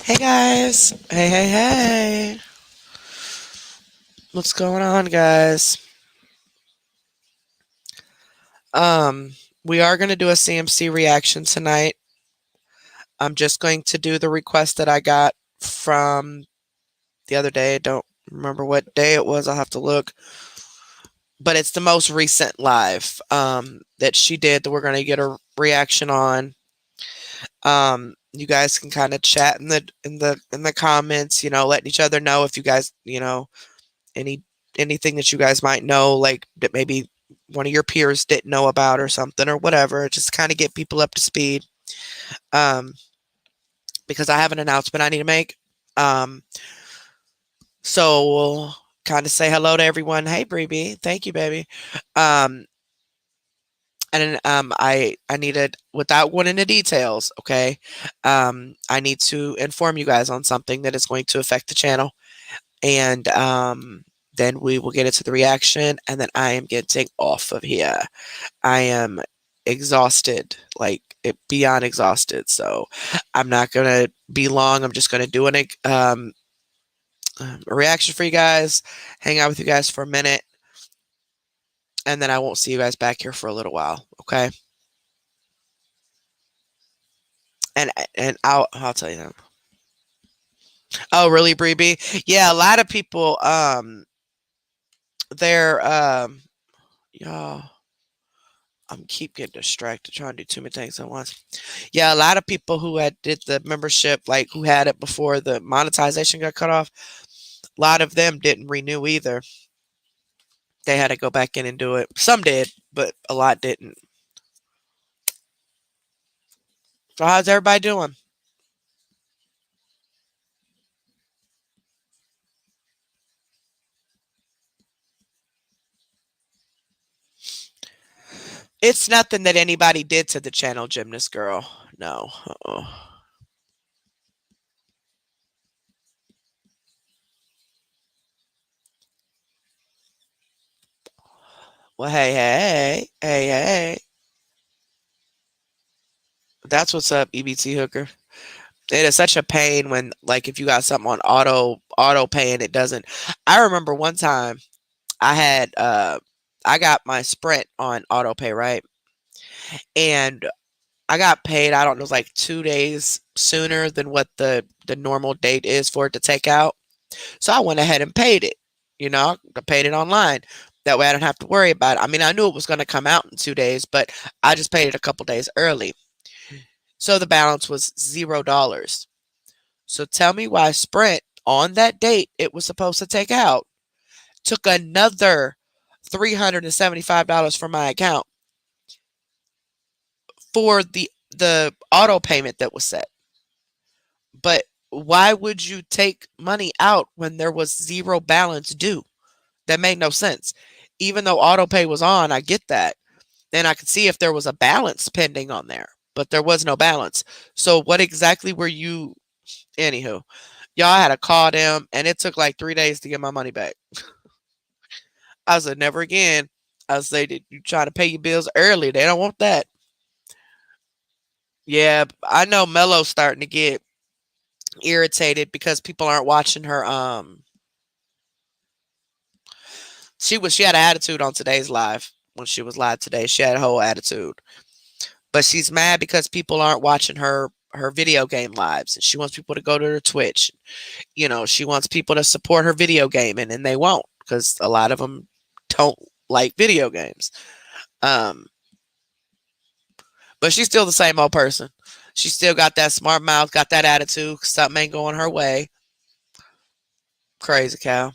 Hey guys. Hey. What's going on, guys? Um, we are going to do a CMC reaction tonight. I'm just going to do the request that I got from the other day. I don't remember what day it was. I'll have to look. But it's the most recent live that she did that we're going to get a reaction on. You guys can kind of chat in the comments, letting each other know if you guys, any anything that you guys might know, like that maybe one of your peers didn't know about or something or whatever, just kind of get people up to speed. Um, because I have an announcement I need to make. Um, so we'll kind of say hello to everyone. Hey, Bree, thank you, baby. Um, I needed, without going into details, okay. I need to inform you guys on something that is going to affect the channel, and then we will get into the reaction, and then I am getting off of here. I am exhausted, like beyond exhausted. So I'm not gonna be long. I'm just gonna do a reaction for you guys, hang out with you guys for a minute, and then I won't see you guys back here for a little while. Okay. And I'll tell you that. Oh, really, Bree B? Yeah, a lot of people. They're y'all. I'm keep getting distracted trying to do too many things at once. Yeah, a lot of people who had did the membership, like who had it before the monetization got cut off, a lot of them didn't renew either. They had to go back in and do it. Some did, but a lot didn't. So how's everybody doing? It's nothing that anybody did to the channel, Gymnast Girl. No. Uh-uh. Well, hey. That's what's up, EBT Hooker. It is such a pain when, like, if you got something on auto pay and it doesn't. I remember one time I had I got my Sprint on auto pay, right? And I got paid, I don't know, it was like 2 days sooner than what the normal date is for it to take out. So I went ahead and paid it. I paid it online. That way I don't have to worry about it. I mean, I knew it was going to come out in 2 days, but I just paid it a couple days early. So the balance was $0. So tell me why Sprint, on that date it was supposed to take out, took another $375 from my account for the auto payment that was set. But why would you take money out when there was zero balance due? That made no sense. Even though auto pay was on, I get that. Then I could see if there was a balance pending on there, but there was no balance. So what exactly were you? Anywho, y'all had to call them, and it took like 3 days to get my money back. I said, never again. I said, you try to pay your bills early. They don't want that. Yeah, I know Mello's starting to get irritated because people aren't watching her. She had an attitude on today's live. When she was live today, she had a whole attitude. But she's mad because people aren't watching her video game lives, and she wants people to go to her Twitch. She wants people to support her video gaming, and they won't because a lot of them don't like video games. Um, but she's still the same old person. She still got that smart mouth, got that attitude. Something ain't going her way. Crazy cow.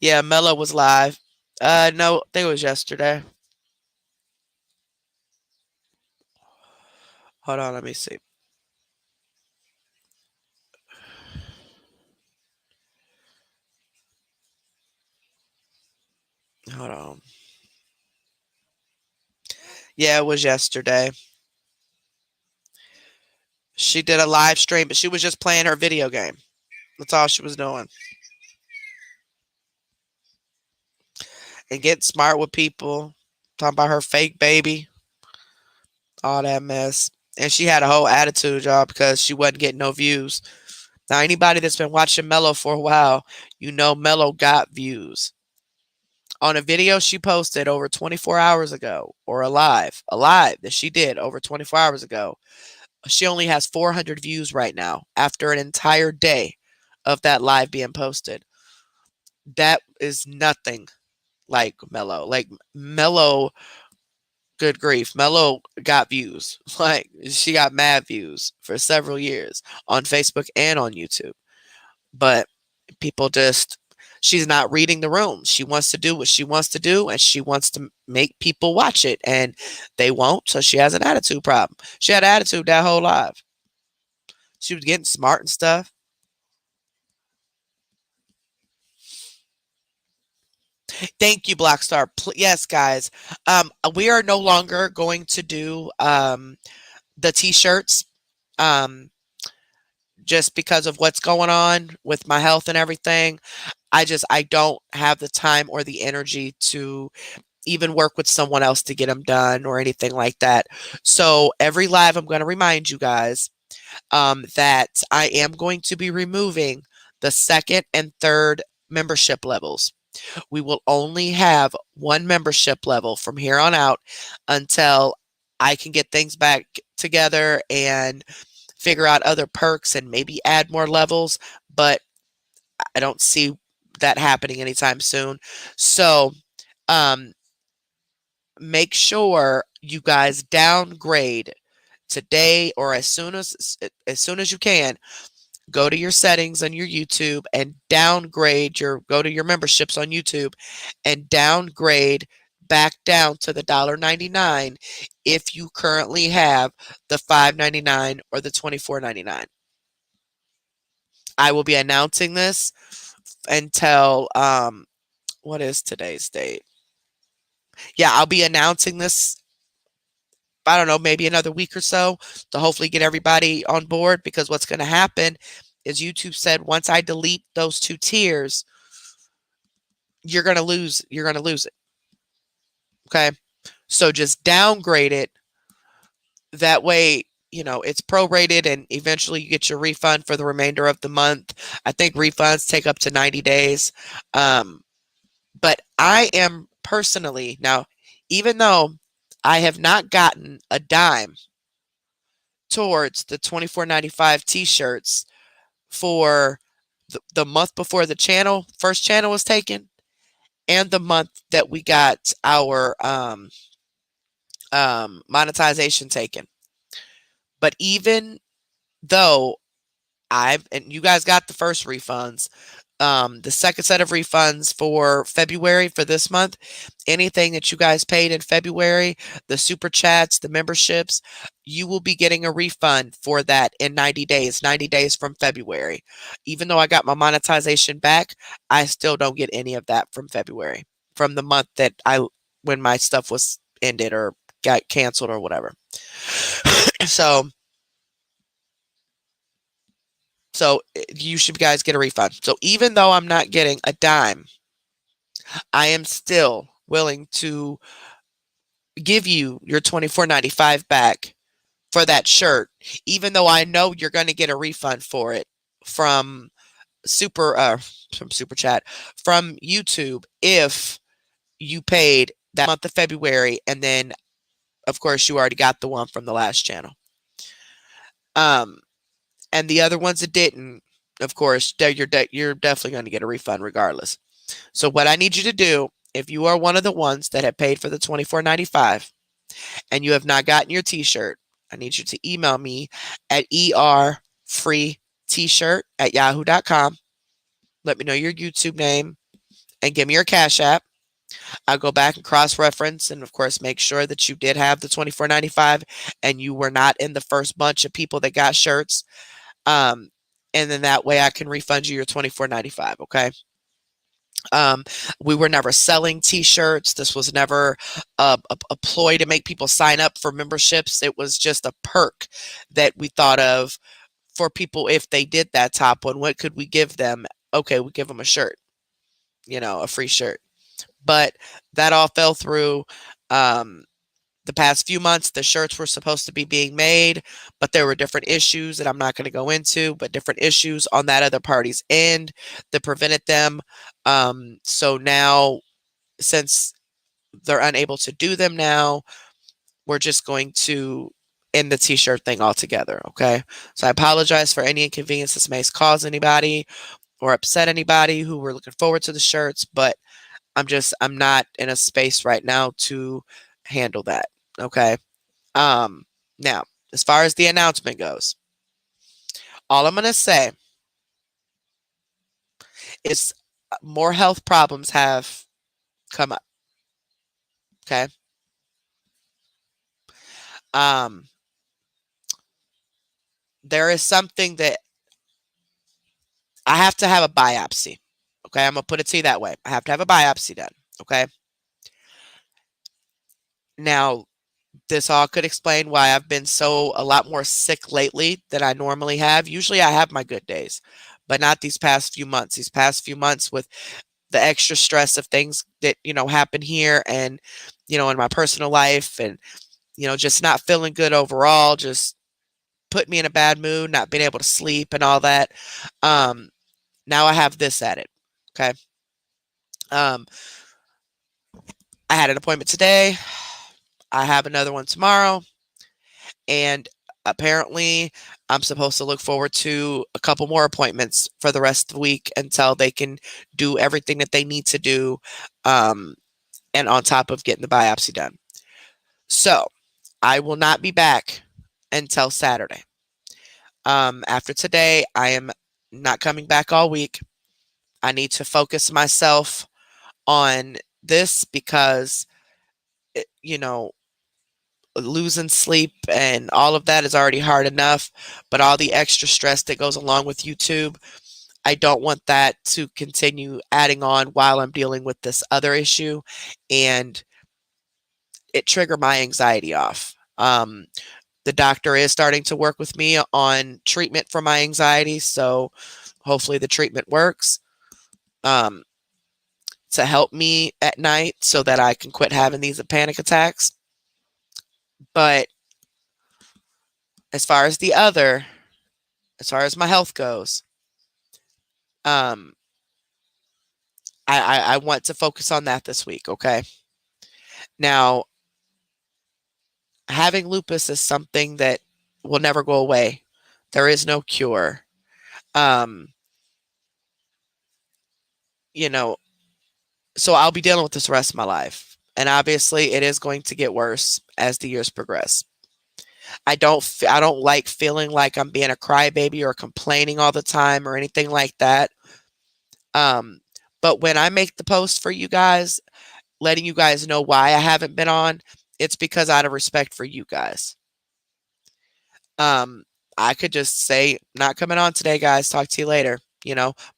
Yeah, Mello was live. No, I think it was yesterday. Hold on, let me see. Hold on. Yeah, it was yesterday. She did a live stream, but she was just playing her video game. That's all she was doing. And getting smart with people. Talking about her fake baby. All that mess. And she had a whole attitude, y'all, because she wasn't getting no views. Now, anybody that's been watching Mello for a while, you know Mello got views. On a video she posted over 24 hours ago, or a live that she did over 24 hours ago, she only has 400 views right now after an entire day of that live being posted. That is nothing like Mello. Like Mello, good grief, Mello got views. Like she got mad views for several years on Facebook and on YouTube. But people just, she's not reading the room. She wants to do what she wants to do, and she wants to make people watch it, and they won't. So she has an attitude problem. She had an attitude that whole live. She was getting smart and stuff. Thank you, Blackstar. Yes, guys. We are no longer going to do the t-shirts. Just because of what's going on with my health and everything. I don't have the time or the energy to even work with someone else to get them done or anything like that. So every live, I'm going to remind you guys that I am going to be removing the second and third membership levels. We will only have one membership level from here on out until I can get things back together and figure out other perks and maybe add more levels, but I don't see that happening anytime soon. So, um, make sure you guys downgrade today or as soon as you can. Go to your settings on your YouTube and go to your memberships on YouTube and downgrade back down to the $1.99 if you currently have the $5.99 or the $24.99. I will be announcing this until what is today's date? Yeah, I'll be announcing this, I don't know, maybe another week or so to hopefully get everybody on board, because what's going to happen is YouTube said once I delete those two tiers, you're going to lose it. Okay? So just downgrade it. That way, it's prorated and eventually you get your refund for the remainder of the month. I think refunds take up to 90 days. But I am personally, now, even though I have not gotten a dime towards the $24.95 t-shirts for the month before the first channel was taken, and the month that we got our monetization taken. But even though and you guys got the first refunds, the second set of refunds for February for this month, anything that you guys paid in February, the super chats, the memberships, you will be getting a refund for that in 90 days, 90 days from February. Even though I got my monetization back, I still don't get any of that from February, from the month when my stuff was ended or got canceled or whatever. So you should guys get a refund. So even though I'm not getting a dime, I am still willing to give you your $24.95 back for that shirt, even though I know you're going to get a refund for it from Super Chat, from YouTube, if you paid that month of February, and then of course you already got the one from the last channel. And the other ones that didn't, of course, you're definitely going to get a refund regardless. So what I need you to do, if you are one of the ones that have paid for the $24.95 and you have not gotten your t-shirt, I need you to email me at erfreet-shirt@yahoo.com. Let me know your YouTube name and give me your Cash App. I'll go back and cross-reference and, of course, make sure that you did have the $24.95 and you were not in the first bunch of people that got shirts. And then that way I can refund you your $24.95, okay? We were never selling t-shirts. This was never a ploy to make people sign up for memberships. It was just a perk that we thought of for people. If they did that top one, what could we give them? Okay, we give them a shirt, a free shirt. But that all fell through. the past few months, the shirts were supposed to be being made, but there were different issues that I'm not going to go into, but different issues on that other party's end that prevented them. So now, since they're unable to do them now, we're just going to end the t-shirt thing altogether. Okay. So I apologize for any inconvenience this may cause anybody or upset anybody who were looking forward to the shirts, but I'm not in a space right now to handle that. Okay. Now, as far as the announcement goes, all I'm going to say is more health problems have come up. Okay. Um, there is something that I have to have a biopsy. Okay. I'm going to put it to you that way. I have to have a biopsy done. Okay. Now, this all could explain why I've been a lot more sick lately than I normally have. Usually I have my good days, but not these past few months. These past few months with the extra stress of things that, happen here and, in my personal life and, just not feeling good overall, just put me in a bad mood, not being able to sleep and all that. Now I have this added. Okay. Um, I had an appointment today. I have another one tomorrow. And apparently, I'm supposed to look forward to a couple more appointments for the rest of the week until they can do everything that they need to do. And on top of getting the biopsy done. So I will not be back until Saturday. After today, I am not coming back all week. I need to focus myself on this because, losing sleep and all of that is already hard enough, but all the extra stress that goes along with YouTube, I don't want that to continue adding on while I'm dealing with this other issue and it triggered my anxiety off. The doctor is starting to work with me on treatment for my anxiety, so hopefully the treatment works to help me at night so that I can quit having these panic attacks. But as far as as far as my health goes, um, I want to focus on that this week. Okay. Now, having lupus is something that will never go away. There is no cure. Um, you know, so I'll be dealing with this the rest of my life. And obviously it is going to get worse as the years progress. I don't like feeling like I'm being a crybaby or complaining all the time or anything like that. Um, but when I make the post for you guys, letting you guys know why I haven't been on, it's because out of respect for you guys. Um, I could just say, not coming on today, guys. Talk to you later,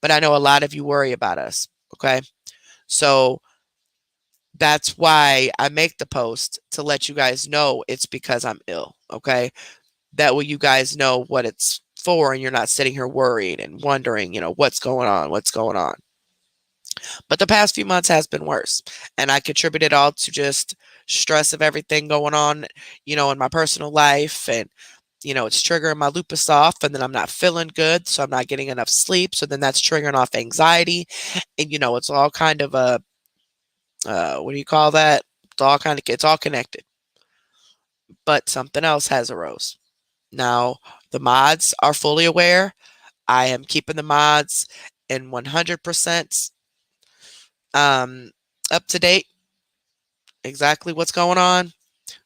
but I know a lot of you worry about us. Okay. So that's why I make the post to let you guys know it's because I'm ill. Okay. That way you guys know what it's for and you're not sitting here worried and wondering, what's going on, what's going on. But the past few months has been worse. And I contribute it all to just stress of everything going on, in my personal life. And, it's triggering my lupus off. And then I'm not feeling good. So I'm not getting enough sleep. So then that's triggering off anxiety. And, it's all kind of a, what do you call that? It's all connected. But something else has arose. Now, the mods are fully aware. I am keeping the mods in 100% up to date, exactly what's going on.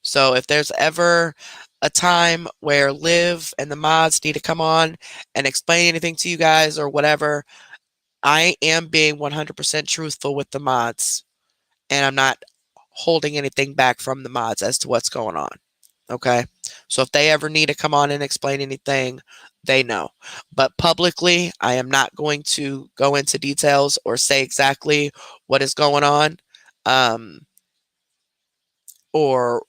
So if there's ever a time where Liv and the mods need to come on and explain anything to you guys or whatever, I am being 100% truthful with the mods, and I'm not holding anything back from the mods as to what's going on. Okay. So if they ever need to come on and explain anything, they know. But publicly, I am not going to go into details or say exactly what is going on, or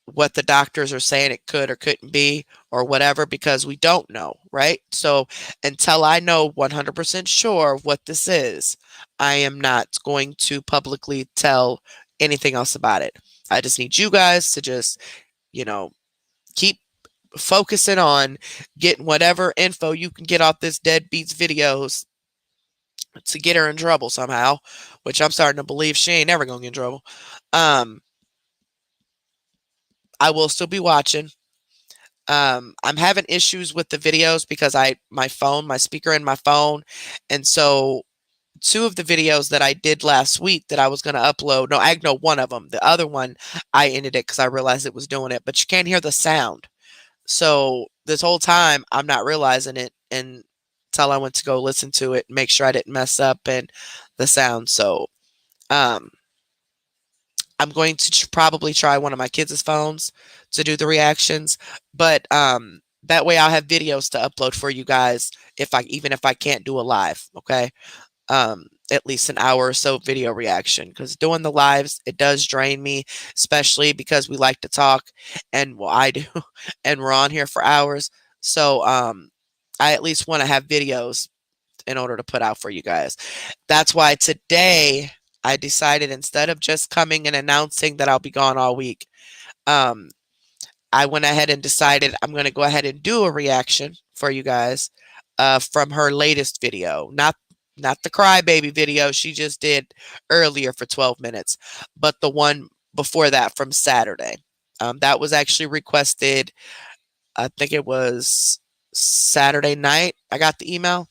what the doctors are saying it could or couldn't be or whatever, because we don't know, right? So until I know 100% sure of what this is, I am not going to publicly tell anything else about it. I just need you guys to just, you know, keep focusing on getting whatever info you can get off this deadbeats videos to get her in trouble somehow, which I'm starting to believe she ain't never gonna get in trouble. I will still be watching. I'm having issues with the videos because my speaker in my phone, and so two of the videos that I did last week that I was going to upload. No, I know one of them. The other one, I ended it because I realized it was doing it, but you can't hear the sound. So this whole time, I'm not realizing it until I went to go listen to it and make sure I didn't mess up and the sound. So, um, I'm going to probably try one of my kids' phones to do the reactions, but that way I'll have videos to upload for you guys even if I can't do a live, okay? At least an hour or so video reaction, because doing the lives, it does drain me, especially because we like to talk, and well, I do, and we're on here for hours. So I at least want to have videos in order to put out for you guys. That's why today I decided, instead of just coming and announcing that I'll be gone all week, um, I went ahead and decided I'm going to go ahead and do a reaction for you guys from her latest video. Not the crybaby video she just did earlier for 12 minutes, but the one before that from Saturday. That was actually requested, I think it was Saturday night. I got the email.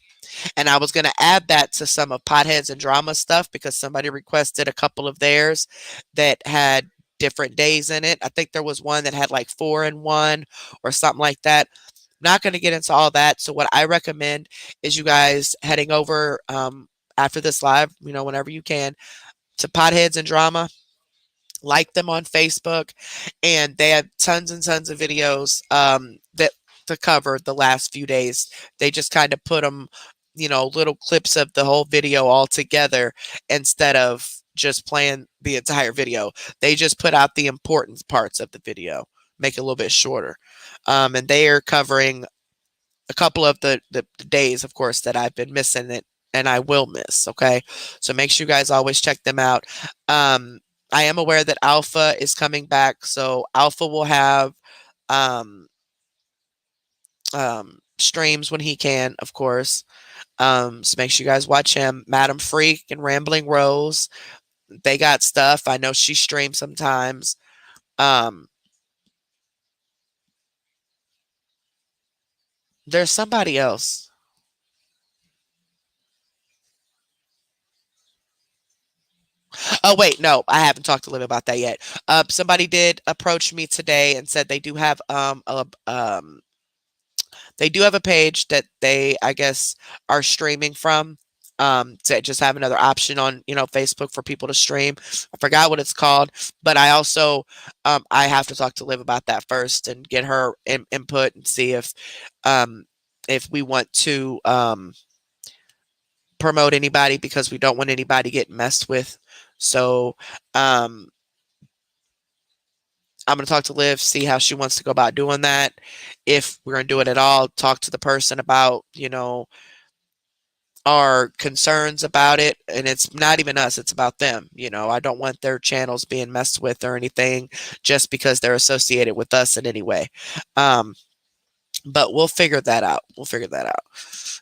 And I was going to add that to some of Potheads and Drama stuff because somebody requested a couple of theirs that had different days in it. I think there was one that had like 4 in 1 or something like that. Not going to get into all that. So what I recommend is you guys heading over after this live, whenever you can, to Potheads and Drama. Like them on Facebook, and they have tons and tons of videos that to cover the last few days. They just kind of put them, little clips of the whole video all together instead of just playing the entire video. They just put out the important parts of the video, make it a little bit shorter. And they are covering a couple of the days, of course, that I've been missing it and I will miss. Okay. So make sure you guys always check them out. I am aware that Alpha is coming back. So Alpha will have um, streams when he can, of course. So make sure you guys watch him. Madam Freak and Rambling Rose, they got stuff. I know she streams sometimes. There's somebody else. Oh wait, no, I haven't talked to Liv about that yet. Somebody did approach me today and said they do have a page that they, I guess, are streaming from. To just have another option on, Facebook for people to stream. I forgot what it's called, but I also, I have to talk to Liv about that first and get her input and see if we want to promote anybody, because we don't want anybody getting messed with. So, I'm going to talk to Liv, see how she wants to go about doing that. If we're going to do it at all, talk to the person about, our concerns about it. And it's not even us, it's about them. I don't want their channels being messed with or anything just because they're associated with us in any way. But we'll figure that out. We'll figure that out.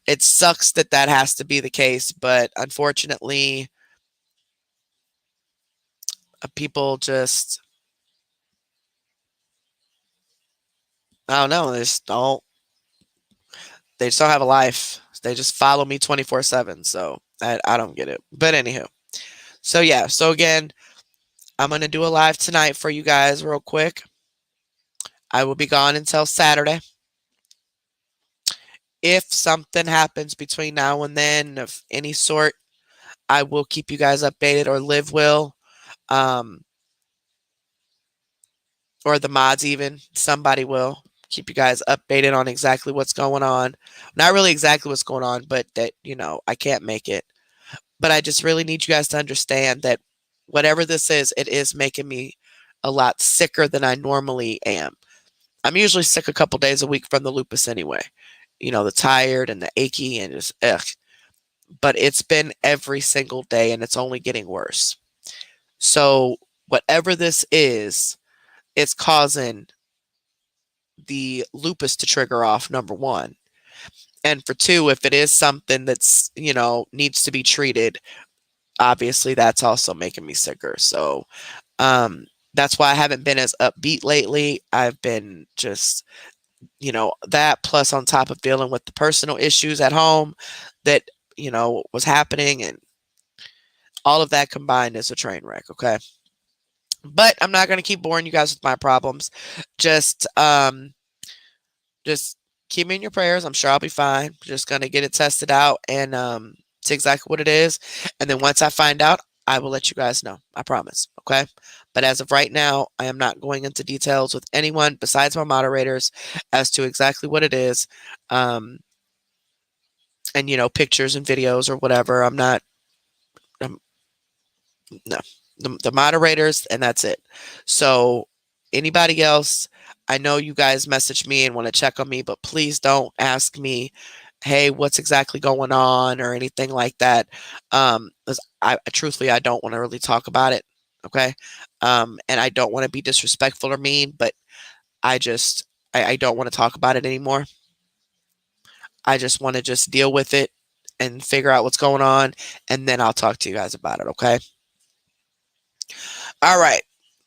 It sucks that that has to be the case, but unfortunately, people just, I don't know, they just don't have a life. They just follow me 24/7. So I don't get it. But anywho, so yeah. So again, I'm gonna do a live tonight for you guys real quick. I will be gone until Saturday. If something happens between now and then of any sort, I will keep you guys updated, or Liv will, um, or the mods, even somebody will keep you guys updated on exactly what's going on. Not really exactly what's going on, but that, I can't make it. But I just really need you guys to understand that whatever this is, it is making me a lot sicker than I normally am. I'm usually sick a couple days a week from the lupus anyway. The tired and the achy and just ugh. But it's been every single day and it's only getting worse. So whatever this is, it's causing the lupus to trigger off, number one. And for two, if it is something that's, needs to be treated, obviously that's also making me sicker. So that's why I haven't been as upbeat lately. I've been just, that plus on top of dealing with the personal issues at home that, was happening, and all of that combined is a train wreck. Okay. But I'm not going to keep boring you guys with my problems. Just, just keep me in your prayers. I'm sure I'll be fine. Just going to get it tested out and, see exactly what it is. And then once I find out, I will let you guys know. I promise. Okay. But as of right now, I am not going into details with anyone besides my moderators as to exactly what it is. And, pictures and videos or whatever. I'm not, no, the moderators, and that's it. So anybody else, I know you guys message me and want to check on me, but please don't ask me, hey, what's exactly going on or anything like that. 'Cause I truthfully, I don't want to really talk about it. Okay. And I don't want to be disrespectful or mean, but I don't want to talk about it anymore. I just want to just deal with it and figure out what's going on, and then I'll talk to you guys about it. Okay. All right.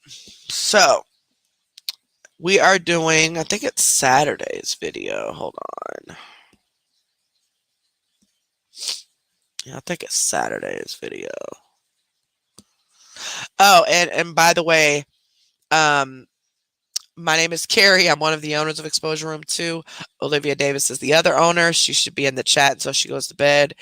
So we are doing, I think it's Saturday's video. Hold on. Yeah, I think it's Saturday's video. Oh, and by the way, my name is Carrie. I'm one of the owners of Exposure Room 2. Olivia Davis is the other owner. She should be in the chat until she goes to bed.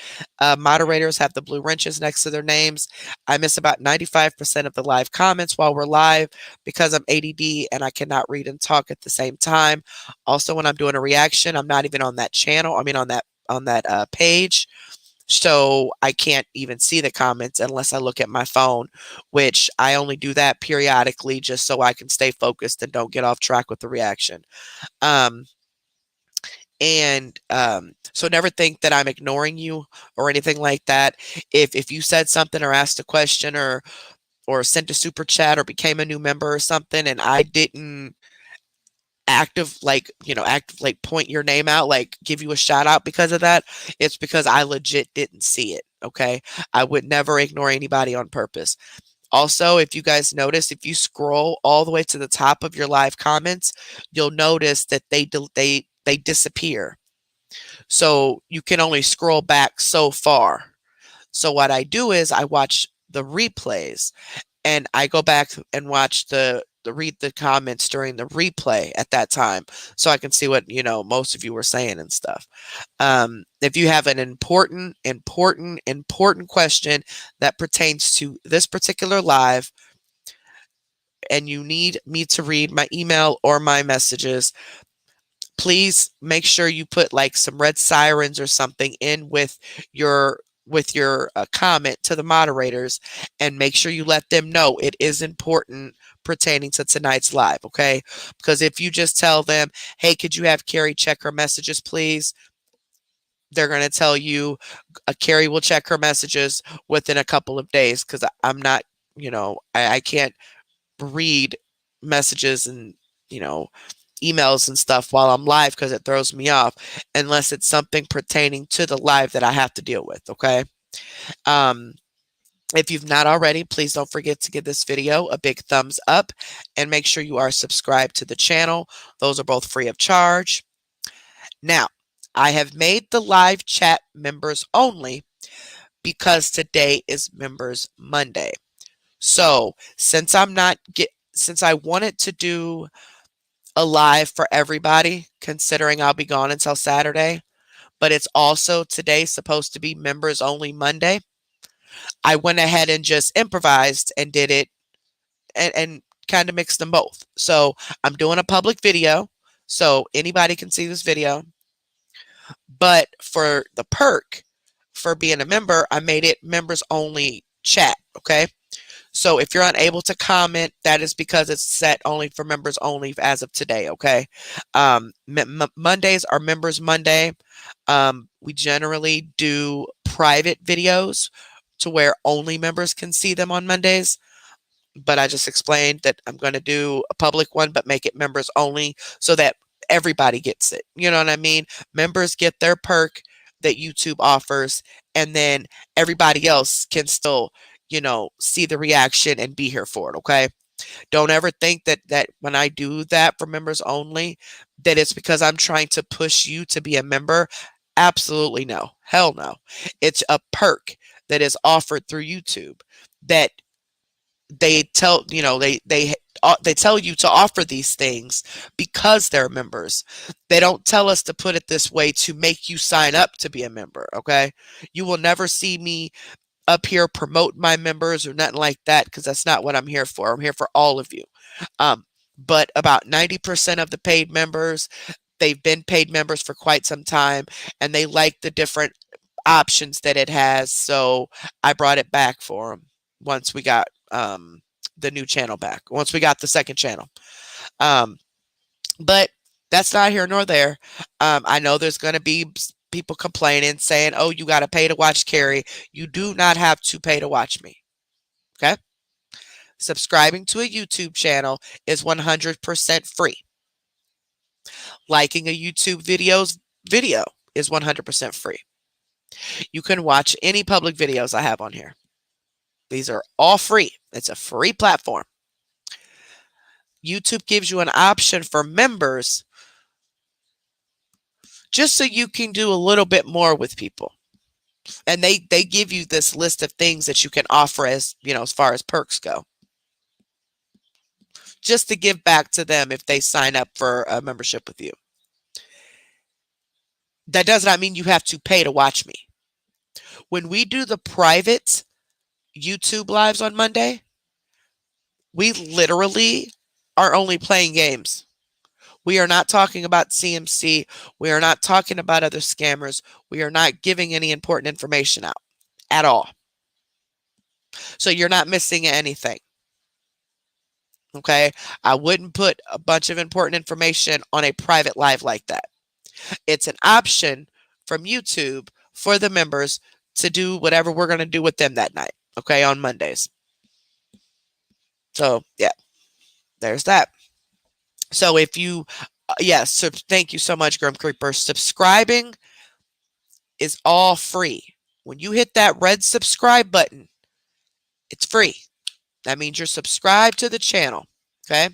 Moderators have the blue wrenches next to their names. I miss about 95% of the live comments while we're live because I'm ADD and I cannot read and talk at the same time. Also, when I'm doing a reaction, I'm not even on that channel. I mean, on that page. So I can't even see the comments unless I look at my phone, which I only do that periodically just so I can stay focused and don't get off track with the reaction. So never think that I'm ignoring you or anything like that. If you said something or asked a question or sent a super chat or became a new member or something and I didn't active like point your name out, like give you a shout out because of that, it's because I legit didn't see it. Okay. I would never ignore anybody on purpose. Also, if you guys notice, if you scroll all the way to the top of your live comments, you'll notice that they disappear. So you can only scroll back so far. So what I do is I watch the replays and I go back and watch read the comments during the replay at that time so I can see what most of you were saying and stuff. If you have an important question that pertains to this particular live and you need me to read my email or my messages, please make sure you put like some red sirens or something in with your comment to the moderators, and make sure you let them know it is important pertaining to tonight's live. Okay, because if you just tell them, hey, could you have Carrie check her messages please, they're going to tell you Carrie will check her messages within a couple of days, because I'm not, I can't read messages and emails and stuff while I'm live because it throws me off unless it's something pertaining to the live that I have to deal with. Okay. If you've not already, please don't forget to give this video a big thumbs up and make sure you are subscribed to the channel. Those are both free of charge. Now, I have made the live chat members only because today is Members Monday. So since I wanted to do a live for everybody, considering I'll be gone until Saturday, but it's also today supposed to be Members Only Monday, I went ahead and just improvised and did it and kind of mixed them both. So I'm doing a public video so anybody can see this video, but for the perk for being a member, I made it members only chat. Okay. So if you're unable to comment, that is because it's set only for members only as of today. Okay. Mondays are Members Monday. We generally do private videos to where only members can see them on Mondays. but I just explained that I'm going to do a public one, but make it members only so that everybody gets it. You know what I mean? Members get their perk that YouTube offers, and then everybody else can still, see the reaction and be here for it. Okay. Don't ever think that when I do that for members only, that it's because I'm trying to push you to be a member. Absolutely no. Hell no. It's a perk that is offered through YouTube that they tell they tell you to offer these things because they're members. They don't tell us to put it this way to make you sign up to be a member. Okay, you will never see me up here promote my members or nothing like that, because that's not what I'm here for. I'm here for all of you. But about 90% of the paid members, they've been paid members for quite some time, and they like the different options that it has. So I brought it back for them once we got the new channel back, once we got the second channel. But that's not here nor there. I know there's going to be people complaining, saying, oh, you got to pay to watch Carrie. You do not have to pay to watch me. Okay. Subscribing to a YouTube channel is 100% free. Liking a YouTube video is 100% free. You can watch any public videos I have on here. These are all free. It's a free platform. YouTube gives you an option for members just so you can do a little bit more with people. And they give you this list of things that you can offer as far as perks go, just to give back to them if they sign up for a membership with you. That does not mean you have to pay to watch me. When we do the private YouTube lives on Monday, we literally are only playing games. We are not talking about CMC. We are not talking about other scammers. We are not giving any important information out at all. So you're not missing anything. Okay? I wouldn't put a bunch of important information on a private live like that. It's an option from YouTube for the members to do whatever we're going to do with them that night. Okay? On Mondays. So, yeah. There's that. So if you, yes, so thank you so much, Grim Creeper. Subscribing is all free. When you hit that red subscribe button, it's free. That means you're subscribed to the channel, okay?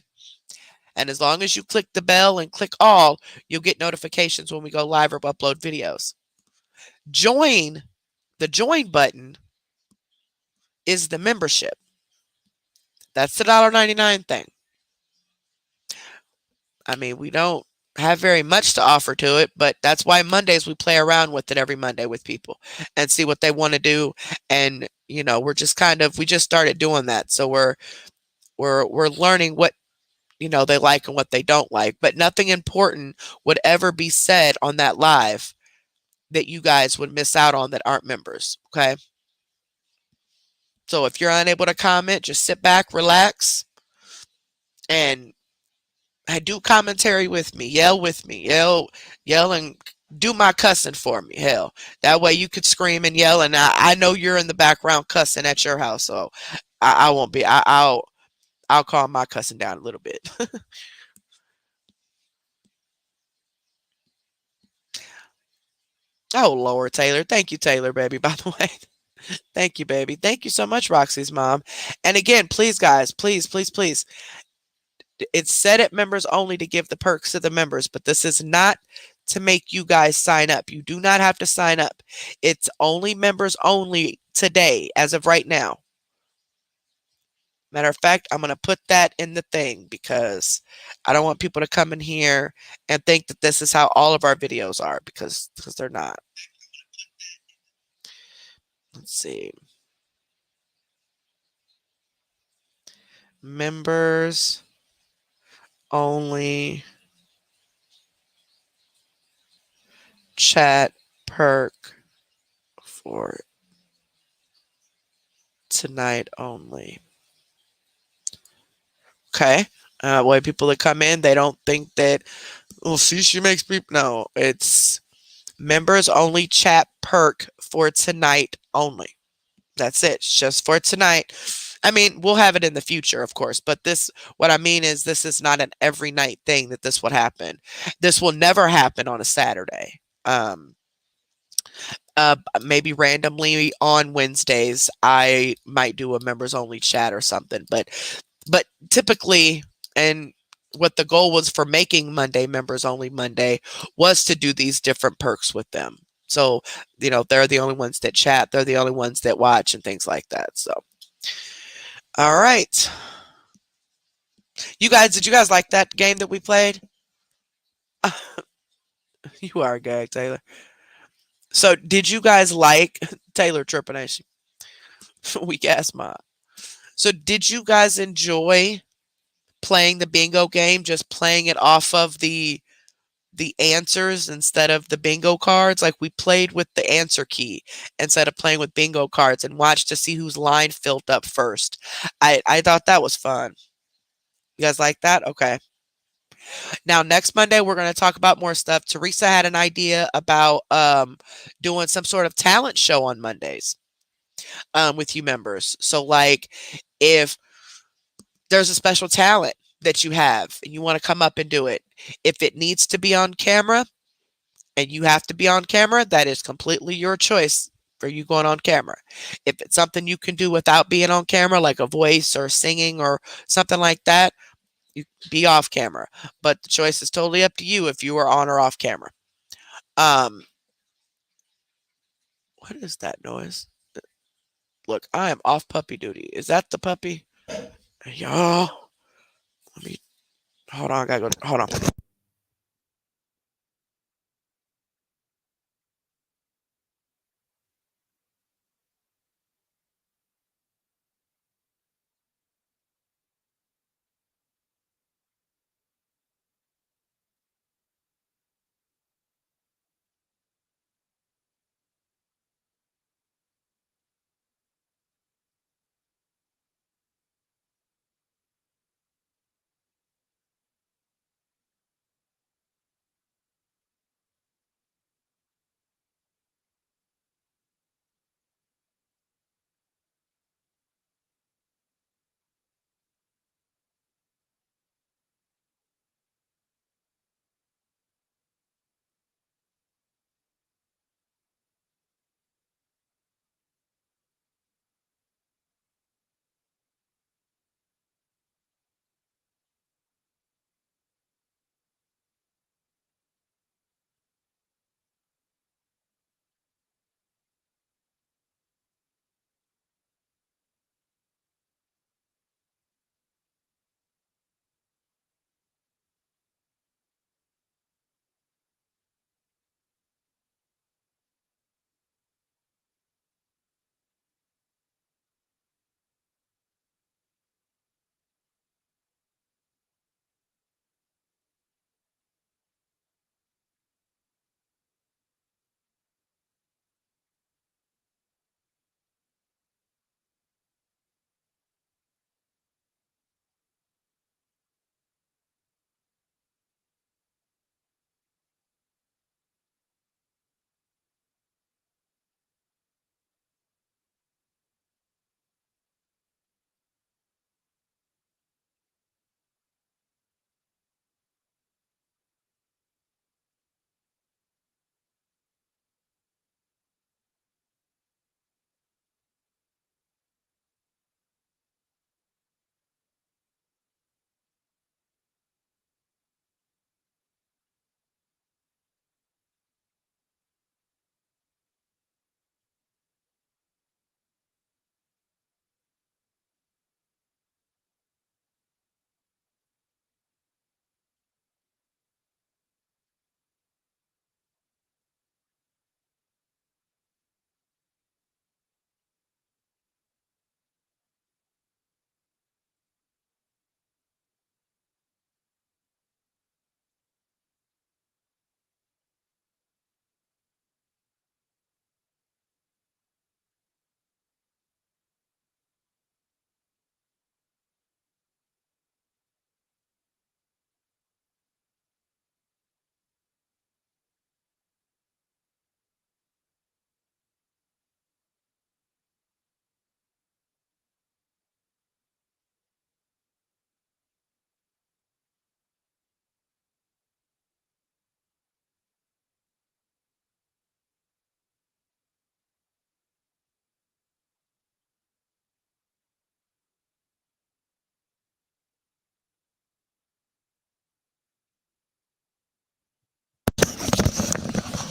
And as long as you click the bell and click all, you'll get notifications when we go live or upload videos. The join button is the membership. That's the $1.99 thing. I mean, we don't have very much to offer to it, but that's why Mondays we play around with it every Monday with people and see what they want to do. And we're just we just started doing that, so we're learning what they like and what they don't like. But nothing important would ever be said on that live that you guys would miss out on that aren't members. Okay, so if you're unable to comment, just sit back, relax, and do commentary with me, yell with me, yell and do my cussing for me. Hell, that way you could scream and yell, and I know you're in the background cussing at your house, so I won't be. I'll calm my cussing down a little bit. Oh Lord, Taylor, thank you, Taylor, baby. By the way, thank you, baby. Thank you so much, Roxy's mom. And again, please, guys, please, please, please. It's set at members only to give the perks to the members, but this is not to make you guys sign up. You do not have to sign up. It's only members only today, as of right now. Matter of fact, I'm going to put that in the thing because I don't want people to come in here and think that this is how all of our videos are, because they're not. Let's see. Members only chat perk for tonight only. Okay. Way people that come in, they don't think that, oh, see, she makes people. No, it's members only chat perk for tonight only. That's it. It's just for tonight. I mean, we'll have it in the future, of course, but this, what I mean is, this is not an every night thing that this would happen. This will never happen on a Saturday. Maybe randomly on Wednesdays, I might do a members only chat or something, but typically, and what the goal was for making Monday members only Monday was to do these different perks with them. So, they're the only ones that chat, they're the only ones that watch and things like that. So, all right. Did you guys like that game that we played? You are a gag, Taylor. So, did you guys like Taylor Trepanation? Weak ass mod. So, did you guys enjoy playing the bingo game, just playing it off of the answers instead of the bingo cards? Like, we played with the answer key instead of playing with bingo cards and watched to see whose line filled up first. I thought that was fun. You guys like that? Okay. Now, next Monday, we're going to talk about more stuff. Teresa had an idea about doing some sort of talent show on Mondays with you members. So, like, if there's a special talent that you have and you want to come up and do it, if it needs to be on camera and you have to be on camera, that is completely your choice for you going on camera. If it's something you can do without being on camera, like a voice or singing or something like that, you be off camera. But the choice is totally up to you if you are on or off camera. Um, what is that noise? Look, I am off puppy duty. Is that the puppy? Y'all, let me hold on. I gotta go. Hold on.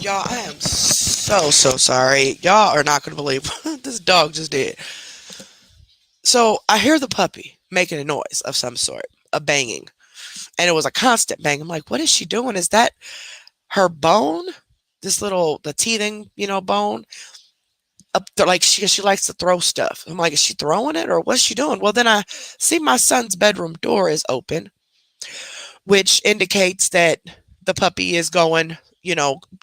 Y'all, I am so sorry. Y'all are not going to believe what this dog just did. So I hear the puppy making a noise of some sort, a banging. And it was a constant bang. I'm like, what is she doing? Is that her bone? This little, the teething, bone? Up there, like she likes to throw stuff. I'm like, is she throwing it or what's she doing? Well, then I see my son's bedroom door is open, which indicates that the puppy is going,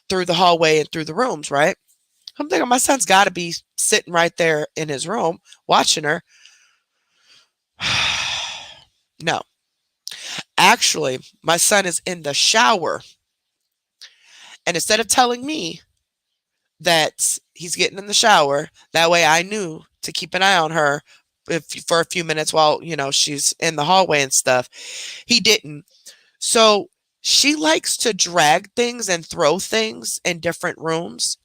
through the hallway and through the rooms, right? I'm thinking my son's got to be sitting right there in his room watching her. No. Actually, my son is in the shower. And instead of telling me that he's getting in the shower, that way I knew to keep an eye on her for a few minutes while, she's in the hallway and stuff. He didn't. So she likes to drag things and throw things in different rooms.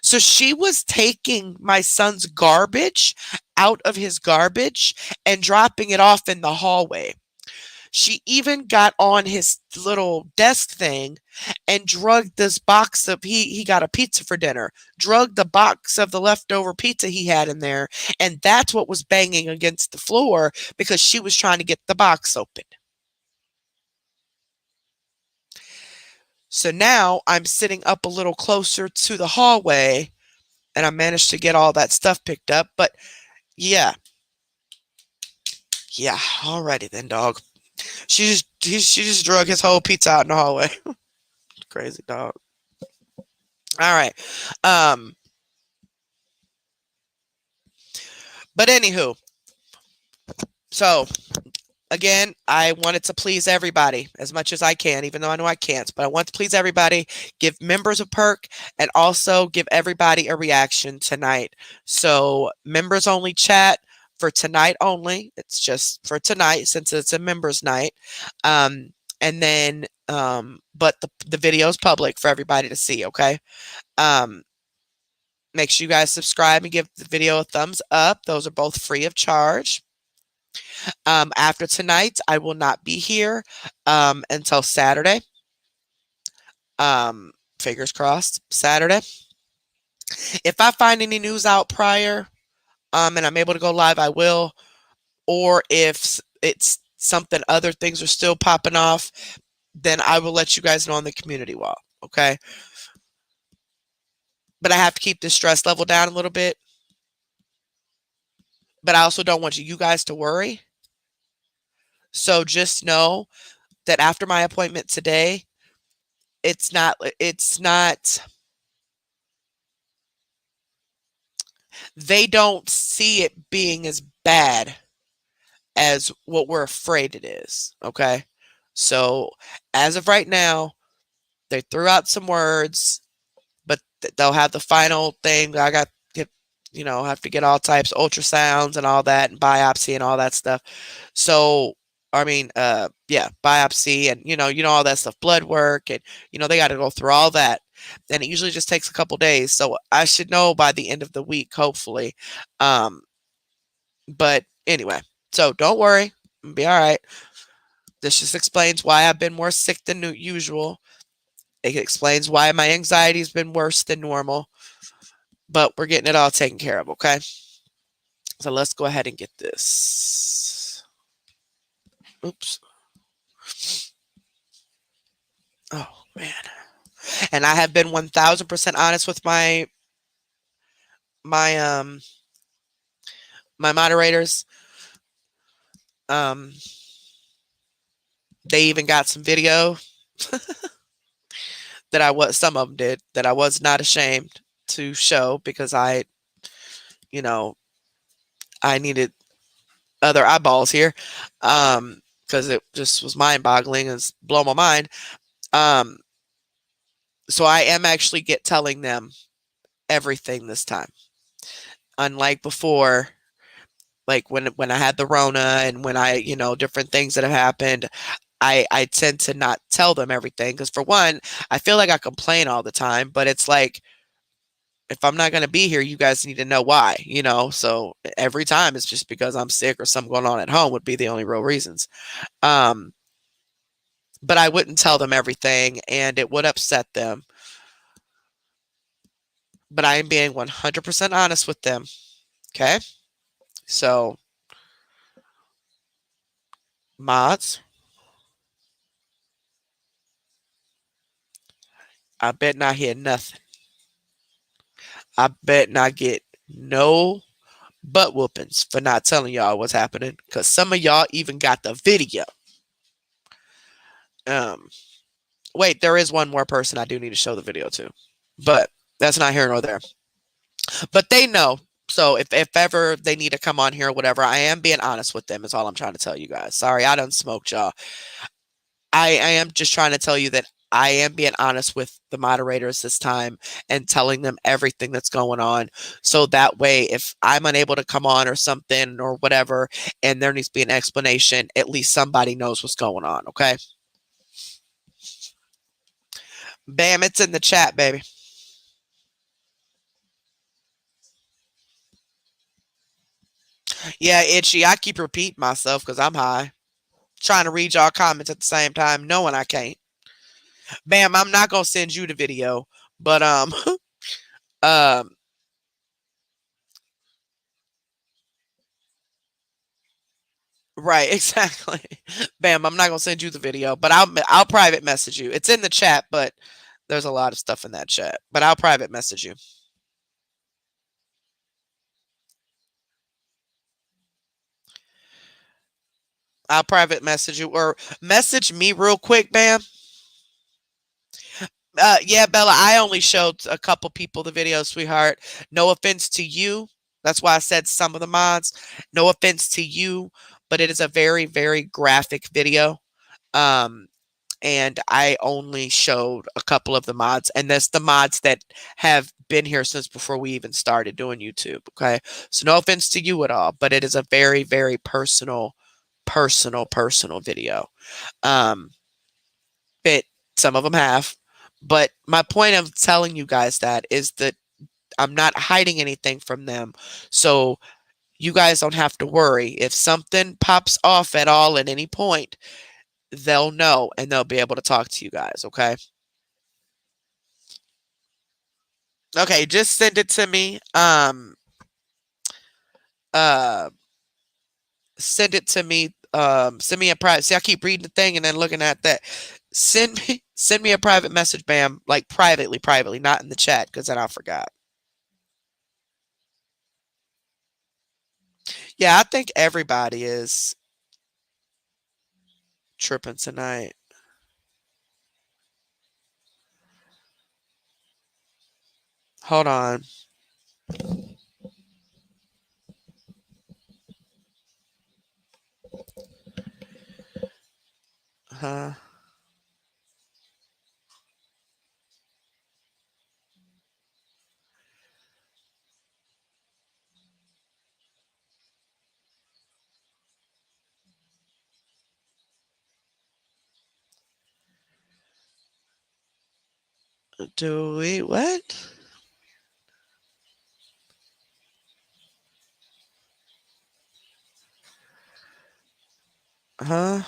So she was taking my son's garbage out of his garbage and dropping it off in the hallway. She even got on his little desk thing and drugged this box of he got a pizza for dinner, drugged the box of the leftover pizza he had in there, and that's what was banging against the floor because she was trying to get the box open. So now I'm sitting up a little closer to the hallway and I managed to get all that stuff picked up. But yeah. Yeah, alrighty then, dog. She just drug his whole pizza out in the hallway. Crazy dog. All right. But anywho, so again, I wanted to please everybody as much as I can, even though I know I can't, but I want to please everybody, give members a perk, and also give everybody a reaction tonight. So members only chat for tonight only. It's just for tonight since it's a members night. And then, but the video is public for everybody to see, okay? Make sure you guys subscribe and give the video a thumbs up. Those are both free of charge. After tonight, I will not be here until Saturday. Fingers crossed, Saturday. If I find any news out prior and I'm able to go live, I will. Or if it's something, other things are still popping off, then I will let you guys know on the community wall, okay? But I have to keep the stress level down a little bit. But I also don't want you guys to worry. So just know that after my appointment today, it's not, they don't see it being as bad as what we're afraid it is, okay? So as of right now, they threw out some words, but they'll have the final thing. I got, have to get all types, ultrasounds and all that, and biopsy and all that stuff. So, I mean, yeah, biopsy and, all that stuff, blood work, and, they got to go through all that. And it usually just takes a couple days. So I should know by the end of the week, hopefully. But anyway, so don't worry. I'll be all right. This just explains why I've been more sick than usual. It explains why my anxiety has been worse than normal. But we're getting it all taken care of, okay? So let's go ahead and get this. Oops. Oh, man. And I have been 1,000% honest with my moderators. They even got some video that some of them did, that I was not ashamed to show because I needed other eyeballs here, because it just was mind-boggling and blow my mind. So I am actually telling them everything this time. Unlike before, like when I had the Rona and when I, different things that have happened, I tend to not tell them everything because, for one, I feel like I complain all the time, but it's like, if I'm not going to be here, you guys need to know why, so every time it's just because I'm sick or something going on at home would be the only real reasons. But I wouldn't tell them everything and it would upset them. but I am being 100% honest with them. Okay? So, mods, I bet not hear nothing. I bet not get no butt whoopings for not telling y'all what's happening because some of y'all even got the video. Um, Wait, there is one more person I do need to show the video to, but that's not here nor there. But they know. So if ever they need to come on here or whatever, I am being honest with them is all I'm trying to tell you guys. Sorry, I done smoked y'all. I am just trying to tell you that I am being honest with the moderators this time and telling them everything that's going on. So that way, if I'm unable to come on or something or whatever, and there needs to be an explanation, at least somebody knows what's going on. Okay. Bam, it's in the chat, baby. Yeah, Itchy, I keep repeating myself because I'm high. Trying to read y'all comments at the same time, knowing I can't. Bam, I'm not gonna send you the video, but um right, exactly. Bam, I'm not gonna send you the video, but I'll private message you. It's in the chat, but there's a lot of stuff in that chat. But I'll private message you. I'll private message you or message me real quick, Bam. Yeah, Bella, I only showed a couple people the video, sweetheart. No offense to you. That's why I said some of the mods. No offense to you, but it is a very, very graphic video. Um, and I only showed a couple of the mods, and that's the mods that have been here since before we even started doing YouTube. Okay, so no offense to you at all, but it is a very, very personal video. Um, but some of them have. But my point of telling you guys that is that I'm not hiding anything from them. So you guys don't have to worry. If something pops off at all at any point, they'll know and they'll be able to talk to you guys, okay? Okay, just send it to me. Uh Send it to me. Send me a private. See, I keep reading the thing and then looking at that. Send me a private message, Bam, like privately, not in the chat, because then I forgot. Yeah, I think everybody is tripping tonight. Hold on. Huh? Do we what? Huh?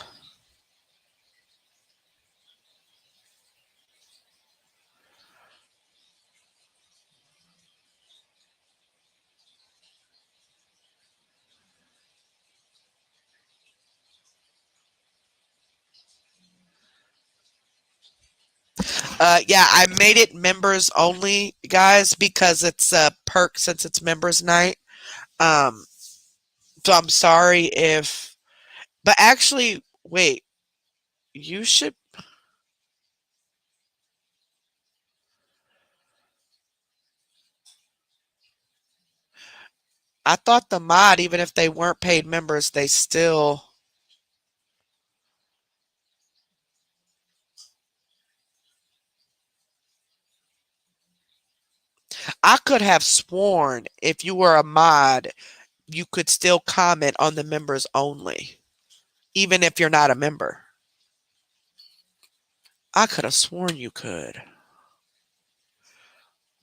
Yeah, I made it members only, guys, because it's a perk since it's members night. Um, so I'm sorry if, but actually, wait, you should. I thought the mod, even if they weren't paid members, they still. I could have sworn if you were a mod, you could still comment on the members only, even if you're not a member. I could have sworn you could.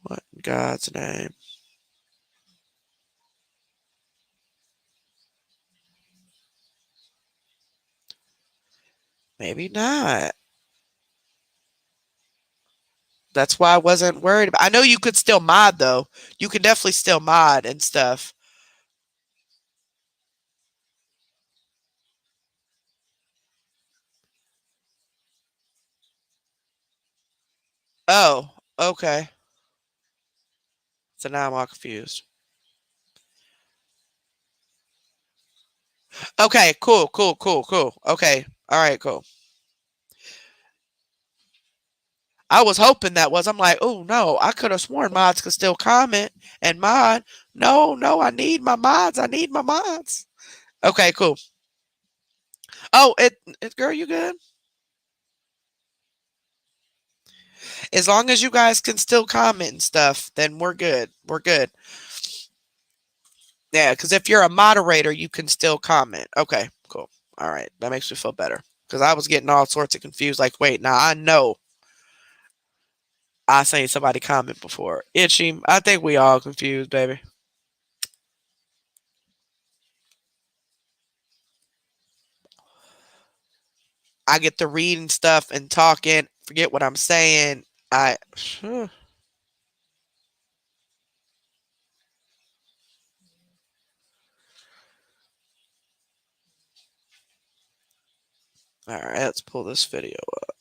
What in God's name? Maybe not. That's why I wasn't worried about. I know you could still mod though. You can definitely still mod and stuff. Oh, okay. So now I'm all confused. Okay, cool, cool, cool, cool. Okay. All right, cool. I was hoping that was. I'm like, oh no, I could have sworn mods could still comment and mod. No, no, I need my mods. I need my mods. Okay, cool. Oh, girl, you good? As long as you guys can still comment and stuff, then we're good. We're good. Yeah, because if you're a moderator, you can still comment. Okay, cool. All right, that makes me feel better. Because I was getting all sorts of confused. Like, wait, now I know I seen somebody comment before. Itchy. I think we all confused, baby. I get to reading stuff and talking, forget what I'm saying. I all right, let's pull this video up.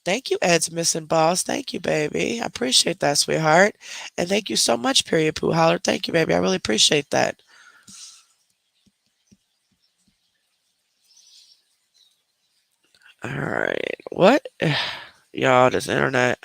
Thank you, Ed's missing boss. Thank you, baby. I appreciate that, sweetheart. And thank you so much, Period Pooh Holler. Thank you, baby. I really appreciate that. All right. What? Y'all, this internet.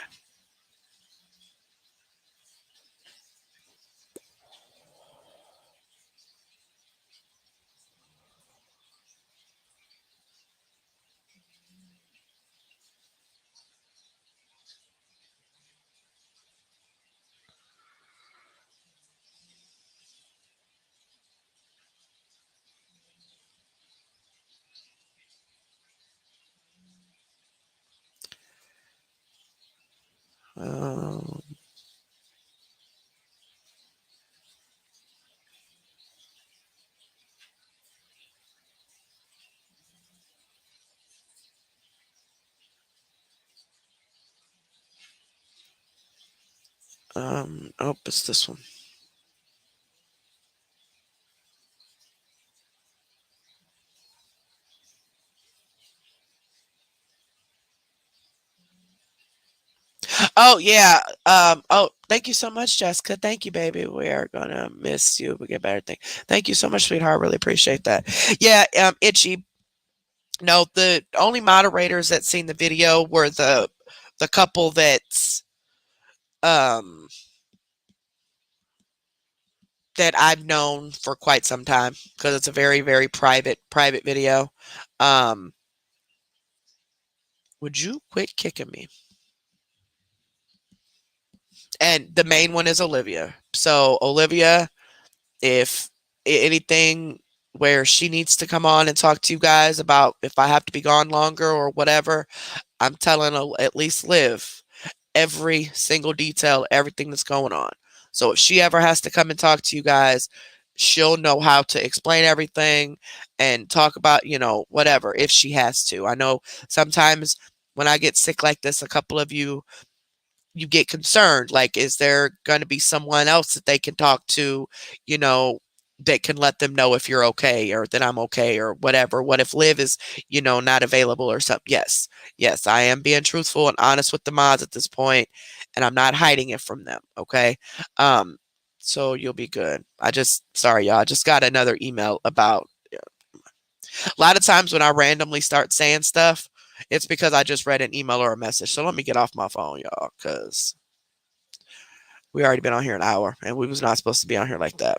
Um, oh, it's this one. Oh yeah. Oh, thank you so much, Jessica. Thank you, baby. We are gonna miss you. We get better thing. Thank you so much, sweetheart. Really appreciate that. Yeah, Itchy. No, the only moderators that seen the video were the couple that's um that I've known for quite some time because it's a very, very private video. Um, would you quit kicking me? And the main one is Olivia. So Olivia, if anything where she needs to come on and talk to you guys about if I have to be gone longer or whatever, I'm telling her at least Liv every single detail, everything that's going on. So if she ever has to come and talk to you guys, she'll know how to explain everything and talk about, whatever if she has to. I know sometimes when I get sick like this, a couple of you get concerned like is there going to be someone else that they can talk to, you know that can let them know if you're okay or that I'm okay or whatever. What if Liv is not available or something? Yes, I am being truthful and honest with the mods at this point, and I'm not hiding it from them. Okay. um so you'll be good. Sorry y'all, I just got another email about a lot of times when I randomly start saying stuff, it's because I just read an email or a message. So let me get off my phone, y'all, because we already been on here an hour and we was not supposed to be on here like that.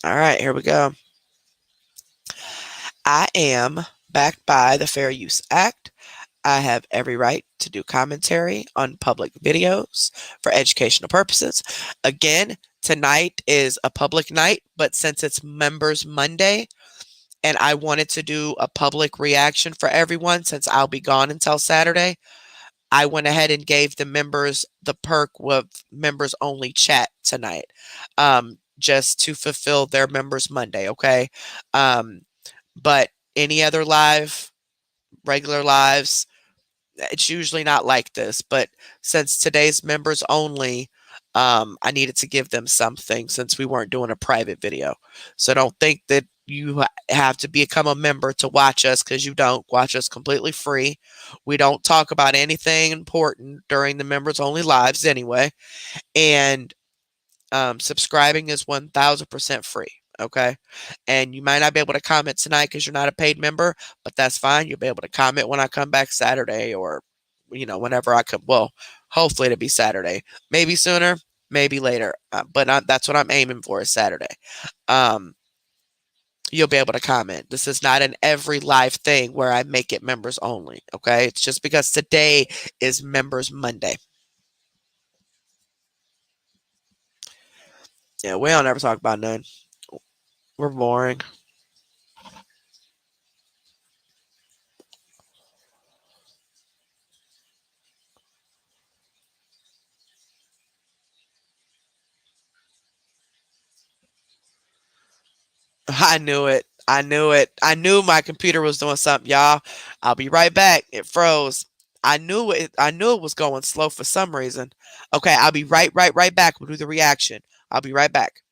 All right, here we go. I am backed by the Fair Use Act. I have every right to do commentary on public videos for educational purposes. Again, tonight is a public night, but since it's Members Monday and I wanted to do a public reaction for everyone since I'll be gone until Saturday, I went ahead and gave the members the perk with members only chat tonight, just to fulfill their Members Monday, okay? Um, but any other regular lives, it's usually not like this, but since today's members only, I needed to give them something since we weren't doing a private video. So don't think that you have to become a member to watch us, because you don't. Watch us completely free. We don't talk about anything important during the members only lives anyway. And subscribing is 1000% free. Okay. And you might not be able to comment tonight because you're not a paid member, but that's fine. You'll be able to comment when I come back Saturday, or, whenever I come. Well, hopefully it'll be Saturday. Maybe sooner, maybe later. That's what I'm aiming for, is Saturday. Um, you'll be able to comment. This is not an every live thing where I make it members only. Okay. It's just because today is Members Monday. Yeah, we don't ever talk about none. We're boring. I knew it. I knew it. I knew my computer was doing something, y'all. I'll be right back. It froze. I knew it was going slow for some reason. Okay, I'll be right back. We'll do the reaction. I'll be right back.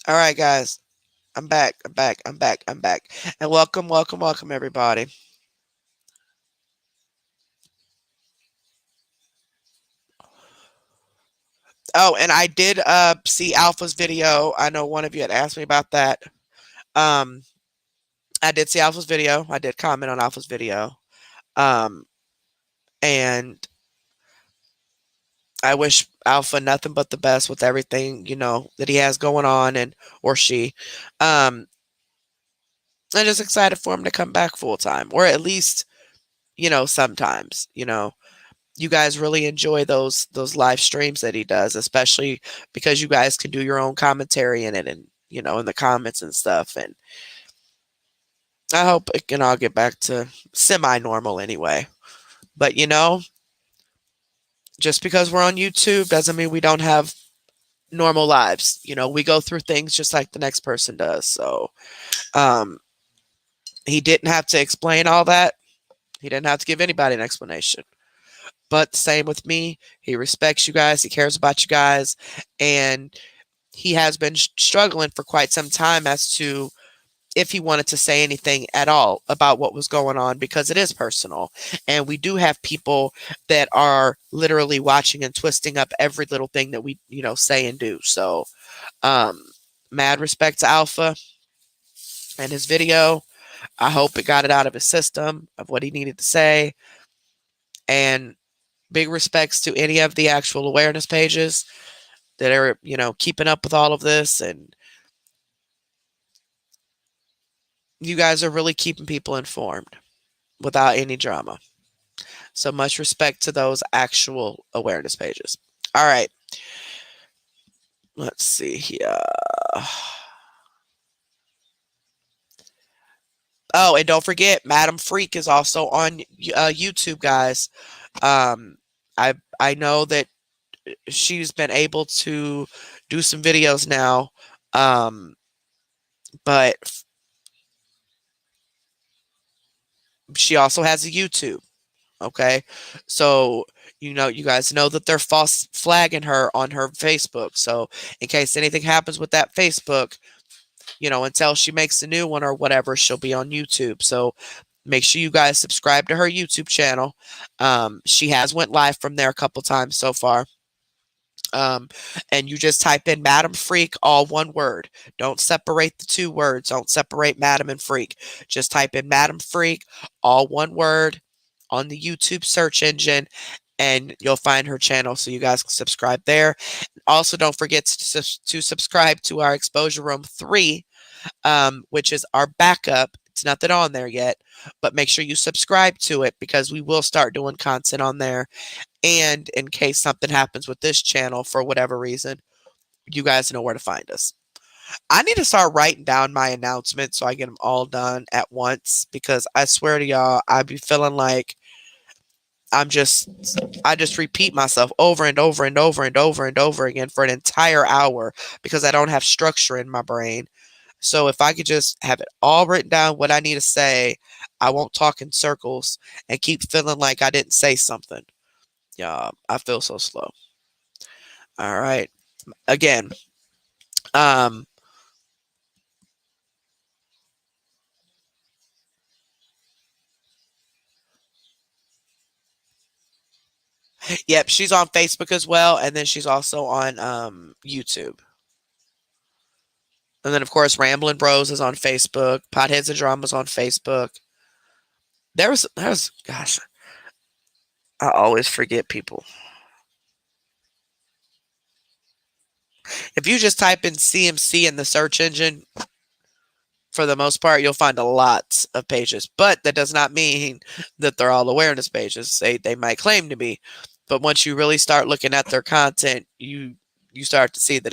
All right, guys. I'm back. I'm back. I'm back. I'm back. And welcome, everybody. Oh, and I did see Alpha's video. I know one of you had asked me about that. Um, I did see Alpha's video. I did comment on Alpha's video. Um, and I wish Alpha nothing but the best with everything, that he has going on, and or she. Um, I'm just excited for him to come back full time, or at least, sometimes. You guys really enjoy those live streams that he does, especially because you guys can do your own commentary in it, and in the comments and stuff. And I hope it can all get back to semi normal anyway. But just because we're on YouTube doesn't mean we don't have normal lives. You know, we go through things just like the next person does. So, um, he didn't have to explain all that. He didn't have to give anybody an explanation. But same with me. He respects you guys. He cares about you guys. And he has been struggling for quite some time as to if he wanted to say anything at all about what was going on because it is personal. And we do have people that are literally watching and twisting up every little thing that we, say and do. So, um, mad respect to Alpha and his video. I hope it got it out of his system of what he needed to say. And big respects to any of the actual awareness pages that are, keeping up with all of this. And you guys are really keeping people informed without any drama. So much respect to those actual awareness pages. All right. Let's see here. Oh, and don't forget, Madam Freak is also on YouTube, guys. Um, I know that she's been able to do some videos now, but she also has a YouTube. Okay, so you guys know that they're false flagging her on her Facebook. So in case anything happens with that Facebook, until she makes a new one or whatever, she'll be on YouTube. So make sure you guys subscribe to her YouTube channel. She has went live from there a couple times so far. And you just type in Madam Freak, all one word. Don't separate the two words. Don't separate Madam and Freak. Just type in Madam Freak, all one word on the YouTube search engine, and you'll find her channel so you guys can subscribe there. Also, don't forget to subscribe to our Exposure Room 3, which is our backup. It's nothing on there yet, but make sure you subscribe to it because we will start doing content on there. And in case something happens with this channel for whatever reason, you guys know where to find us. I need to start writing down my announcements so I get them all done at once because I swear to y'all, I be feeling like I just repeat myself over and over and over and over and over again for an entire hour because I don't have structure in my brain. So if I could just have it all written down what I need to say, I won't talk in circles and keep feeling like I didn't say something. Yeah, I feel so slow. All right. Again, um, yep, she's on Facebook as well, and then she's also on YouTube. And then of course Ramblin' Bros is on Facebook. Potheads and Dramas on Facebook. There was gosh, I always forget people. If you just type in CMC in the search engine, for the most part, you'll find a lot of pages. But that does not mean that they're all awareness pages. They might claim to be. But once you really start looking at their content, you start to see that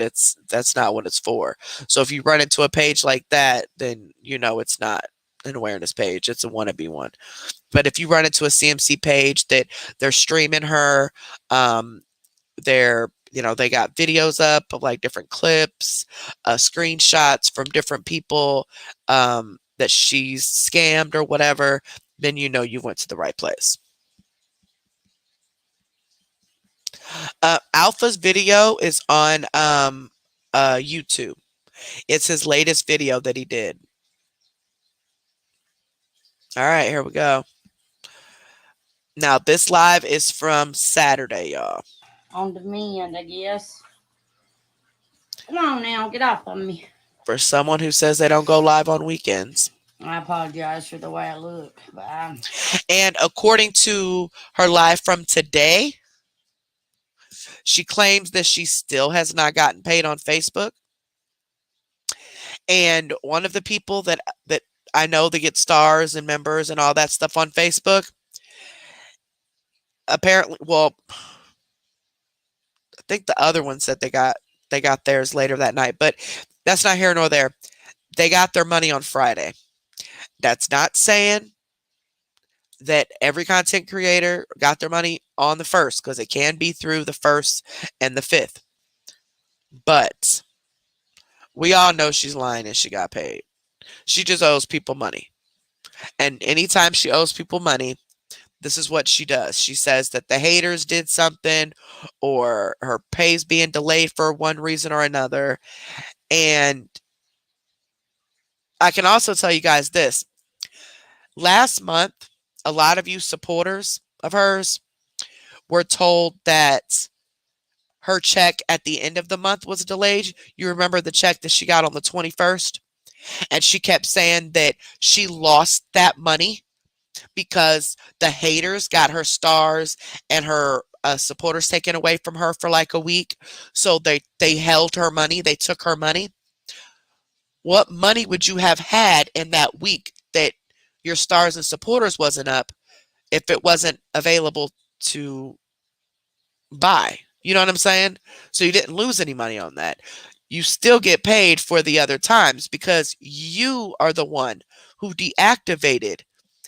that's not what it's for. So if you run into a page like that, then it's not an awareness page. It's a wannabe one. But if you run into a CMC page that they're streaming her, they got videos up of like different clips, screenshots from different people that she's scammed or whatever, then you went to the right place. Alpha's video is on YouTube. It's his latest video that he did. All right, here we go. Now this live is from Saturday, y'all. On demand, I guess. Come on now, get off of me. For someone who says they don't go live on weekends. I apologize for the way I look. But and according to her live from today, she claims that she still has not gotten paid on Facebook. And one of the people that I know that get stars and members and all that stuff on Facebook, apparently, well, I think the other one said they got theirs later that night, but that's not here nor there. They got their money on Friday. That's not saying that every content creator got their money on the 1st, because it can be through the 1st and the 5th. But we all know she's lying and she got paid. She just owes people money. And anytime she owes people money, this is what she does. She says that the haters did something, or her pay's being delayed for one reason or another. And I can also tell you guys this. Last month, a lot of you supporters of hers were told that her check at the end of the month was delayed. You remember the check that she got on the 21st? And she kept saying that she lost that money because the haters got her stars and her supporters taken away from her for like a week. So they held her money. They took her money. What money would you have had in that week that your stars and supporters wasn't up if it wasn't available to buy? You know what I'm saying? So you didn't lose any money on that. You still get paid for the other times because you are the one who deactivated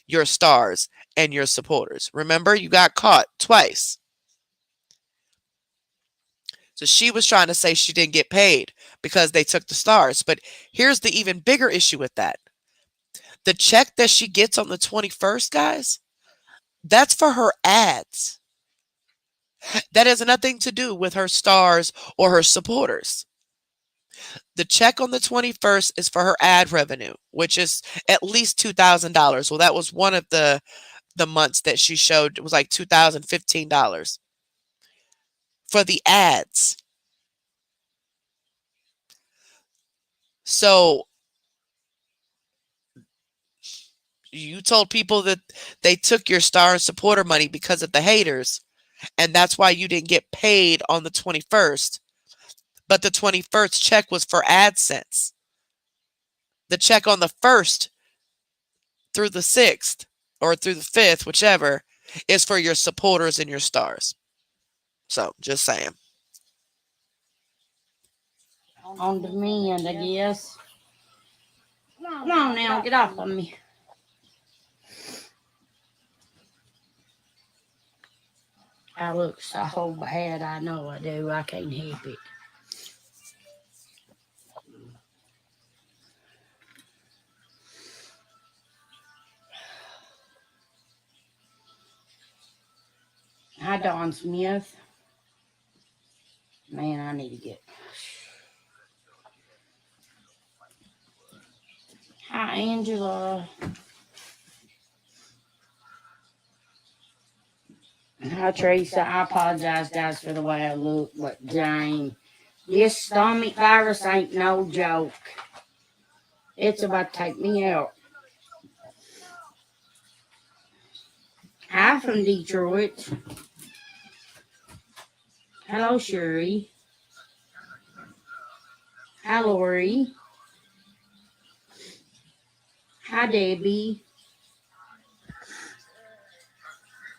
your stars and your supporters. Remember, you got caught twice. So she was trying to say she didn't get paid because they took the stars. But here's the even bigger issue with that. The check that she gets on the 21st, guys, that's for her ads. That has nothing to do with her stars or her supporters. The check on the 21st is for her ad revenue, which is at least $2,000. Well, that was one of the months that she showed. It was like $2,015 for the ads. So you told people that they took your star and supporter money because of the haters, and that's why you didn't get paid on the 21st. But the 21st check was for AdSense. The check on the 1st through the 6th or through the 5th, whichever, is for your supporters and your stars. So, just saying. On demand, I guess. Come on now, get off of me. I look so bad, I know I do. I can't help it. Hi, Don Smith. Man, I need to get... Hi, Angela. Hi, Teresa. I apologize, guys, for the way I look, but Jane, this stomach virus ain't no joke. It's about to take me out. Hi from Detroit. Hello, Sherry. Hi, Lori. Hi, Debbie.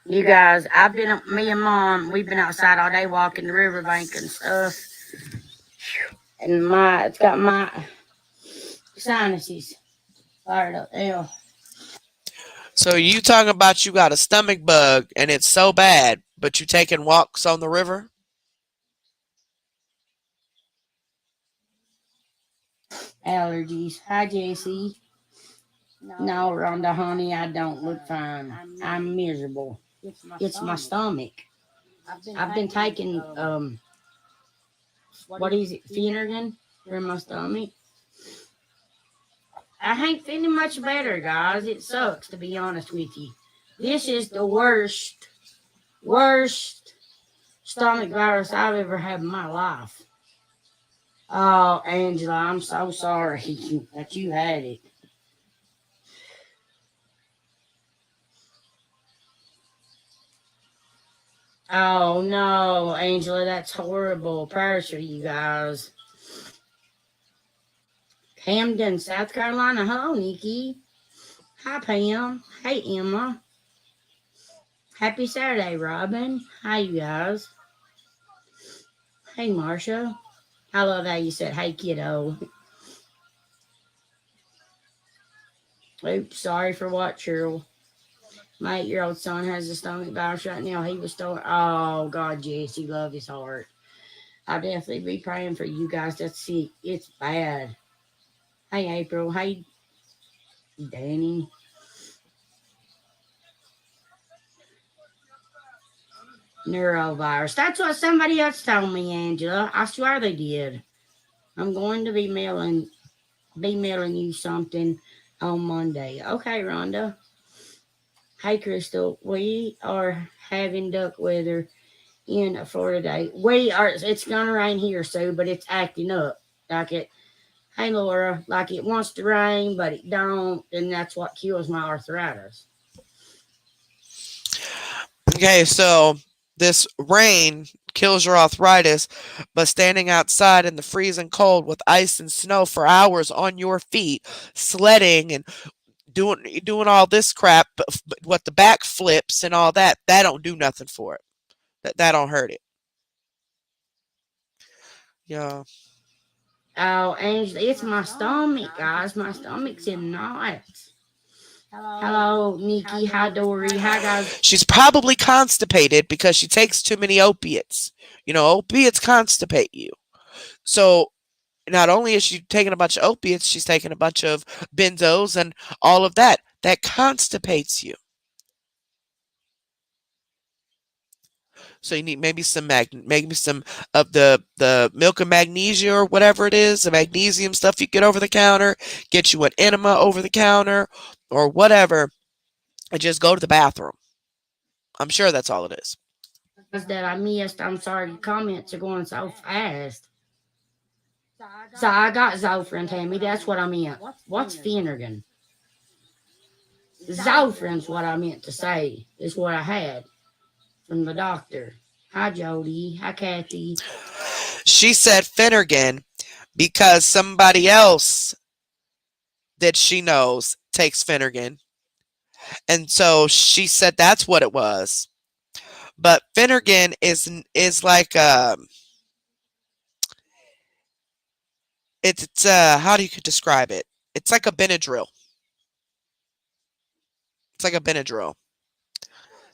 You guys, me and Mom, we've been outside all day walking the riverbank and stuff. And it's got my sinuses fired up there. So you talking about you got a stomach bug and it's so bad, but you taking walks on the river? Allergies. Hi, JC. No, Rhonda, honey, I don't look fine. I'm miserable. It's my stomach. I've been taking, what is it, Finnegan for my stomach. I ain't feeling much better, guys. It sucks, to be honest with you. This is the worst stomach virus I've ever had in my life. Oh, Angela, I'm so sorry that you had it. Oh, no, Angela, that's horrible. Prayers for you guys. Camden, South Carolina. Hello, Nikki. Hi, Pam. Hey, Emma. Happy Saturday, Robin. Hi, you guys. Hey, Marsha. I love how you said, hey, kiddo. Oops, sorry for what, Cheryl. My 8-year-old son has a stomach virus right now. He was still, oh God, Jesse, love his heart. I'll definitely be praying for you guys that's sick. It's bad. Hey, April. Hey, Danny. Neurovirus. That's what somebody else told me, Angela. I swear they did. I'm going to be mailing you something on Monday. Okay, Rhonda. Hey, Crystal. We are having duck weather in Florida today. We are. It's gonna rain here soon, but it's acting up like it. Hey, Laura. Like it wants to rain, but it don't, and that's what kills my arthritis. Okay, so this rain kills your arthritis, but standing outside in the freezing cold with ice and snow for hours on your feet, sledding and doing all this crap, but what the back flips and all that, that don't do nothing for it. That don't hurt it. Yeah. Oh, Angela, it's my stomach, guys. My stomach's in knots. Hello, Nikki. Hi, Dory. Hi, guys. She's probably constipated because she takes too many opiates. You know, opiates constipate you. So not only is she taking a bunch of opiates, she's taking a bunch of benzos and all of that. That constipates you. So you need maybe some of the milk of magnesia or whatever it is, the magnesium stuff you get over the counter, get you an enema over the counter or whatever, and just go to the bathroom. I'm sure that's all it is. That I missed. I'm sorry. The comments are going so fast. So I got Zofran, Tammy. That's what I meant. What's Finnegan? Zofran's what I meant to say. Is what I had from the doctor. Hi, Jody. Hi, Kathy. She said Finnegan because somebody else that she knows takes Finnegan. And so she said that's what it was. But Finnegan is like it's how do you describe it? It's like a Benadryl. It's like a Benadryl.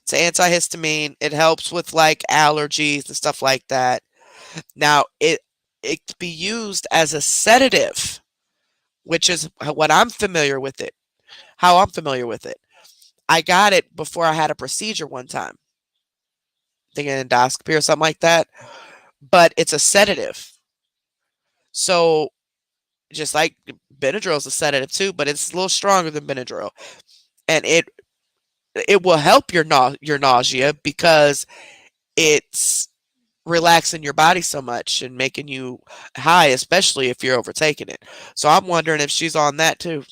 It's an antihistamine. It helps with like allergies and stuff like that. Now it can be used as a sedative, which is what I'm familiar with it. How I'm familiar with it. I got it before I had a procedure one time. I think an endoscopy or something like that. But it's a sedative. So just like Benadryl is a sedative too, but it's a little stronger than Benadryl, and it will help your nausea because it's relaxing your body so much and making you high, especially if you're overtaking it. So I'm wondering if she's on that too,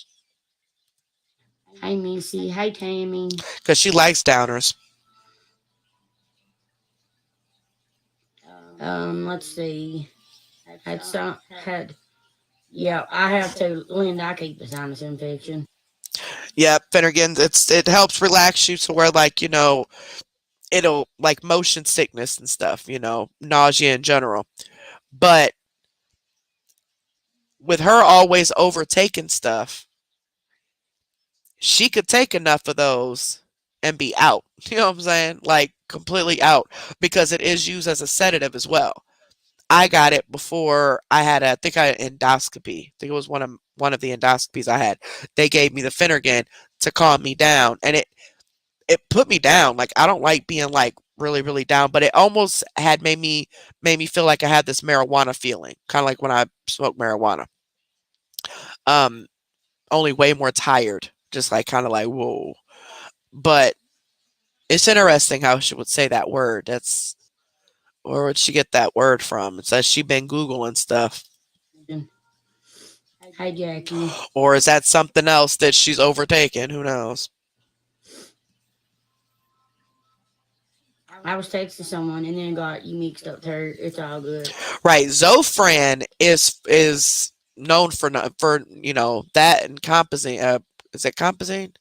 Hey, Missy. Hey, Tammy. because she likes downers. Let's see. Had yeah, I have to. Linda, I keep a sinus infection. Yeah, Finnegan, it helps relax you to where like it'll like motion sickness and stuff, nausea in general. But with her always overtaking stuff, she could take enough of those and be out. You know what I'm saying? Like completely out because it is used as a sedative as well. I got it before I think I had endoscopy. I think it was one of the endoscopies I had. They gave me the Finnegan to calm me down, and it put me down. Like I don't like being like really really down, but it almost had made me feel like I had this marijuana feeling, kind of like when I smoke marijuana. Um, only way more tired, just like kind of like whoa. But it's interesting how she would say that word. That's where would she get that word from? It says she been googling stuff, Hi, Jackie. or is that something else that she's overtaken? Who knows? I was texting someone and then got you mixed up to her. It's all good. Right, Zofran is known for that and compazine. Is it compazine?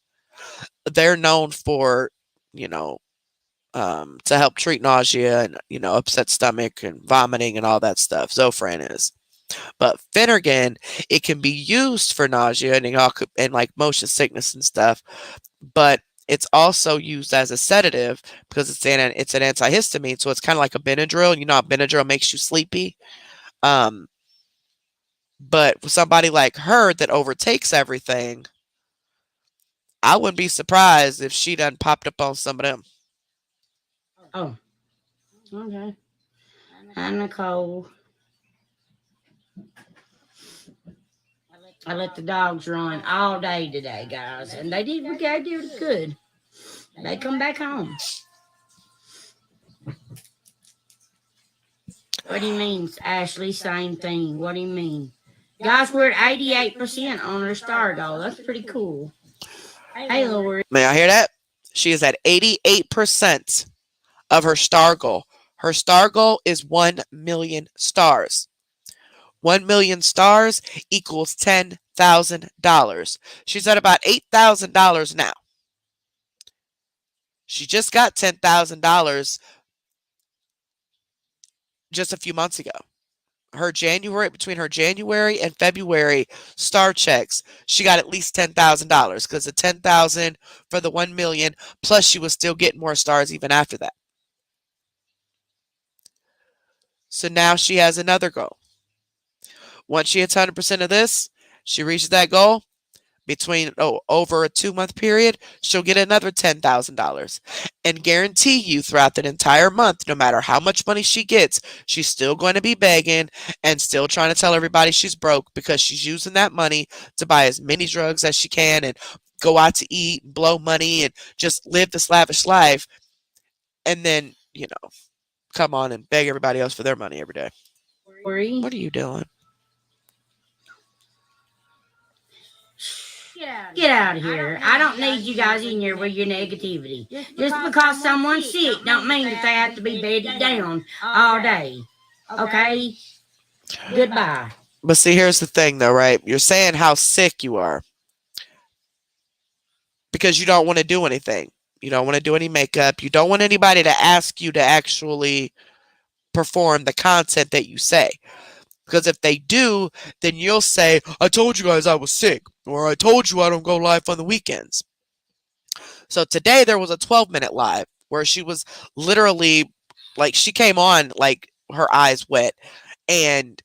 They're known for you know to help treat nausea and upset stomach and vomiting and all that stuff. Zofran is. But Finnegan, it can be used for nausea and like motion sickness and stuff, but it's also used as a sedative because it's an antihistamine. So it's kind of like a Benadryl. You know how Benadryl makes you sleepy? Um, but for somebody like her that overtakes everything, I wouldn't be surprised if she done popped up on some of them. Oh, okay. Hi, Nicole. I let the dogs run all day today, guys, and they did good. They come back home. What do you mean, Ashley? Same thing. What do you mean? Guys, we're at 88% on our star goal. That's pretty cool. Hey, Lori. May I hear that? She is at 88% of her star goal. Her star goal is 1 million stars. 1 million stars equals $10,000. She's at about $8,000 now. She just got $10,000 just a few months ago. Between her January and February star checks, she got at least $10,000 because the 10,000 for the 1 million, plus she was still getting more stars even after that. So now she has another goal. Once she hits 100% of this, she reaches that goal. Over a 2-month period, she'll get another $10,000 and guarantee you throughout that entire month, no matter how much money she gets, she's still going to be begging and still trying to tell everybody she's broke because she's using that money to buy as many drugs as she can and go out to eat, blow money, and just live this lavish life. And then, come on and beg everybody else for their money every day. What are you doing? Get out of here. I don't need you guys in here with your negativity. Just because someone's sick don't mean that they have to be bedded down all day. Okay? Goodbye. But see, here's the thing though, right? You're saying how sick you are because you don't want to do anything. You don't want to do any makeup. You don't want anybody to ask you to actually perform the content that you say. Because if they do, then you'll say, I told you guys I was sick, or I told you I don't go live on the weekends. So today there was a 12-minute live where she was literally, like, she came on, like, her eyes wet and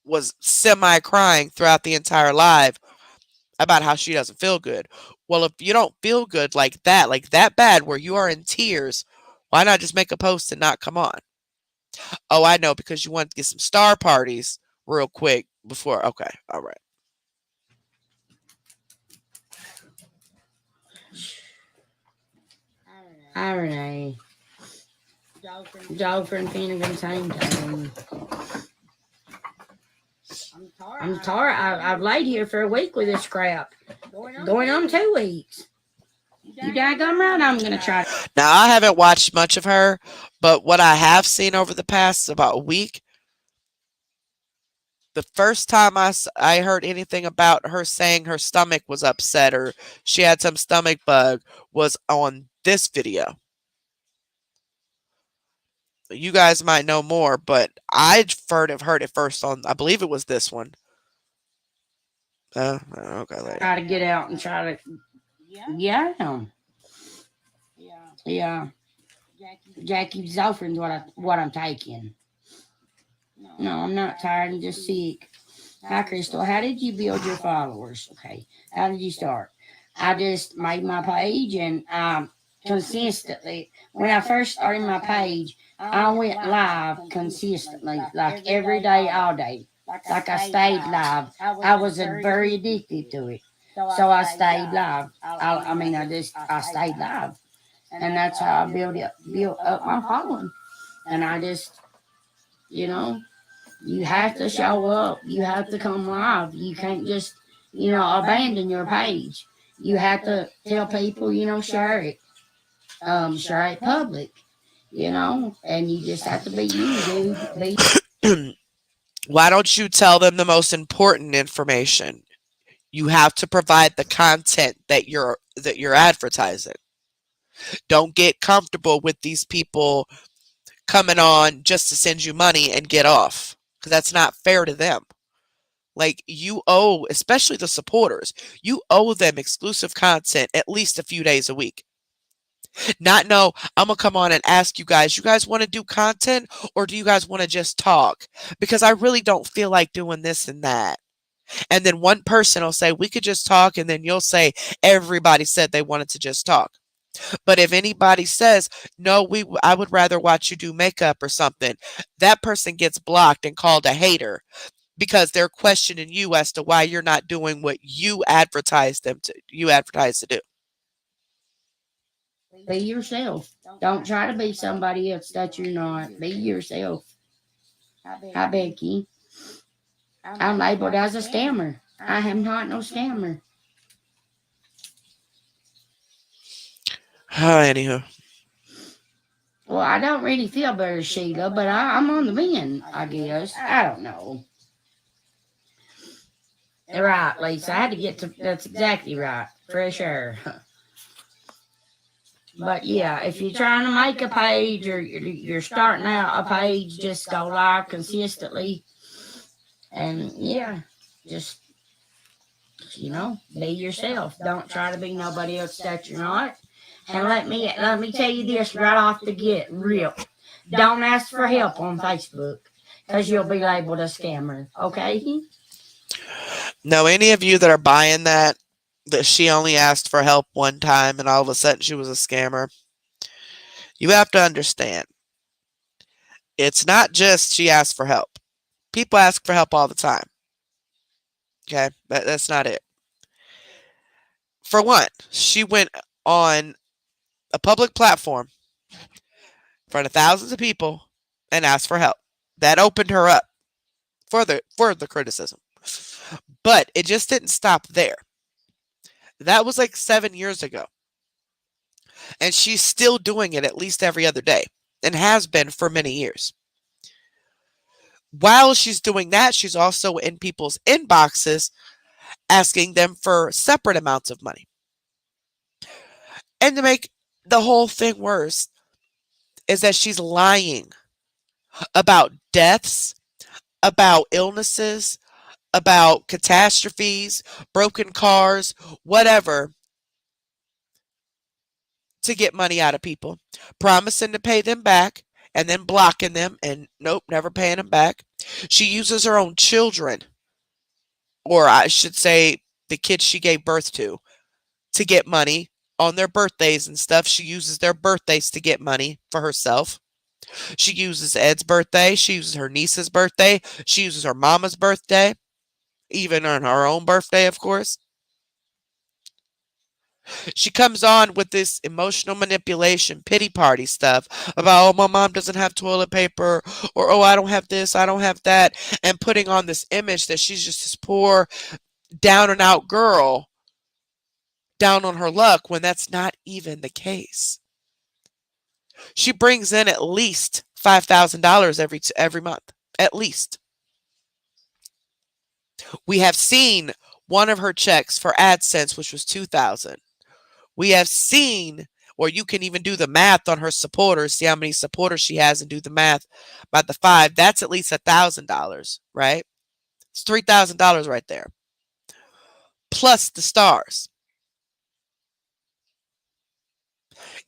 was semi-crying throughout the entire live about how she doesn't feel good. Well, if you don't feel good like that bad, where you are in tears, why not just make a post and not come on? Oh, I know, because you want to get some star parties real quick before. Okay, all right. Hi, Renee. Dog friend Finnegan, same thing. I'm tired. I've laid here for a week with this crap. Going on 2 weeks. You daggone right, I'm going to try. Now, I haven't watched much of her, but what I have seen over the past about a week, the first time I heard anything about her saying her stomach was upset or she had some stomach bug was on this video. You guys might know more, but I've heard it first on, I believe it was this one. Okay, later. Try to get out and try to. Yeah. Yeah. Jackie Zofrin's what I'm taking. No, I'm not tired. I'm just sick. Hi, Crystal. How did you build your followers? Okay. How did you start? I just made my page and consistently, when I first started my page, I went live consistently, like every day, all day. Like I stayed live. I was very addicted to it. So I stayed live. I stayed live. And that's how I built up my following. And I just, you have to show up. You have to come live. You can't just, abandon your page. You have to tell people, share it. Share it public, and you just have to be you, dude. Why don't you tell them the most important information? You have to provide the content that you're advertising. Don't get comfortable with these people coming on just to send you money and get off, because that's not fair to them. Like, you owe, especially the supporters, you owe them exclusive content at least a few days a week. Not no, I'm gonna come on and ask you guys want to do content or do you guys want to just talk? Because I really don't feel like doing this and that. And then one person will say, we could just talk. And then you'll say, everybody said they wanted to just talk. But if anybody says, no, I would rather watch you do makeup or something, that person gets blocked and called a hater because they're questioning you as to why you're not doing what you advertise to do. Be yourself. Don't try to be somebody else that you're not. Be yourself. Hi, Becky. I'm labeled as a scammer. I am not no scammer. Anywho. Well, I don't really feel better, Sheila, but I'm on the mend, I guess. I don't know. Right, Lisa. I had to get to. That's exactly right. For sure. But yeah, if you're trying to make a page or you're starting out a page, just go live consistently. And yeah, just, be yourself. Don't try to be nobody else that you're not. And let me tell you this right off the get real. Don't ask for help on Facebook because you'll be labeled a scammer. Okay? Now, any of you that are buying that she only asked for help one time and all of a sudden she was a scammer, you have to understand. It's not just she asked for help. People ask for help all the time. Okay? That's not it. For one, she went on a public platform in front of thousands of people and asked for help. That opened her up for the criticism. But it just didn't stop there. That was like 7 years ago. And she's still doing it at least every other day and has been for many years. While she's doing that, she's also in people's inboxes asking them for separate amounts of money. And to make the whole thing worse is that she's lying about deaths, about illnesses, about catastrophes, broken cars, whatever, to get money out of people, promising to pay them back and then blocking them and nope, never paying them back. She uses her own children, or I should say the kids she gave birth to get money on their birthdays and stuff. She uses their birthdays to get money for herself. She uses Ed's birthday. She uses her niece's birthday. She uses her mama's birthday, even on her own birthday, of course. She comes on with this emotional manipulation, pity party stuff about, oh, my mom doesn't have toilet paper, or, oh, I don't have this, I don't have that, and putting on this image that she's just this poor, down and out girl, down on her luck, when that's not even the case. She brings in at least $5,000 every month, at least. We have seen one of her checks for AdSense, which was $2,000. We have seen, or you can even do the math on her supporters, see how many supporters she has and do the math by the 5. That's at least $1,000, right? It's $3,000 right there. Plus the stars.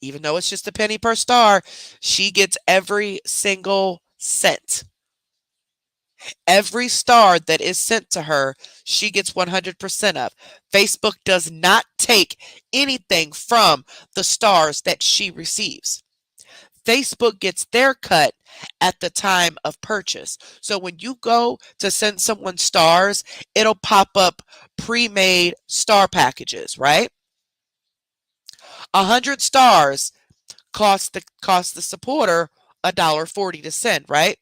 Even though it's just a penny per star, she gets every single cent. Every star that is sent to her, she gets 100% of. Facebook does not take anything from the stars that she receives. Facebook gets their cut at the time of purchase. So when you go to send someone stars, it'll pop up pre-made star packages, right? 100 stars cost the supporter $1.40 to send, right?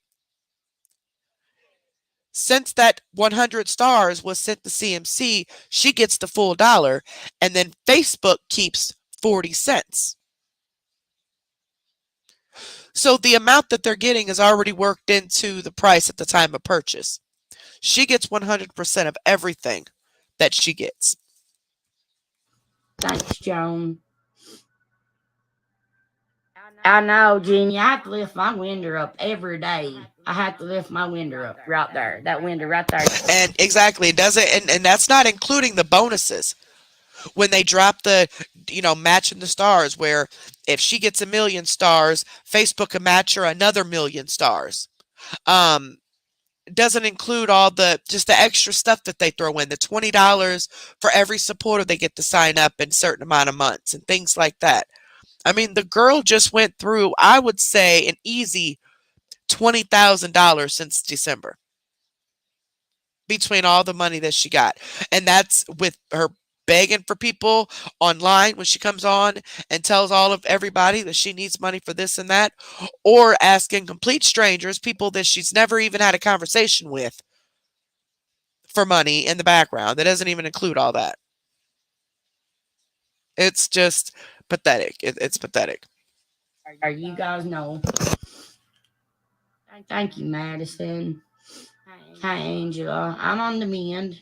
Since that 100 stars was sent to CMC, she gets the full dollar, and then Facebook keeps 40 cents. So the amount that they're getting is already worked into the price at the time of purchase. She gets 100% of everything that she gets. Thanks, Joan. I know, Jenny. I have to lift my window up every day. I have to lift my window up right there. That window right there. And exactly, it doesn't, and that's not including the bonuses. When they drop the, matching the stars, where if she gets 1,000,000 stars, Facebook can match her another 1,000,000 stars. Um, doesn't include all the extra stuff that they throw in, the $20 for every supporter they get to sign up in a certain amount of months and things like that. I mean, the girl just went through, I would say, an easy $20,000 since December between all the money that she got. And that's with her begging for people online when she comes on and tells all of everybody that she needs money for this and that, or asking complete strangers, people that she's never even had a conversation with, for money in the background. That doesn't even include all that. It's just pathetic. It's pathetic. You guys know. Thank you, Madison. Hi, Angela. I'm on the mend.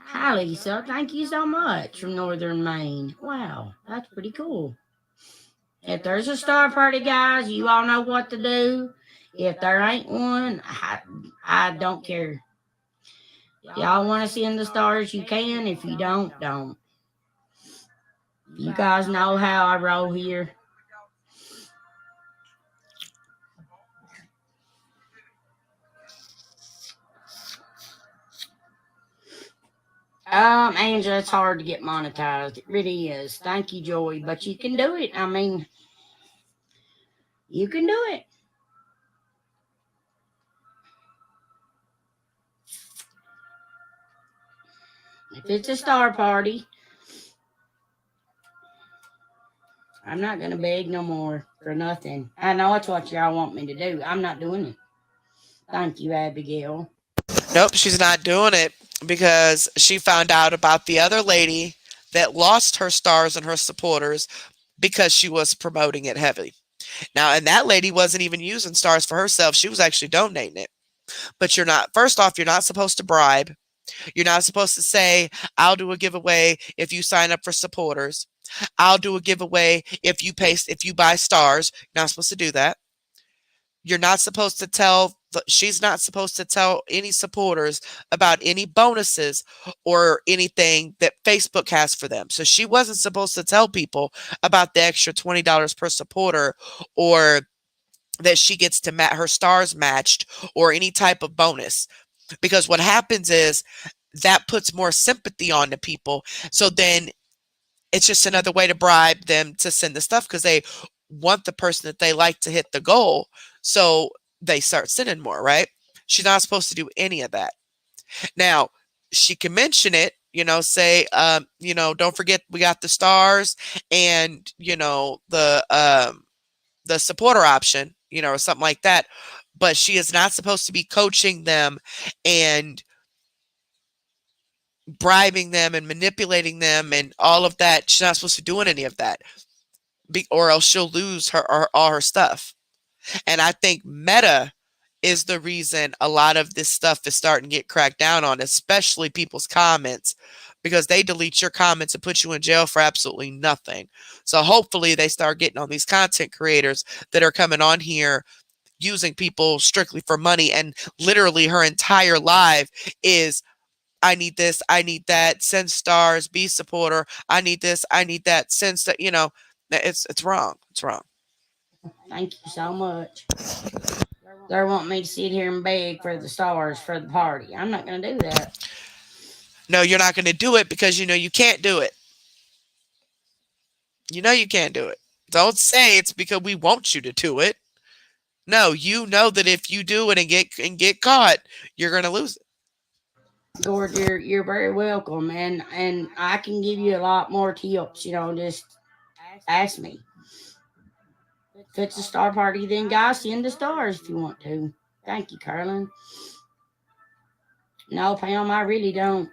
Hi, Lisa. Thank you so much from Northern Maine. Wow, that's pretty cool. If there's a star party, guys, you all know what to do. If there ain't one, I don't care. Y'all want to send the stars, you can. If you don't, don't. You guys know how I roll here. Angela, it's hard to get monetized. It really is. Thank you, Joy. But you can do it. I mean, you can do it. If it's a star party, I'm not going to beg no more for nothing. I know it's what y'all want me to do. I'm not doing it. Thank you, Abigail. Nope, she's not doing it because she found out about the other lady that lost her stars and her supporters because she was promoting it heavily. Now, and that lady wasn't even using stars for herself. She was actually donating it. But you're not, first off, you're not supposed to bribe. You're not supposed to say, I'll do a giveaway if you sign up for supporters. I'll do a giveaway if you buy stars. You're not supposed to do that. You're not supposed to tell, she's not supposed to tell any supporters about any bonuses or anything that Facebook has for them. So she wasn't supposed to tell people about the extra $20 per supporter, or that she gets to her stars matched, or any type of bonus. Because what happens is that puts more sympathy on the people. So then it's just another way to bribe them to send the stuff, because they want the person that they like to hit the goal. So they start sending more, right? She's not supposed to do any of that. Now, she can mention it, say, don't forget we got the stars and, the supporter option, or something like that. But she is not supposed to be coaching them and bribing them and manipulating them and all of that. She's not supposed to do any of that, or else she'll lose all her stuff. And I think Meta is the reason a lot of this stuff is starting to get cracked down on, especially people's comments, because they delete your comments and put you in jail for absolutely nothing. So hopefully they start getting on these content creators that are coming on here using people strictly for money. And literally her entire life is, I need this, I need that, send stars, be supporter, I need this, I need that, send stuff, it's wrong. It's wrong. Thank you so much. They want me to sit here and beg for the stars for the party. I'm not going to do that. No, you're not going to do it because you can't do it. You can't do it. Don't say it's because we want you to do it. No, you know that if you do it and get caught, you're going to lose it. George, you're very welcome, and I can give you a lot more tips. Just ask me. If it's a star party, then guys, send the stars if you want to. Thank you, Carlin. No, Pam, I really don't.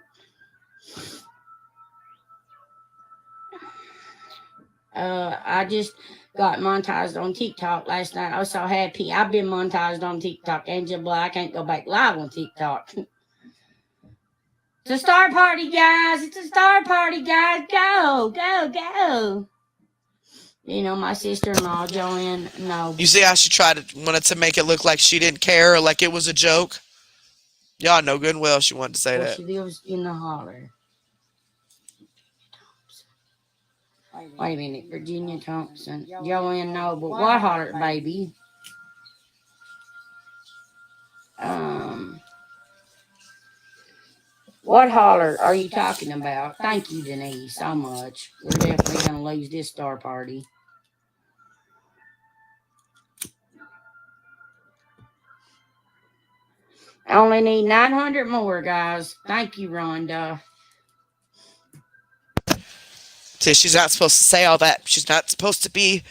I just got monetized on TikTok last night. I was so happy. I've been monetized on TikTok. Angela, I can't go back live on TikTok. It's a star party, guys. It's a star party, guys. Go, go, go. You know, my sister-in-law, Joanne, no. You see how she wanted to make it look like she didn't care or like it was a joke? Y'all know good and well she wanted to say that. She lives in the holler. Wait a minute, Virginia Thompson. Joanne Noble. What holler, baby? What holler are you talking about? Thank you, Denise, so much. We're definitely going to lose this star party. I only need 900 more, guys. Thank you, Rhonda. See, she's not supposed to say all that. She's not supposed to be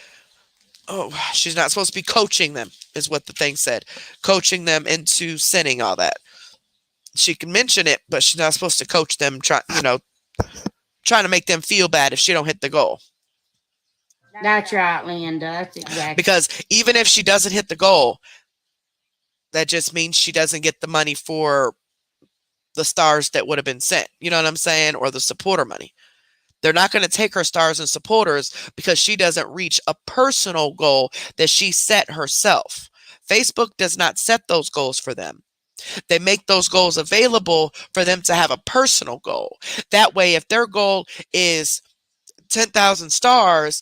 she's not supposed to be coaching them, is what the thing said. Coaching them into sending all that. She can mention it, but she's not supposed to coach them, trying to make them feel bad if she don't hit the goal. That's right, Linda. That's exactly. Because even if she doesn't hit the goal, that just means she doesn't get the money for the stars that would have been sent. You know what I'm saying? Or the supporter money. They're not going to take her stars and supporters because she doesn't reach a personal goal that she set herself. Facebook does not set those goals for them. They make those goals available for them to have a personal goal. That way, if their goal is 10,000 stars,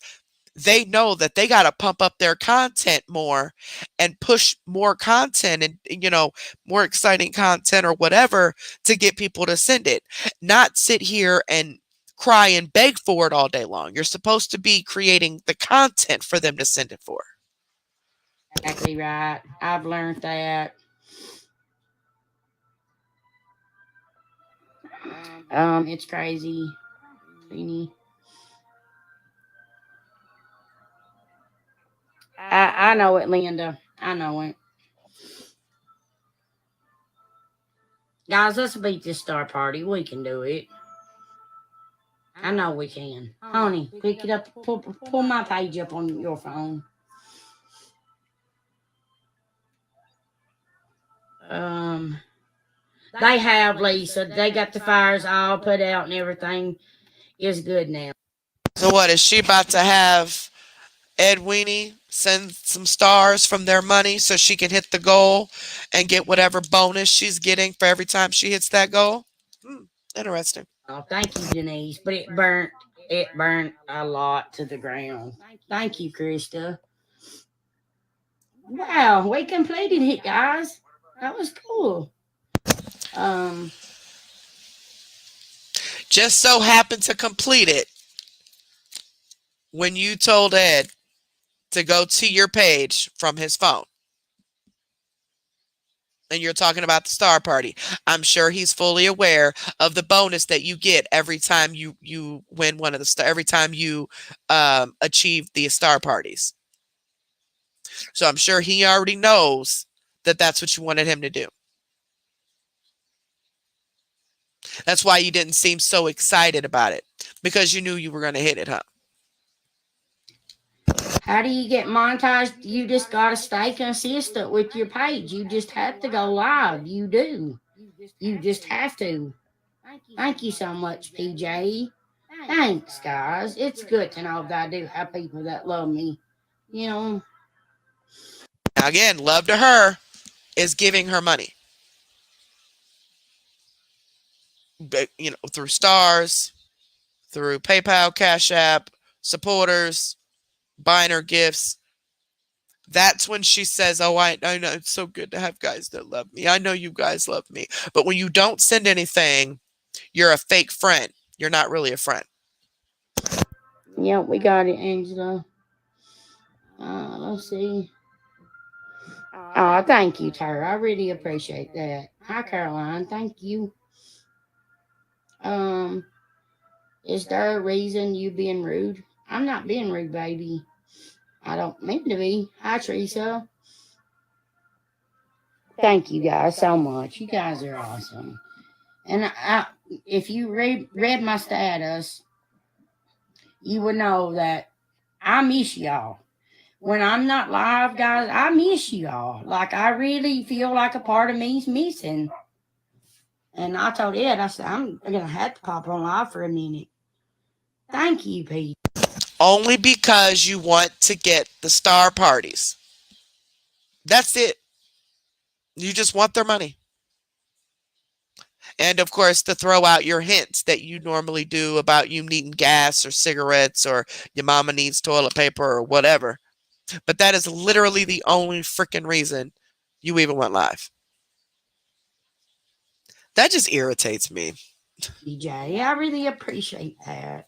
they know that they got to pump up their content more and push more content and, more exciting content or whatever to get people to send it. Not sit here and cry and beg for it all day long. You're supposed to be creating the content for them to send it for. Exactly right. I've learned that. It's crazy. I know it, Linda. I know it. Guys, let's beat this star party. We can do it. I know we can. Honey, pick it up. Pull my page up on your phone. They have, Lisa. They got the fires all put out and everything is good now. So what, is she about to have Ed Weenie send some stars from their money so she can hit the goal and get whatever bonus she's getting for every time she hits that goal? Interesting. Oh, thank you, Denise. But it burnt a lot to the ground. Thank you, Krista. Wow, we completed it, guys. That was cool. Just so happened to complete it when you told Ed to go to your page from his phone. And you're talking about the star party. I'm sure he's fully aware of the bonus that you get every time you win one of the every time you achieve the star parties. So I'm sure he already knows that that's what you wanted him to do. That's why you didn't seem so excited about it, because you knew you were going to hit it, huh? How do you get monetized? You just got to stay consistent with your page. You just have to go live. You do. You just have to. Thank you so much, PJ. Thanks, guys. It's good to know that I do have people that love me. Now, again, love to her is giving her money. But, through stars, through PayPal, Cash App, supporters, buying her gifts. That's when she says, oh, I know it's so good to have guys that love me. I know you guys love me. But when you don't send anything, you're a fake friend. You're not really a friend. Yeah, we got it, Angela. Let's see. Oh, thank you, Tara. I really appreciate that. Hi, Caroline. Thank you. Is there a reason you being rude? I'm not being rude, baby. I don't mean to be. Hi, Teresa. Thank you guys so much. You guys are awesome. And if you read my status, you would know that I miss y'all. When I'm not live, guys, I miss y'all. Like, I really feel like a part of me's missing. And I told Ed, I said, I'm going to have to pop on live for a minute. Thank you, Pete. Only because you want to get the star parties. That's it. You just want their money. And of course, to throw out your hints that you normally do about you needing gas or cigarettes or your mama needs toilet paper or whatever. But that is literally the only freaking reason you even went live. That just irritates me. DJ, I really appreciate that.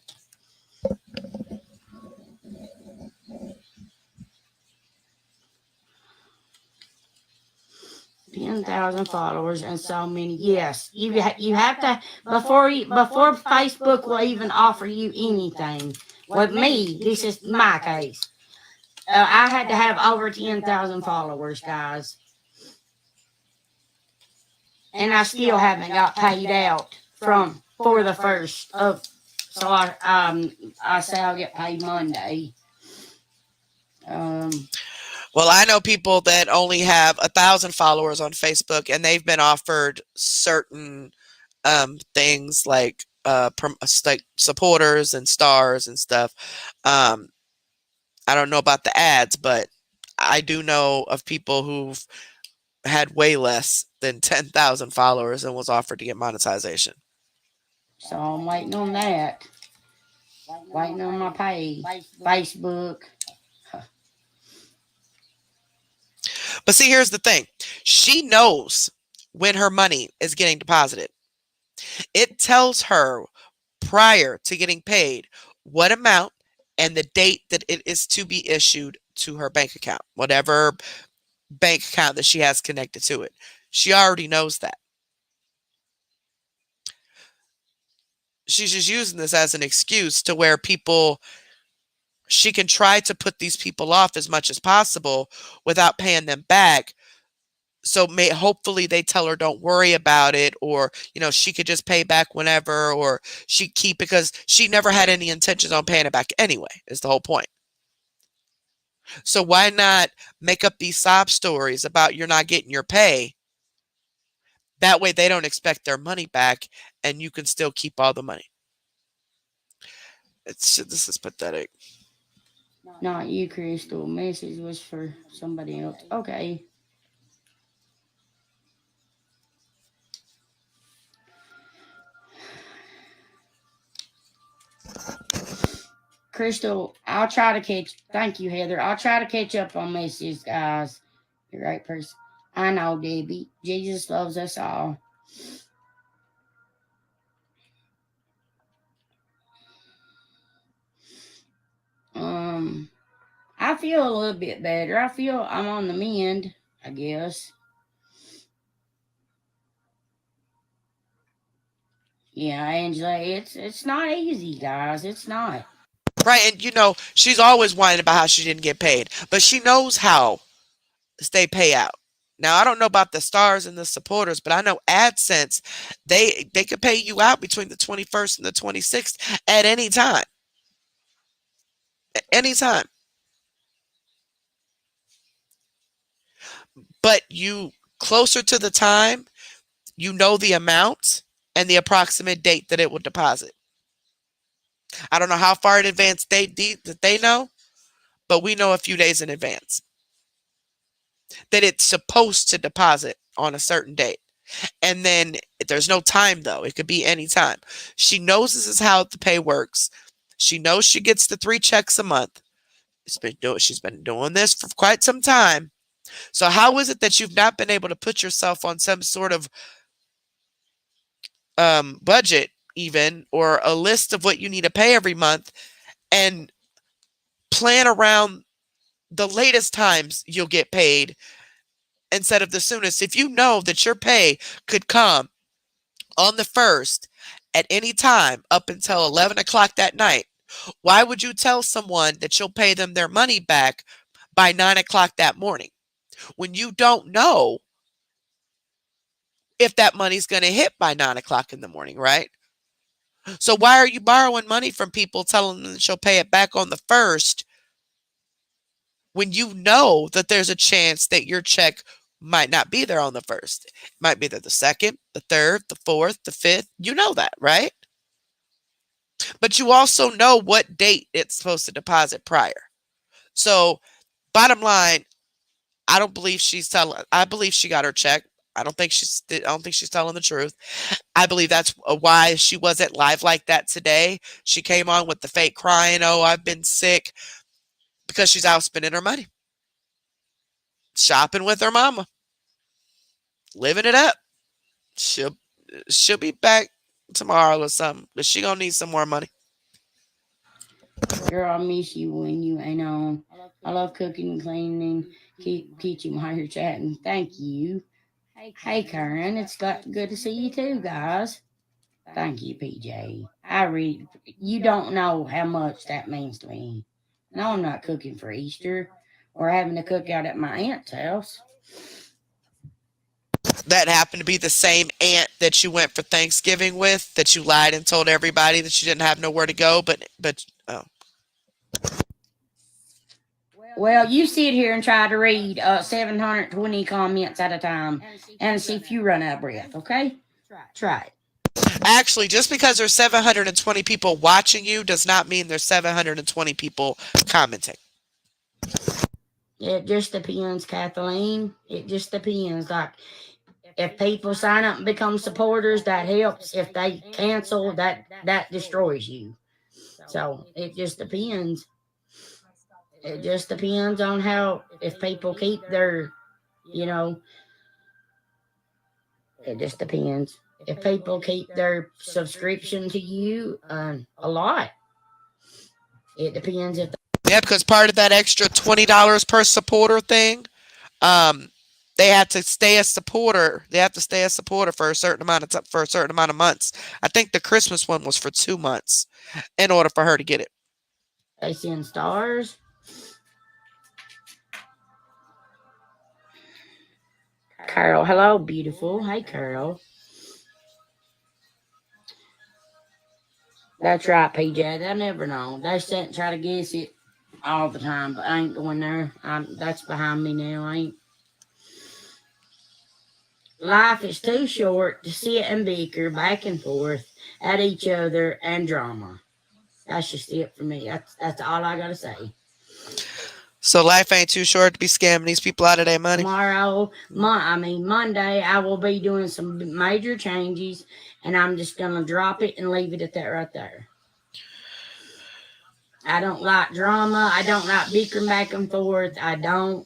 10,000 followers and so many. Yes, you have to before Facebook will even offer you anything. With me, this is my case. I had to have over 10,000 followers, guys, and I still haven't got paid out for the first of. So I say I'll get paid Monday. Well, I know people that only have 1,000 followers on Facebook, and they've been offered certain things like supporters and stars and stuff. I don't know about the ads, but I do know of people who've had way less than 10,000 followers and was offered to get monetization. So I'm waiting on that. Waiting on my page, Facebook. But see, here's the thing. She knows when her money is getting deposited. It tells her prior to getting paid what amount and the date that it is to be issued to her bank account, whatever bank account that she has connected to it. She already knows that. She's just using this as an excuse to where she can try to put these people off as much as possible without paying them back. So hopefully they tell her don't worry about it, or she could just pay back whenever, or because she never had any intentions on paying it back anyway, is the whole point. So why not make up these sob stories about you're not getting your pay? That way they don't expect their money back and you can still keep all the money. This is pathetic. Not you, Crystal. Message was for somebody else. Okay. Crystal, I'll try to catch. Thank you, Heather. I'll try to catch up on messages, guys. You're the right person. I know, Debbie. Jesus loves us all. I feel a little bit better. I feel I'm on the mend, I guess. Yeah, Angela, it's not easy, guys. It's not. Right, and she's always whining about how she didn't get paid, but she knows how they pay out. Now, I don't know about the stars and the supporters, but I know AdSense, they could pay you out between the 21st and the 26th at any time. At any time. But closer to the time, you know the amount and the approximate date that it will deposit. I don't know how far in advance that they know, but we know a few days in advance that it's supposed to deposit on a certain date. And then there's no time, though. It could be any time. She knows this is how the pay works. She knows she gets the 3 checks a month. She's been doing this for quite some time. So how is it that you've not been able to put yourself on some sort of budget even, or a list of what you need to pay every month and plan around the latest times you'll get paid instead of the soonest? If you know that your pay could come on the 1st at any time up until 11 o'clock that night, why would you tell someone that you'll pay them their money back by 9 o'clock that morning when you don't know if that money's going to hit by 9 o'clock in the morning, right? So why are you borrowing money from people telling them that you'll pay it back on the 1st when you know that there's a chance that your check might not be there on the 1st. It might be there the 2nd, the 3rd, the 4th, the 5th. You know that, right? But you also know what date it's supposed to deposit prior. So, bottom line, I don't believe she's telling. I believe she got her check. I don't think she's telling the truth. I believe that's why she wasn't live like that today. She came on with the fake crying, "Oh, I've been sick," because she's out spending her money, shopping with her mama, living it up. She'll be back tomorrow or something, but she gonna need some more money. Girl, I miss you when you ain't on. I love cooking and cleaning. Keep kitchen while you're chatting. Thank you. Hey, Karen, it's good to see you too, guys. Thank you, PJ. You don't know how much that means to me. No, I'm not cooking for Easter or having a cookout at my aunt's house. That happened to be the same aunt that you went for Thanksgiving with, that you lied and told everybody that you didn't have nowhere to go, but oh. Well, you sit here and try to read 720 comments at a time and see if you run out of breath, okay? Try it. Actually, just because there's 720 people watching you does not mean there's 720 people commenting. It just depends, Kathleen. It just depends. Like, if people sign up and become supporters, that helps. If they cancel, that destroys you. So it just depends. It just depends on how, if people keep their, you know, it just depends. If people keep their subscription to you a lot, it depends if. Yeah, because part of that extra $20 per supporter thing, they had to stay a supporter. They have to stay a supporter for a certain amount of months. I think the Christmas one was for 2 months in order for her to get it. They send stars. Carol, hello, beautiful. Hey, Carol. That's right, PJ. They'll never know. They sit and try to guess it all the time, but I ain't going there. That's behind me now. I ain't. Life is too short to sit and bicker back and forth at each other and drama. That's just it for me. That's all I gotta say. So life ain't too short to be scamming these people out of their money. Tomorrow, Monday, I will be doing some major changes, and I'm just gonna drop it and leave it at that right there. I don't like drama. I don't like bickering back and forth. I don't.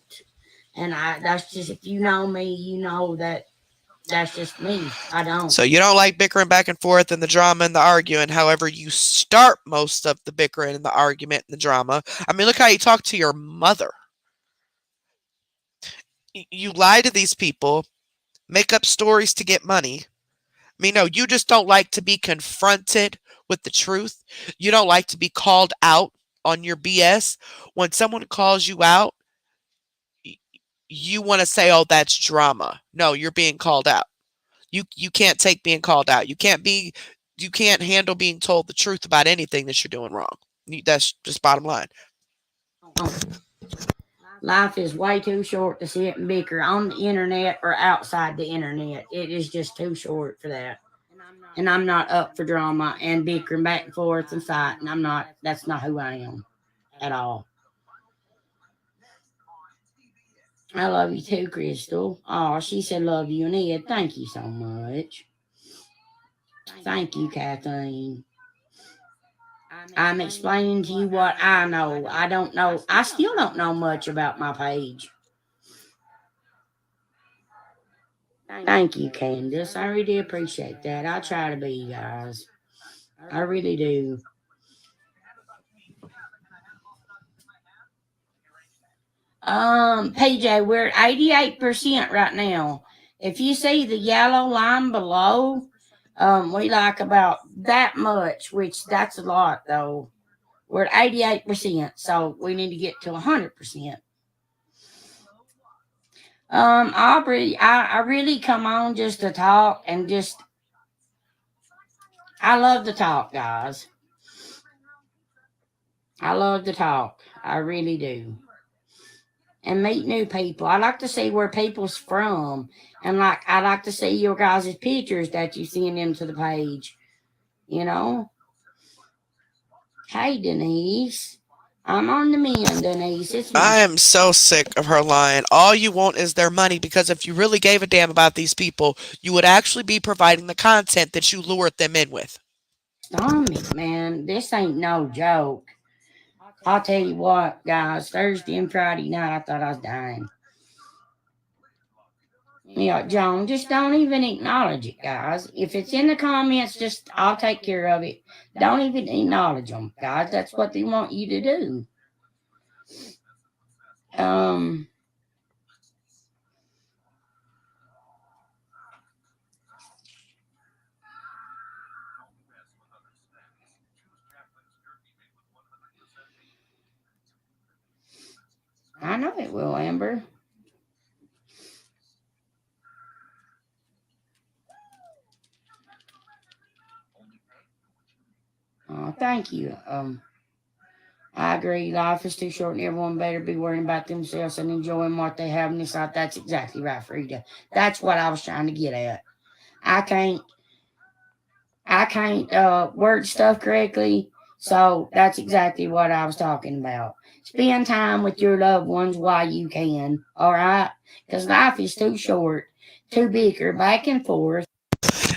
And that's just, if you know me, you know that's just me. I don't. So you don't like bickering back and forth and the drama and the arguing. However, you start most of the bickering and the argument and the drama. I mean, look how you talk to your mother. You lie to these people, make up stories to get money. I mean, no, you just don't like to be confronted with the truth. You don't like to be called out on your BS. When someone calls you out, you want to say, "Oh, that's drama." No, you're being called out. You can't take being called out. You can't handle being told the truth about anything that you're doing wrong. That's just bottom line. Life is way too short to sit and bicker on the internet or outside the internet. It is just too short for that. And I'm not up for drama and bickering back and forth and fighting. That's not who I am at all. I love you too, Crystal. Oh, she said love you and Ed. Thank you so much. Thank you, Kathleen. I'm explaining to you what I know. I don't know. I still don't know much about my page. Thank you, Candace. I really appreciate that. I try to be, guys. I really do. PJ, we're at 88% right now. If you see the yellow line below, we like about that much, which that's a lot though. We're at 88%, so we need to get to 100%. Aubrey, I really come on just to talk and just, I love to talk, guys. I love to talk. I really do. and meet new people. I like to see where people's from, and like I like to see your guys' pictures that you send into the page. You know, hey Denise, I'm on the mend, Denise. It's my I am so sick of her lying. All you want is their money because if you really gave a damn about these people, you would actually be providing the content that you lured them in with. stomach, man. This ain't no joke. I'll tell you what, guys. Thursday and Friday night, I thought I was dying. Yeah, Joan, just don't even acknowledge it, guys. If it's in the comments, just I'll take care of it. Don't even acknowledge them, guys. That's what they want you to do. Um, I know it will, Amber. Oh, thank you. I agree. Life is too short, and everyone better be worrying about themselves and enjoying what they have in this life. That's exactly right, Frida. That's what I was trying to get at. I can't, I can't word stuff correctly, so that's exactly what I was talking about. Spend time with your loved ones while you can. All right, because life is too short to bicker back and forth.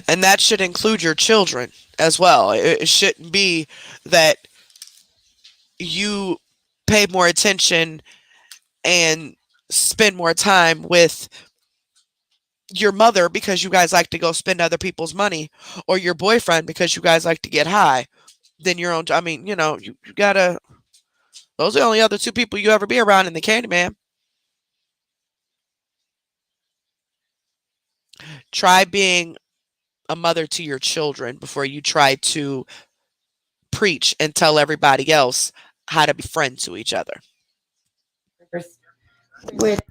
And that should include your children as well. It shouldn't be that you pay more attention and spend more time with your mother because you guys like to go spend other people's money or your boyfriend because you guys like to get high than your own. I mean, you gotta, those are the only other two people you ever be around in the Candyman. Try being a mother to your children before you try to preach and tell everybody else how to be friends to each other. with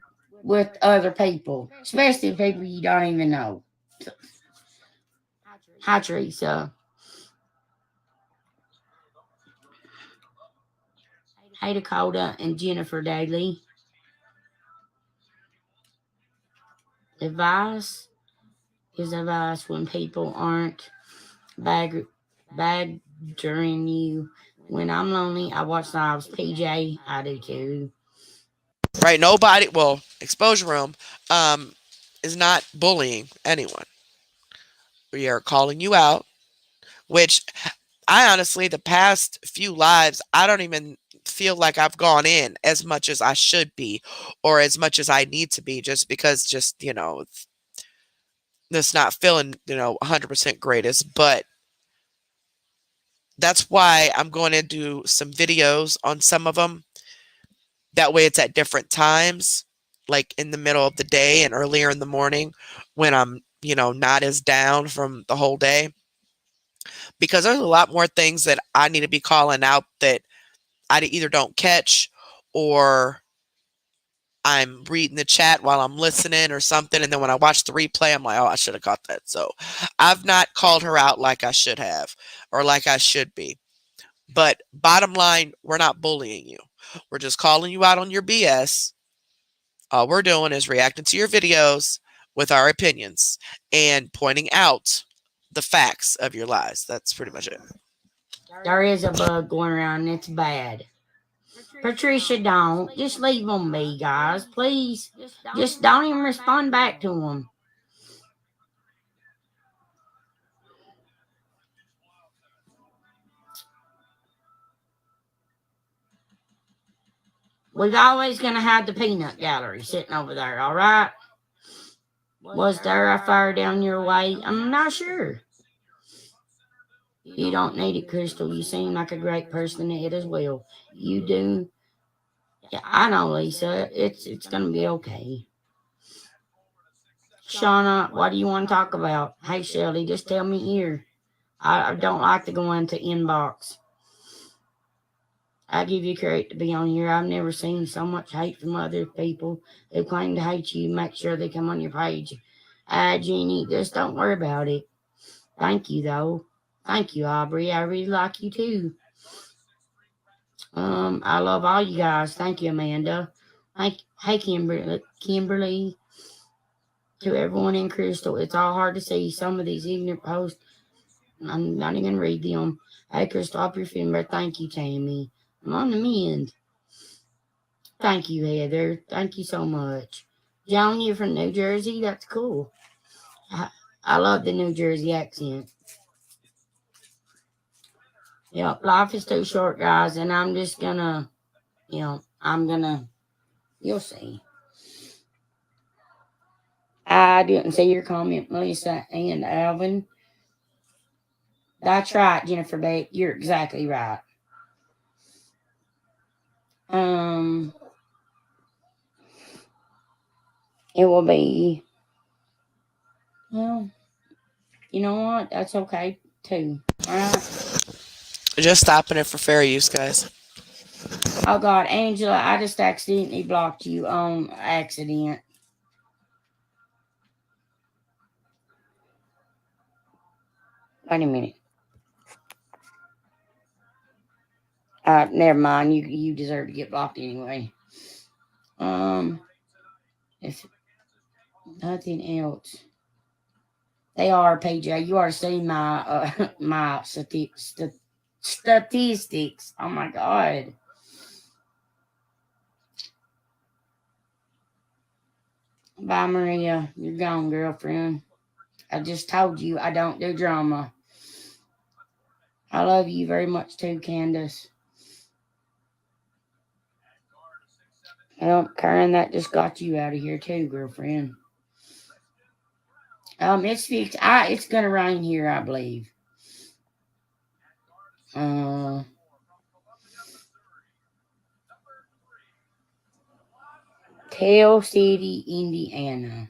with other people, especially people you don't even know. Hi, Teresa. Hey, Dakota and Jennifer Daly. Advice is advice when people aren't bag badgering you. When I'm lonely, I watch lives. PJ, I do too. Right? Nobody, well, exposure room um, is not bullying anyone. We are calling you out, which I honestly, the past few lives, I don't even feel like I've gone in as much as I should be or as much as I need to be just because it's not feeling, 100% greatest. But that's why I'm going to do some videos on some of them. That way it's at different times, like in the middle of the day and earlier in the morning when I'm, not as down from the whole day. Because there's a lot more things that I need to be calling out that I either don't catch or I'm reading the chat while I'm listening or something. And then when I watch the replay, I'm like, oh, I should have caught that. So I've not called her out like I should have or like I should be. But bottom line, we're not bullying you. We're just calling you out on your BS. All we're doing is reacting to your videos with our opinions and pointing out the facts of your lies. That's pretty much it. There is a bug going around and it's bad. Patricia, don't. Just leave them be, guys. Please. Just don't even respond back to them. We're always going to have the peanut gallery sitting over there, all right? Was there a fire down your way? I'm not sure. You don't need it, Crystal. You seem like a great person to hit as well. You do. Yeah, I know, Lisa. It's gonna be okay. Shauna, what do you want to talk about? Hey, Shelly, just tell me here. I don't like to go into inbox. I give you credit to be on here. I've never seen so much hate from other people who claim to hate you. Make sure they come on your page. Jeannie, just don't worry about it. Thank you, though. Thank you, Aubrey. I really like you too. I love all you guys. Thank you, Amanda. Hey, Kimberly, to everyone in Crystal, it's all hard to see some of these ignorant posts. I'm not even gonna read them. Hey, Crystal, up your finger. Thank you, Tammy. I'm on the mend. Thank you, Heather. Thank you so much. Joan, you're from New Jersey. That's cool. I, I love the New Jersey accent. Yep, life is too short, guys, and I'm just gonna, you'll see. I didn't see your comment, Melissa and Alvin. That's right, Jennifer Beck. You're exactly right. Um, it will be. Well, you know what? That's okay too. All right. Just stopping it for fair use, guys. Oh God, Angela, I just accidentally blocked you on accident. Wait a minute. Never mind. You deserve to get blocked anyway. If nothing else, they are PJ. You are seeing my my statistics. Oh my God. Bye, Maria. You're gone, girlfriend. I just told you I don't do drama. I love you very much too, Candace. Well, Karen, that just got you out of here too, girlfriend. It's fixed. It's gonna rain here, I believe. Uh, Tell City, Indiana.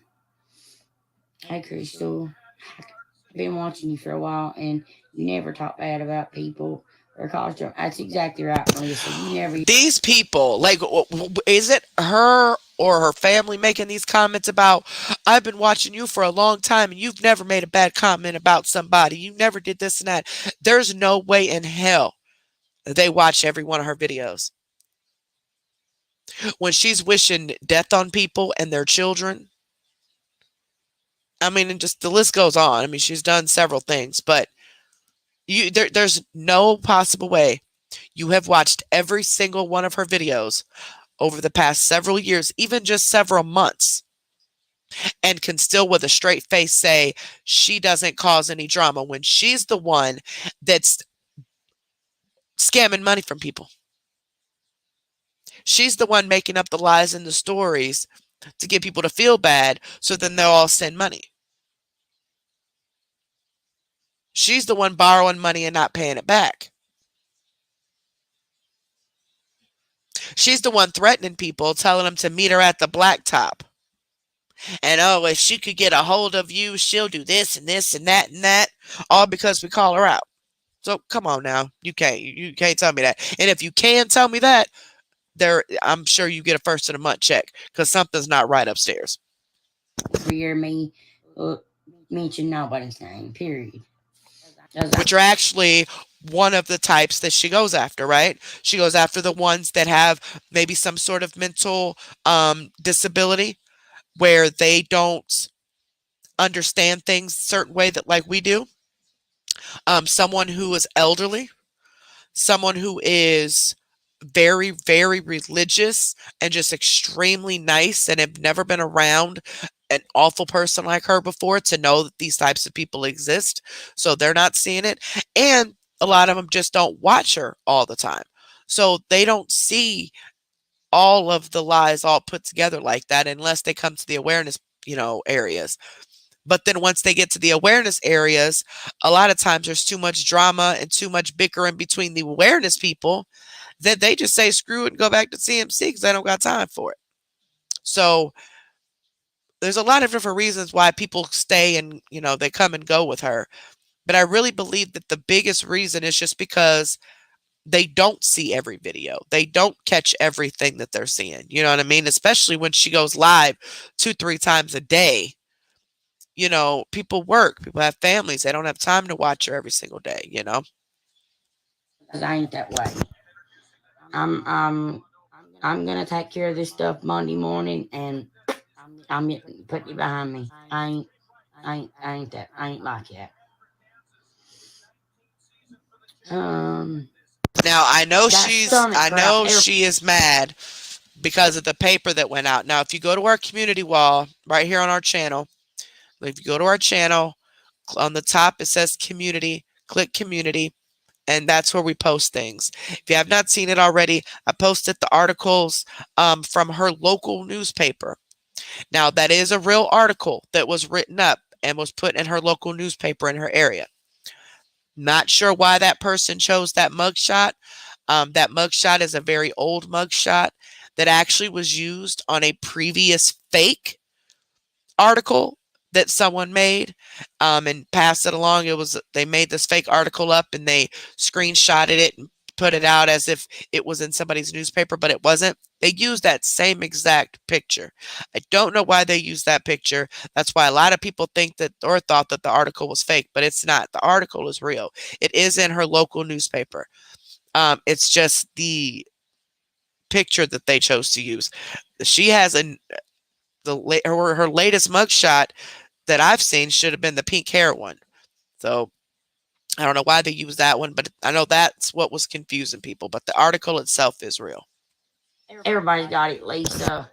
Hey, Crystal. I've been watching you for a while, and you never talk bad about people or cause trouble. That's exactly right, Melissa. You never. These people, like, is it her or her family making these comments about, I've been watching you for a long time and you've never made a bad comment about somebody. You never did this and that. There's no way in hell they watch every one of her videos. When she's wishing death on people and their children, I mean, and just the list goes on. I mean, she's done several things, but there's no possible way you have watched every single one of her videos over the past several years, even just several months, and can still with a straight face say she doesn't cause any drama when she's the one that's scamming money from people. She's the one making up the lies and the stories to get people to feel bad so then they'll all send money. She's the one borrowing money and not paying it back. She's the one threatening people, telling them to meet her at the blacktop. And oh, if she could get a hold of you, she'll do this and this and that, all because we call her out. So come on now, you can't tell me that. And if you can tell me that, I'm sure you get a first of the month check because something's not right upstairs. Hear me mention nobody's name. Period. Which are actually one of the types that she goes after, right? She goes after the ones that have maybe some sort of mental disability where they don't understand things a certain way that like we do. Someone who is elderly, someone who is very, very religious and just extremely nice and have never been around an awful person like her before to know that these types of people exist. So they're not seeing it. And a lot of them just don't watch her all the time. So they don't see all of the lies all put together like that unless they come to the awareness, areas. But then once they get to the awareness areas, a lot of times there's too much drama and too much bickering between the awareness people that they just say screw it and go back to CMC because they don't got time for it. So there's a lot of different reasons why people stay and, they come and go with her. But I really believe that the biggest reason is just because they don't see every video. They don't catch everything that they're seeing. You know what I mean? Especially when she goes live 2-3 times a day. People work, people have families. They don't have time to watch her every single day. Because I ain't that way. I'm I'm gonna take care of this stuff Monday morning, and I'm putting you behind me. I ain't like that. Now I know That stomach I crap. know she is mad because of the paper that went out. Now if you go to our community wall right here on our channel, if you go to our channel, on the top it says community, click community, and that's where we post things. If you have not seen it already, I posted the articles from her local newspaper. Now that is a real article that was written up and was put in her local newspaper in her area. Not sure why that person chose that mugshot. That mugshot is a very old mugshot that actually was used on a previous fake article that someone made and passed it along. They made this fake article up and they screenshotted it and put it out as if it was in somebody's newspaper, but it wasn't. They used that same exact picture. I don't know why they used that picture. That's why a lot of people think that or thought that the article was fake, but it's not. The article is real. It is in her local newspaper. It's just the picture that they chose to use. She has her latest mugshot that I've seen should have been the pink hair one. So I don't know why they used that one, but I know that's what was confusing people. But the article itself is real. Everybody's got it, Lisa.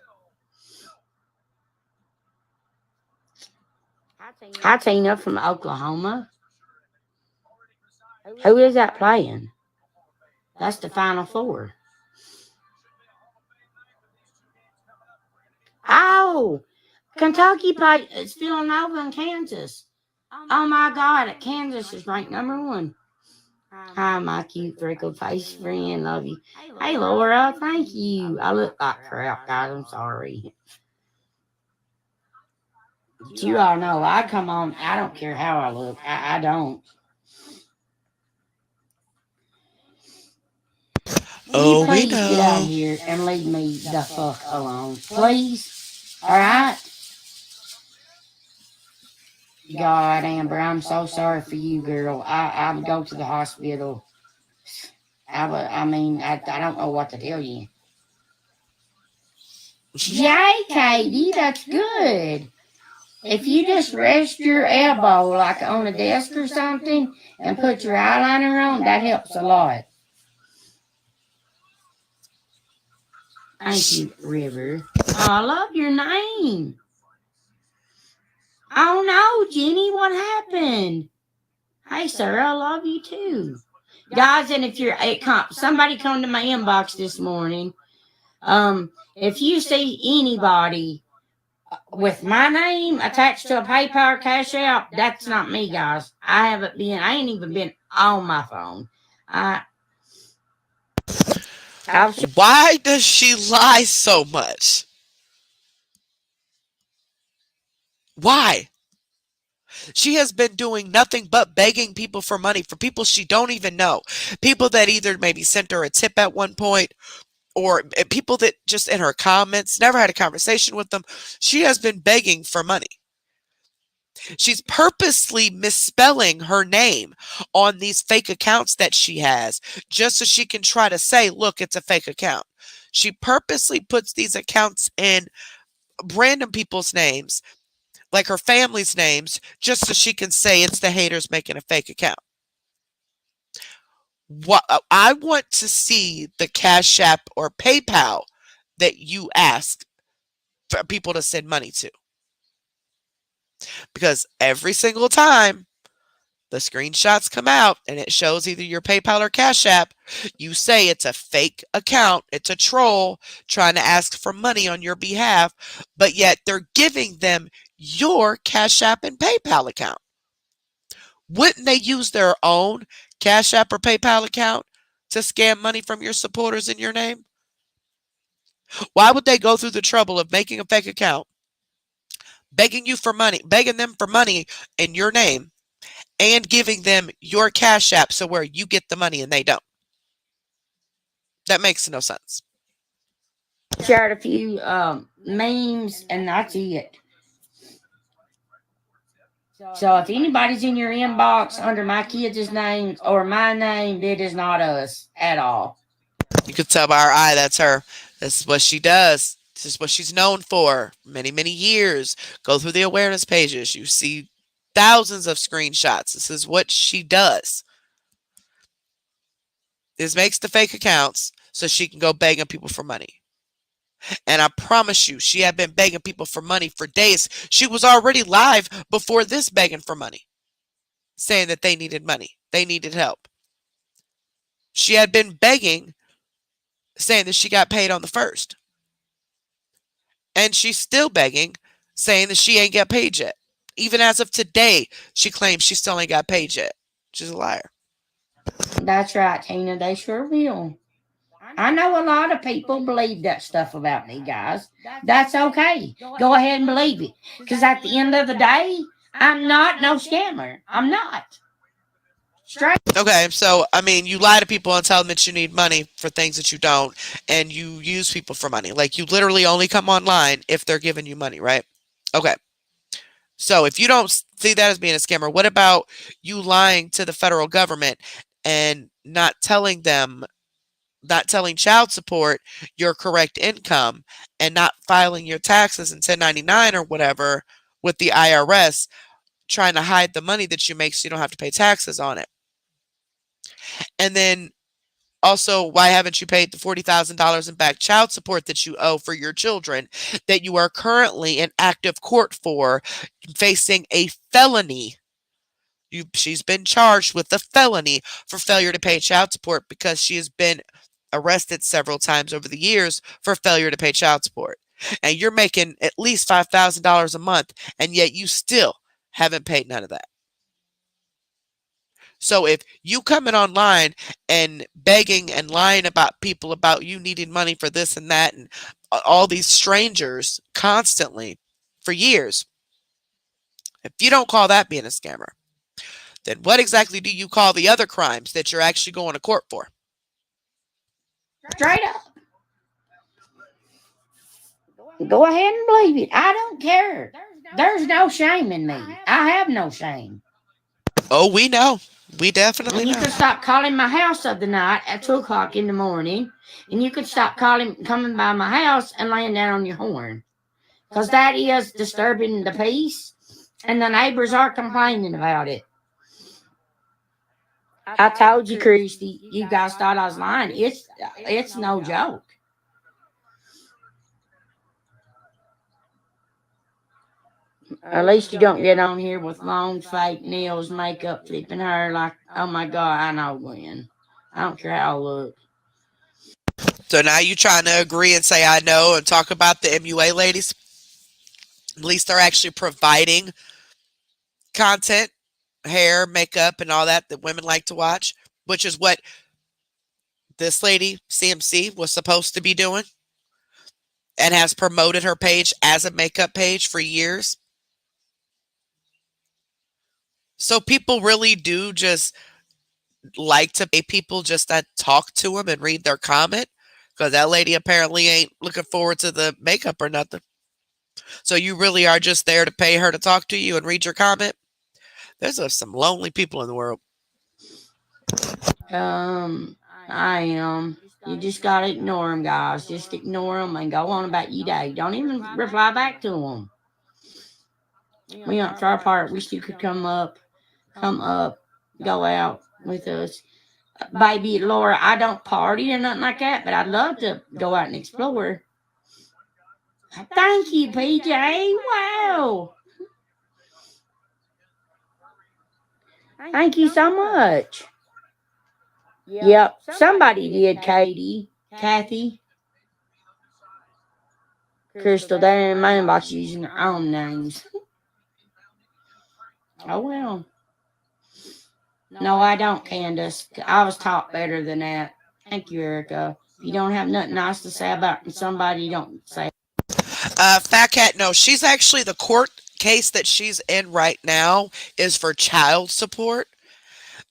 Hi, Tina from Oklahoma. Who is that playing? That's the Final Four. Oh, Kentucky played Villanova in Kansas. Oh my God, Kansas is ranked #1. Hi, my cute freckle face friend. Love you. Hey, Laura. Thank you. I look like crap, guys. I'm sorry. But you all know I come on. I don't care how I look. I don't. Will you We please get out of know. here and leave me the fuck alone? Please? Alright? God, Amber, I'm so sorry for you, girl. I would go to the hospital. I don't know what to tell you. Yay, Katie, that's good. If you just rest your elbow like on a desk or something and put your eyeliner on, that helps a lot. Thank you, River. Oh, I love your name. Oh no, Jenny, what happened? Hey, sir, I love you too. Guys, and if you're somebody come to my inbox this morning. If you see anybody with my name attached to a PayPal or Cash App, that's not me, guys. I ain't even been on my phone. Why does she lie so much? Why? She has been doing nothing but begging people for money for people she don't even know. People that either maybe sent her a tip at one point or people that just in her comments never had a conversation with them. She has been begging for money. She's purposely misspelling her name on these fake accounts that she has just so she can try to say, look, it's a fake account. She purposely puts these accounts in random people's names, like her family's names, just so she can say it's the haters making a fake account. What I want to see the Cash App or PayPal that you ask for people to send money to. Because every single time the screenshots come out and it shows either your PayPal or Cash App, you say it's a fake account, it's a troll trying to ask for money on your behalf, but yet they're giving them your Cash App and PayPal account. Wouldn't they use their own Cash App or PayPal account to scam money from your supporters in your name? Why would they go through the trouble of making a fake account, begging them for money in your name, and giving them your Cash App so where you get the money and they don't? That makes no sense. shared a few memes, and that's it. So if anybody's in your inbox under my kids' names or my name, it is not us at all. You could tell by her eye that's her. This is what she does. This is what she's known for. Many, many years. Go through the awareness pages. You see thousands of screenshots. This is what she does. This makes the fake accounts so she can go begging people for money. And I promise you, she had been begging people for money for days. She was already live before this begging for money, saying that they needed money. They needed help. She had been begging, saying that she got paid on the 1st. And she's still begging, saying that she ain't got paid yet. Even as of today, she claims she still ain't got paid yet. She's a liar. That's right, Tina. They sure will. I know a lot of people believe that stuff about me, guys. That's okay. Go ahead and believe it. Because at the end of the day, I'm not no scammer. I'm not. Straight. Okay, so I mean, you lie to people and tell them that you need money for things that you don't, and you use people for money. Like, you literally only come online if they're giving you money, right? Okay. So if you don't see that as being a scammer, what about you lying to the federal government and not telling child support your correct income, and not filing your taxes in 1099 or whatever with the IRS, trying to hide the money that you make so you don't have to pay taxes on it? And then also, why haven't you paid the $40,000 in back child support that you owe for your children, that you are currently in active court for, facing a felony? She's been charged with a felony for failure to pay child support because she has been arrested several times over the years for failure to pay child support. And you're making at least $5,000 a month, and yet you still haven't paid none of that. So if you coming online and begging and lying about people about you needing money for this and that, and all these strangers constantly for years, if you don't call that being a scammer, then what exactly do you call the other crimes that you're actually going to court for? Straight up. Go ahead and believe it. I don't care. There's no shame in me. I have no shame. Oh, we know. We definitely And you know. could stop calling my house of the night at 2 o'clock in the morning. And you could stop coming by my house and laying down on your horn. Because that is disturbing the peace. And the neighbors are complaining about it. I told you, Christy, you guys thought I was lying. It's no joke. At least you don't get on here with long fake nails, makeup, flipping hair like, oh my God, I know Gwen. I don't care how I look. So now you trying to agree and say I know and talk about the MUA ladies? At least they're actually providing content, hair, makeup, and all that women like to watch, which is what this lady, CMC, was supposed to be doing, and has promoted her page as a makeup page for years. So people really do just like to pay people just to talk to them and read their comment, because that lady apparently ain't looking forward to the makeup or nothing. So you really are just there to pay her to talk to you and read your comment? There's some lonely people in the world. I am. You just gotta ignore them, guys. Just ignore them and go on about your day. Don't even reply back to them. We aren't for our part. Wish you could come up, go out with us. Baby Laura, I don't party or nothing like that, but I'd love to go out and explore. Thank you, PJ. Wow. Thank you so much. Yep, somebody did, Katie, Kathy, Crystal. They didn't mind about using their own names. Oh well. No, I don't, Candace. I was taught better than that. Thank you, Erica. If you don't have nothing nice to say about somebody, you don't say. Fat Cat, no, she's actually, the court case that she's in right now is for child support.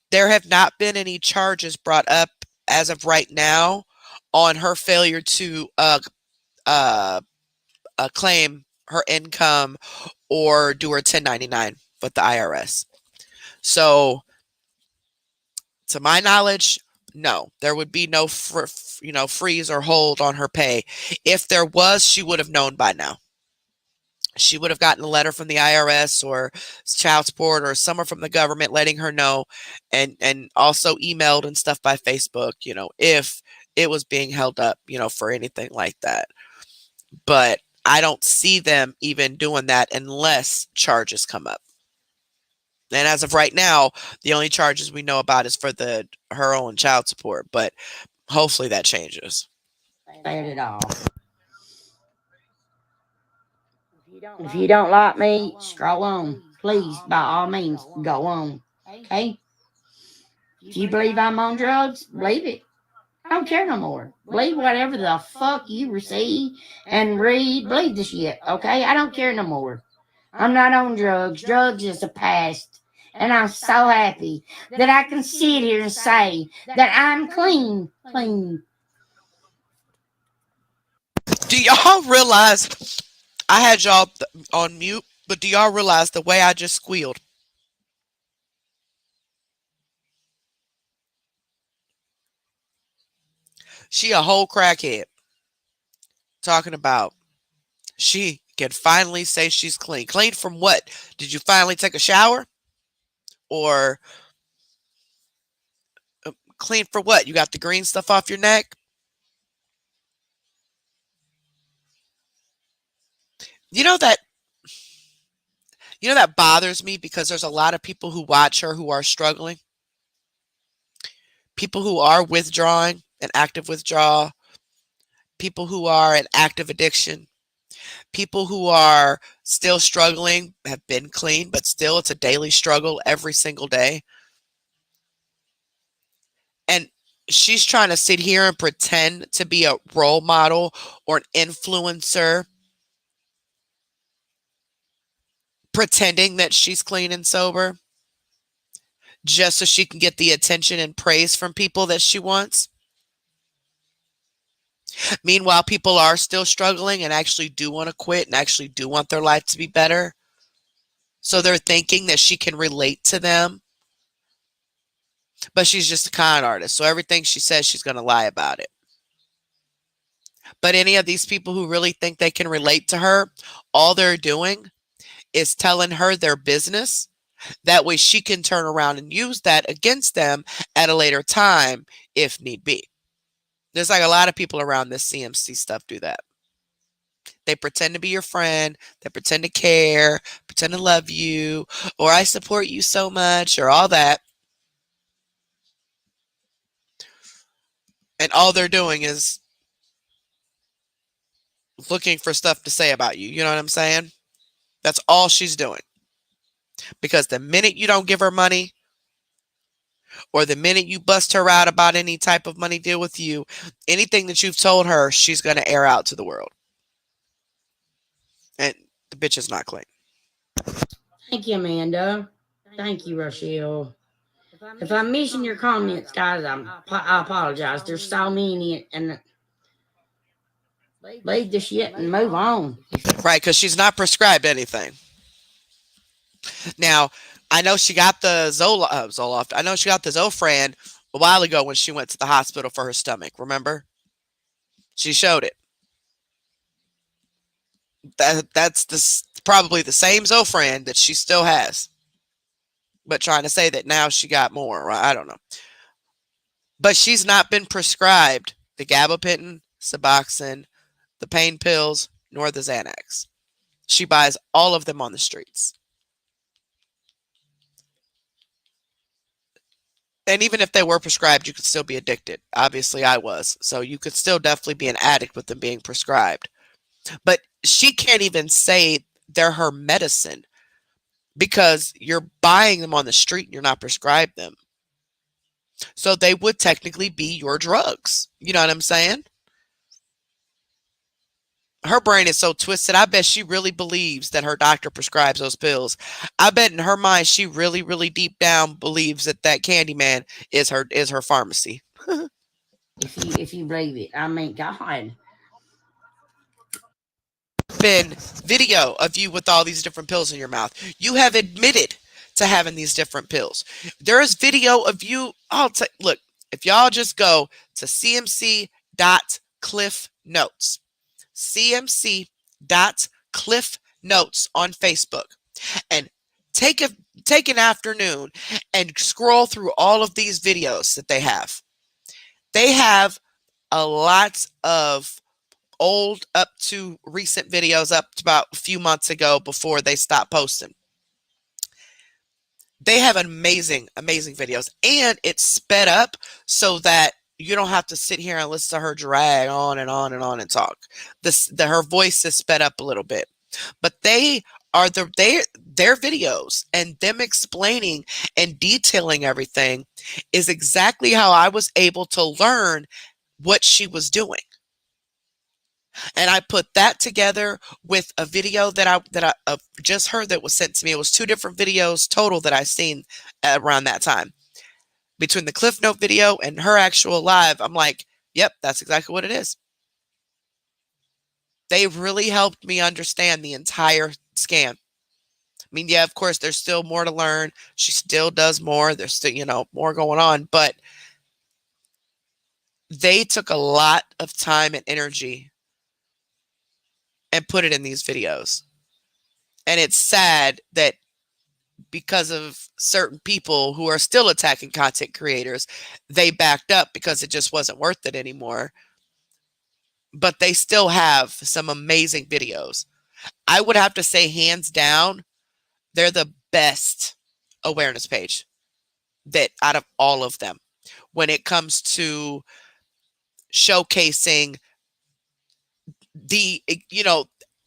There have not been any charges brought up as of right now on her failure to claim her income or do her 1099 with the IRS. So, to my knowledge, No, there would be no freeze or hold on her pay. If there was, she would have known by now. She would have gotten a letter from the IRS or child support or someone from the government letting her know, and also emailed and stuff by Facebook, if it was being held up, for anything like that. But I don't see them even doing that unless charges come up. And as of right now, the only charges we know about is for her own child support, but hopefully that changes. Say it all. If you don't like me, scroll on. Please, by all means, go on. Okay? If you believe I'm on drugs, believe it. I don't care no more. Believe whatever the fuck you receive and read. Believe the shit, okay? I don't care no more. I'm not on drugs. Drugs is the past. And I'm so happy that I can sit here and say that I'm clean. Clean. Do y'all realize I had y'all on mute, but do y'all realize the way I just squealed? She a whole crackhead talking about she can finally say she's clean. Clean from what? Did you finally take a shower? Or clean for what? You got the green stuff off your neck? You know that bothers me because there's a lot of people who watch her who are struggling. People who are withdrawing, an active withdrawal. People who are in active addiction. People who are still struggling, have been clean, but still it's a daily struggle every single day. And she's trying to sit here and pretend to be a role model or an influencer, pretending that she's clean and sober just so she can get the attention and praise from people that she wants. Meanwhile, people are still struggling and actually do want to quit and actually do want their life to be better. So they're thinking that she can relate to them. But she's just a con artist. So everything she says, she's going to lie about it. But any of these people who really think they can relate to her, all they're doing is telling her their business. That way she can turn around and use that against them at a later time if need be. There's like a lot of people around this CMC stuff do that. They pretend to be your friend. They pretend to care, pretend to love you, or I support you so much, or all that. And all they're doing is looking for stuff to say about you. You know what I'm saying? That's all she's doing. Because the minute you don't give her money, or the minute you bust her out about any type of money deal with you, anything that you've told her, she's going to air out to the world. And the bitch is not clean. Thank you, Amanda. Thank you, Rochelle. If I'm missing your comments, guys, I apologize. There's so many, and leave the shit and move on. Right, because she's not prescribed anything. Now, I know she got the Zoloft. I know she got the Zofran a while ago when she went to the hospital for her stomach. Remember? She showed it. That's probably the same Zofran that she still has. But trying to say that now she got more, right? I don't know. But she's not been prescribed the gabapentin, Suboxone, the pain pills, nor the Xanax. She buys all of them on the streets. And even if they were prescribed, you could still be addicted. Obviously, I was. So you could still definitely be an addict with them being prescribed. But she can't even say they're her medicine because you're buying them on the street and you're not prescribed them. So they would technically be your drugs. You know what I'm saying? Her brain is so twisted. I bet she really believes that her doctor prescribes those pills. I bet in her mind, she really, really deep down believes that Candyman is her pharmacy. if you believe it, I mean, God. Been video of you with all these different pills in your mouth. You have admitted to having these different pills. There is video of you. Look, If y'all just go to cmc.cliffnotes, cmc.cliffnotes on Facebook, and take an afternoon and scroll through all of these videos that they have. They have a lot of old up to recent videos up to about a few months ago before they stopped posting. They have amazing videos, and it's sped up so that you don't have to sit here and listen to her drag on and on and on and talk. Her voice is sped up a little bit, but their videos and them explaining and detailing everything is exactly how I was able to learn what she was doing. And I put that together with a video that I just heard that was sent to me. It was 2 different videos total that I seen around that time. Between the Cliff Note video and her actual live, I'm like, yep, that's exactly what it is. They really helped me understand the entire scam. I mean, yeah, of course, there's still more to learn. She still does more. There's still, more going on. But they took a lot of time and energy and put it in these videos. And it's sad that because of certain people who are still attacking content creators, they backed up because it just wasn't worth it anymore. But they still have some amazing videos. I would have to say, hands down, they're the best awareness page that out of all of them when it comes to showcasing the,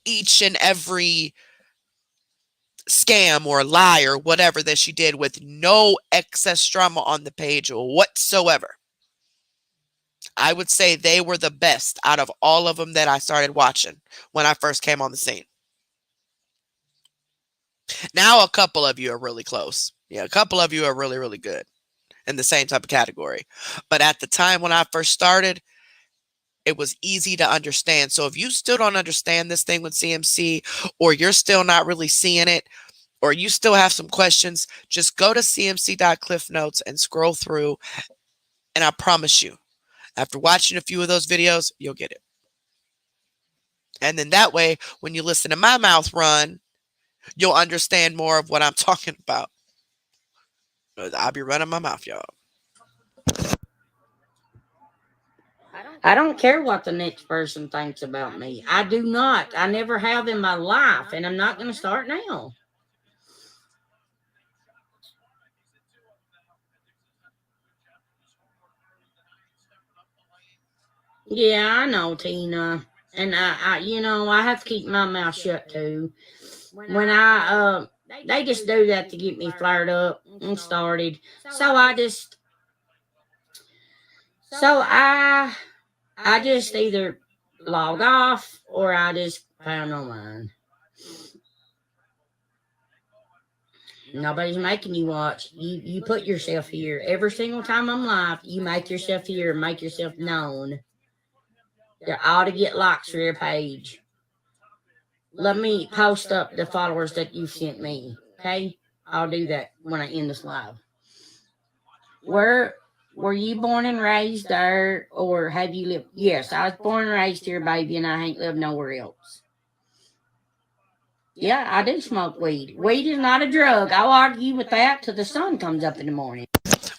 each and every scam or lie or whatever that she did with no excess drama on the page whatsoever. I would say they were the best out of all of them that I started watching when I first came on the scene. Now a couple of you are really close. Yeah, a couple of you are really, really good in the same type of category. But at the time when I first started, it was easy to understand. So if you still don't understand this thing with CMC, or you're still not really seeing it, or you still have some questions, just go to cmc.cliffnotes and scroll through, and I promise you, after watching a few of those videos, you'll get it. And then that way, when you listen to my mouth run, you'll understand more of what I'm talking about. I'll be running my mouth, y'all. I don't care what the next person thinks about me. I do not. I never have in my life, and I'm not going to start now. Yeah, I know, Tina. And I have to keep my mouth shut too. When they just do that to get me flared up and started. So I just either log off or I just pound on mine. Nobody's making you watch. You put yourself here. Every single time I'm live, you make yourself here, make yourself known. They're all to get likes for your page. Let me post up the followers that you sent me. Okay? I'll do that when I end this live. Where were you born and raised there, or have you lived? Yes, I was born and raised here, baby, and I ain't lived nowhere else. Yeah, I do smoke weed. Weed is not a drug. I'll argue with that till the sun comes up in the morning.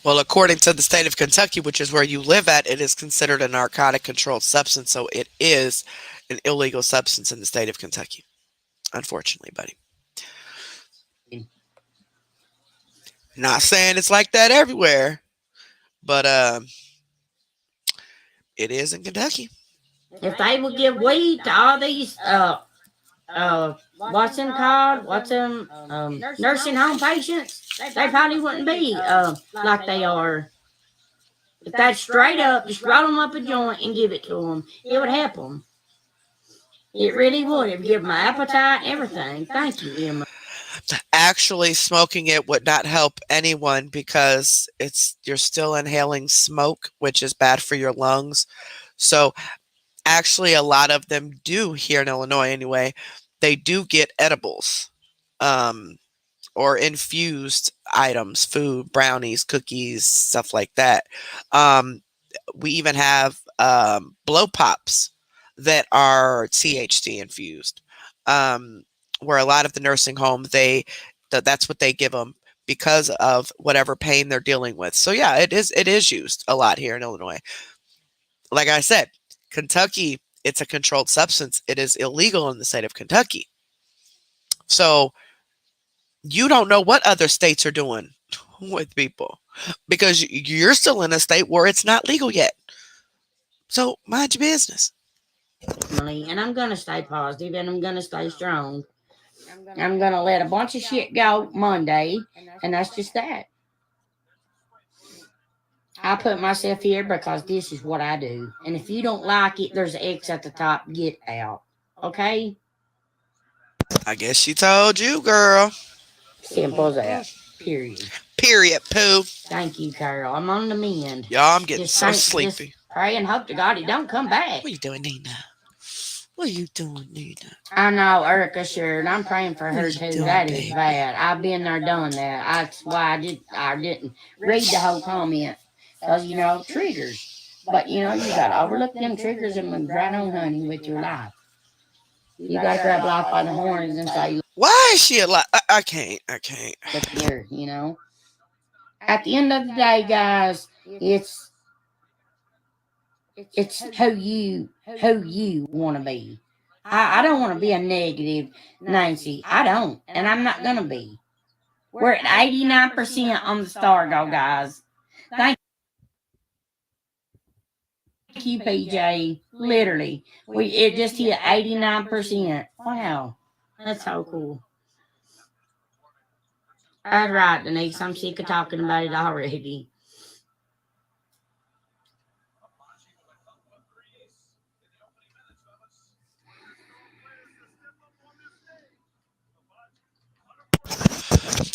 Well, according to the state of Kentucky, which is where you live at, it is considered a narcotic controlled substance. So it is an illegal substance in the state of Kentucky. Unfortunately, buddy. Not saying it's like that everywhere, but it is in Kentucky. If they would give weed to all these what's them called? What's them nursing home patients? They probably wouldn't be like they are. If that's straight up, just roll them up a joint and give it to them. It would help them. It really would. It would give them an appetite and everything. Thank you, Emma. Actually, smoking it would not help anyone because you're still inhaling smoke, which is bad for your lungs. So actually, a lot of them do here in Illinois anyway. They do get edibles. or infused items, food, brownies, cookies, stuff like that. We even have blow pops that are THC infused, where a lot of the nursing homes, that's what they give them because of whatever pain they're dealing with. So yeah, it is used a lot here in Illinois. Like I said, Kentucky, it's a controlled substance. It is illegal in the state of Kentucky. So you don't know what other states are doing with people because you're still in a state where it's not legal yet. So mind your business. And I'm going to stay positive and I'm going to stay strong. I'm going to let a bunch of shit go Monday, and that's just that. I put myself here because this is what I do. And if you don't like it, there's an X at the top. Get out. Okay? I guess she told you, girl. Simple as that. Period. Period, poo. Thank you, Carol. I'm on the mend. Y'all, I'm getting so sleepy. Just pray and hope to God he don't come back. What are you doing, Nina? What are you doing, Nina? I know, Erica shared. I'm praying for her too. That is bad. I've been there, done that. That's why I didn't read the whole comment. Because, triggers. But, you got to overlook them triggers and move right on, honey, with your life. You got to grab life by the horns and say, why is she alive? I can't. Look here, At the end of the day, guys, it's who you want to be. I don't want to be a negative Nancy. I don't. And I'm not going to be. We're at 89% on the star go, guys. Thank you, PJ. Literally. It just hit 89%. Wow. That's so cool. That's right, Denise. I'm sick of talking about it already.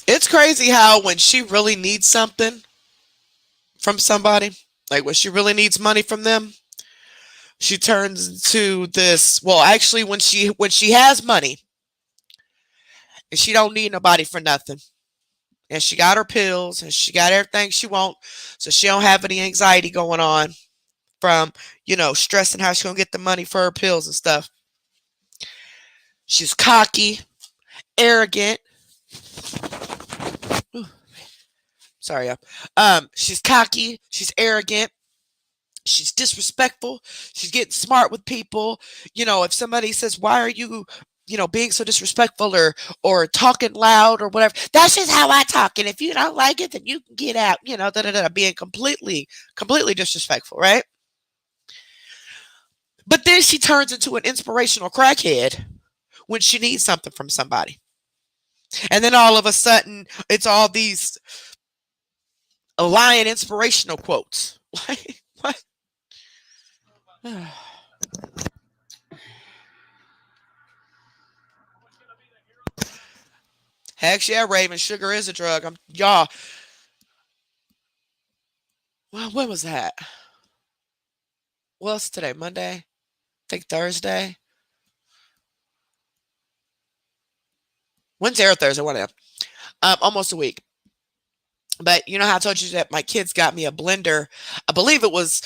It's crazy how when she really needs something from somebody, like when she really needs money from them, she turns into this. Well, actually, when she has money and she don't need nobody for nothing, and she got her pills and she got everything she want, so she don't have any anxiety going on from stressing how she's gonna get the money for her pills and stuff. She's cocky, arrogant. Ooh, sorry, y'all. She's cocky. She's arrogant. She's disrespectful. She's getting smart with people. If somebody says, "Why are you, being so disrespectful or talking loud or whatever?" That's just how I talk. And if you don't like it, then you can get out. Being completely disrespectful, right? But then she turns into an inspirational crackhead when she needs something from somebody. And then all of a sudden, it's all these lying inspirational quotes. Like, what? Heck yeah, Raven. Sugar is a drug. Y'all. Well, when was that? What's today? Monday? I think Thursday. Wednesday or Thursday, one of them. Almost a week. But you know how I told you that my kids got me a blender? I believe it was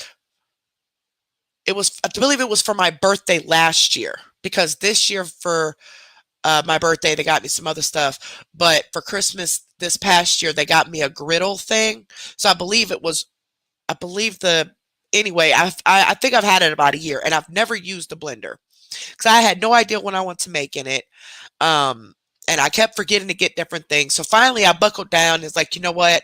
for my birthday last year, because this year for my birthday they got me some other stuff, but for Christmas this past year they got me a griddle thing. So I believe anyway, I think I've had it about a year and I've never used the blender because I had no idea what I want to make in it. And I kept forgetting to get different things. So finally I buckled down and it's like, you know what?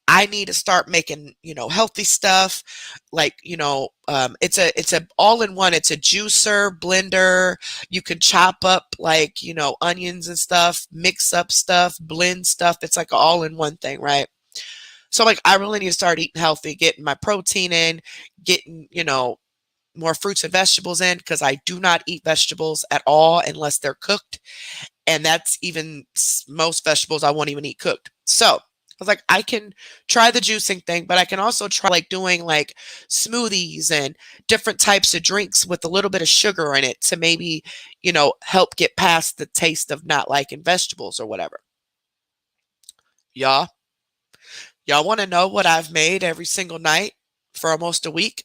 I need to start making, healthy stuff. Like, it's a all-in-one. It's a juicer, blender. You can chop up like, onions and stuff, mix up stuff, blend stuff. It's like an all-in-one thing, right? So like, I really need to start eating healthy, getting my protein in, getting, more fruits and vegetables in, because I do not eat vegetables at all unless they're cooked. And that's even most vegetables I won't even eat cooked. So I was like, I can try the juicing thing, but I can also try like doing like smoothies and different types of drinks with a little bit of sugar in it to maybe, help get past the taste of not liking vegetables or whatever. Y'all want to know what I've made every single night for almost a week?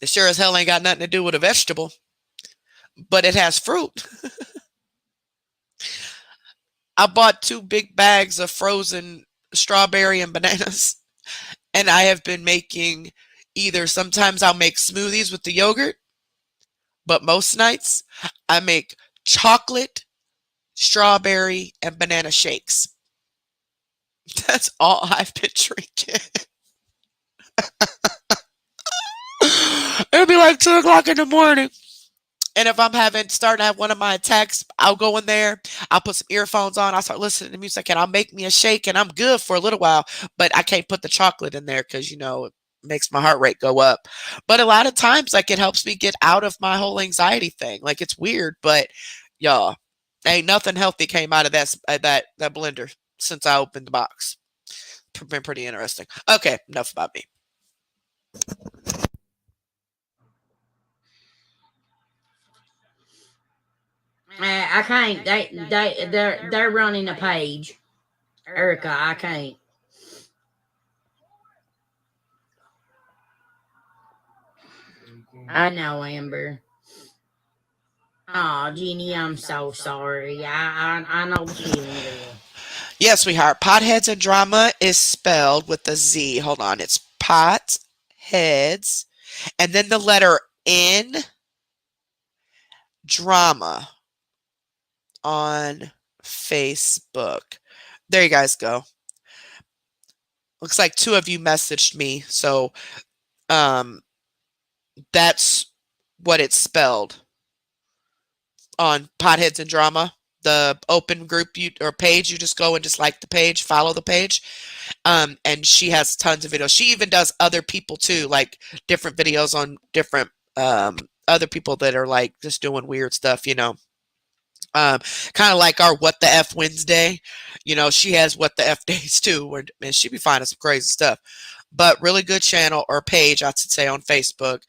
It sure as hell ain't got nothing to do with a vegetable, but it has fruit. I bought 2 big bags of frozen strawberry and bananas, and I have been making either sometimes I'll make smoothies with the yogurt, but most nights I make chocolate, strawberry, and banana shakes. That's all I've been drinking. It'll be like 2 o'clock in the morning. And if I'm starting to have one of my attacks, I'll go in there, I'll put some earphones on, I'll start listening to music, and I'll make me a shake, and I'm good for a little while, but I can't put the chocolate in there because, it makes my heart rate go up. But a lot of times, like, it helps me get out of my whole anxiety thing. Like, it's weird, but y'all, ain't nothing healthy came out of that blender since I opened the box. Been pretty interesting. Okay, enough about me. I can't. They're running a page. Erica, I can't. I know, Amber. Oh, Jeannie, I'm so sorry. I know what you're feeling, girl. Yes, sweetheart. Potheads and drama is spelled with a Z. Hold on. It's pot heads and then the letter N, drama, on Facebook. There you guys go. Looks like 2 of you messaged me. So that's what it's spelled on Potheads and Drama. The open group or page, you just go and just like the page, follow the page. And she has tons of videos. She even does other people too, like different videos on different other people that are like just doing weird stuff, kind of like our What the F Wednesday. She has What the F days too, and she be finding some crazy stuff. But really good channel or page, I should say, on Facebook.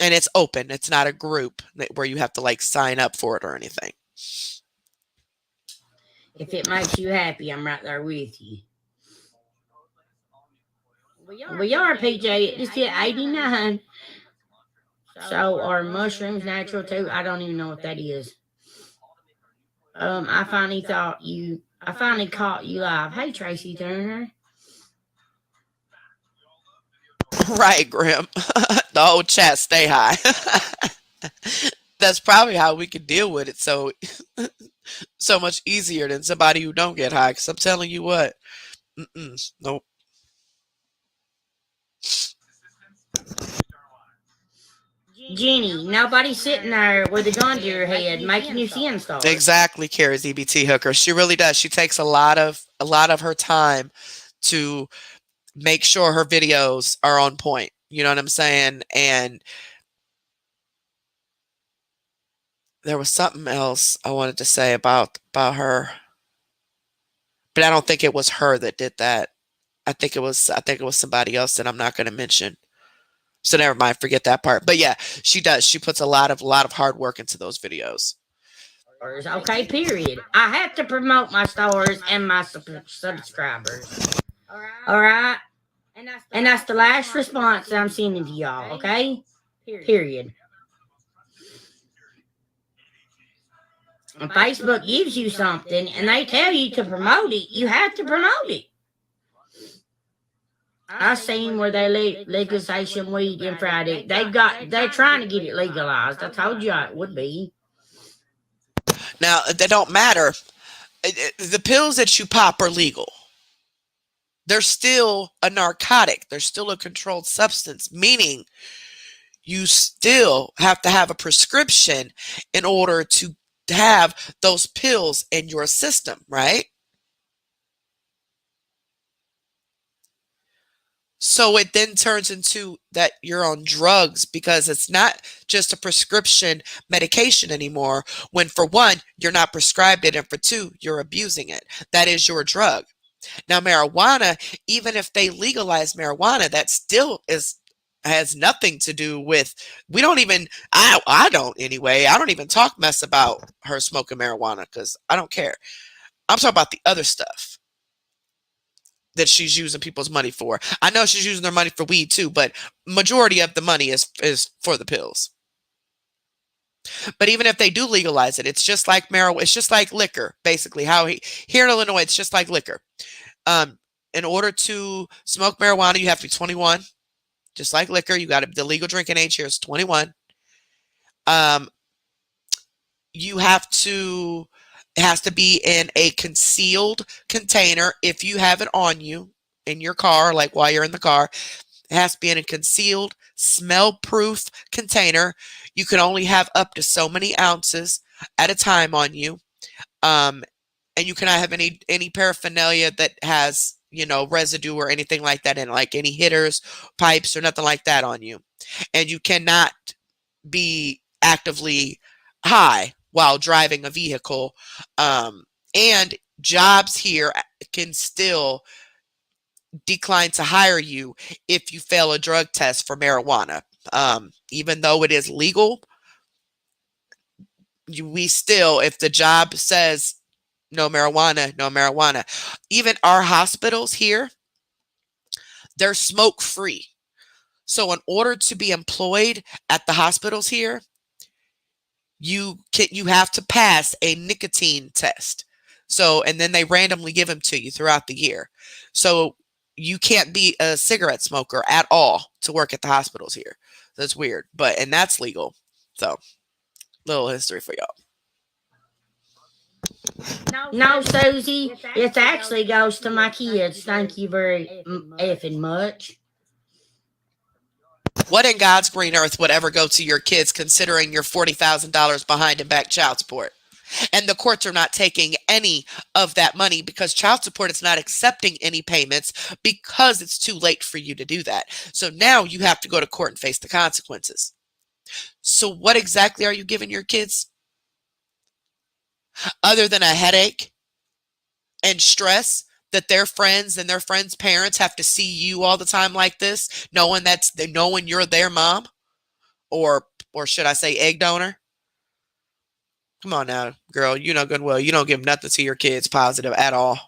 And it's open. It's not a group where you have to like sign up for it or anything. If it makes you happy, I'm right there with you. We are, PJ. Just hit 89. So are mushrooms natural too? I don't even know what that is. I finally caught you live. Hey, Tracy Turner. Right, Grim. The whole chat stay high. That's probably how we can deal with it. So much easier than somebody who don't get high. Because I'm telling you what, nope. Jenny, nobody's sitting there with a gun to your head making you sin stars. Exactly, Kara's EBT hooker. She really does. She takes a lot of her time to make sure her videos are on point. You know what I'm saying? And there was something else I wanted to say about her, but I don't think it was her that did that. I think it was somebody else that I'm not going to mention. So never mind, forget that part. But yeah, she does. She puts a lot of hard work into those videos. Okay, period. I have to promote my stars and my subscribers. All right? And that's the last response that I'm sending to y'all, okay? Period. When Facebook gives you something and they tell you to promote it, you have to promote it. I seen where they legalization weed in Friday. They're trying to get it legalized. I told you it would be. Now, they don't matter. The pills that you pop are legal. They're still a narcotic. They're still a controlled substance, meaning you still have to have a prescription in order to have those pills in your system, right? So it then turns into that you're on drugs because it's not just a prescription medication anymore. When for one, you're not prescribed it, and for two, you're abusing it. That is your drug. Now, marijuana, even if they legalize marijuana, that still is has nothing to do with, we don't even, I don't anyway, I don't even talk mess about her smoking marijuana because I don't care. I'm talking about the other stuff that she's using people's money for. I know she's using their money for weed too, but majority of the money is for the pills. But even if they do legalize it, it's just like marijuana. It's just like liquor, basically. Here in Illinois, it's just like liquor. In order to smoke marijuana, you have to be 21. Just like liquor, the legal drinking age here is 21. You have to, it has to be in a concealed container. If you have it on you in your car, like while you're in the car, it has to be in a concealed, smell-proof container. You can only have up to so many ounces at a time on you. And you cannot have any paraphernalia that has, residue or anything like that in it, like any hitters, pipes, or nothing like that on you. And you cannot be actively high while driving a vehicle. And jobs here can still decline to hire you if you fail a drug test for marijuana. Even though it is legal, we still, if the job says no marijuana, no marijuana. Even our hospitals here, they're smoke free. So in order to be employed at the hospitals here, you have to pass a nicotine test. So, and then they randomly give them to you throughout the year. So you can't be a cigarette smoker at all to work at the hospitals here. That's weird, and that's legal. So, little history for y'all. No, Susie, it actually goes to my kids. Thank you very effing much. What in God's green earth would ever go to your kids, considering you're $40,000 behind in back child support? And the courts are not taking any of that money because child support is not accepting any payments because it's too late for you to do that. So now you have to go to court and face the consequences. So what exactly are you giving your kids? Other than a headache and stress that their friends and their friends' parents have to see you all the time like this, knowing you're their mom, or should I say egg donor? Come on now, girl. You know good and well you don't give nothing to your kids positive at all.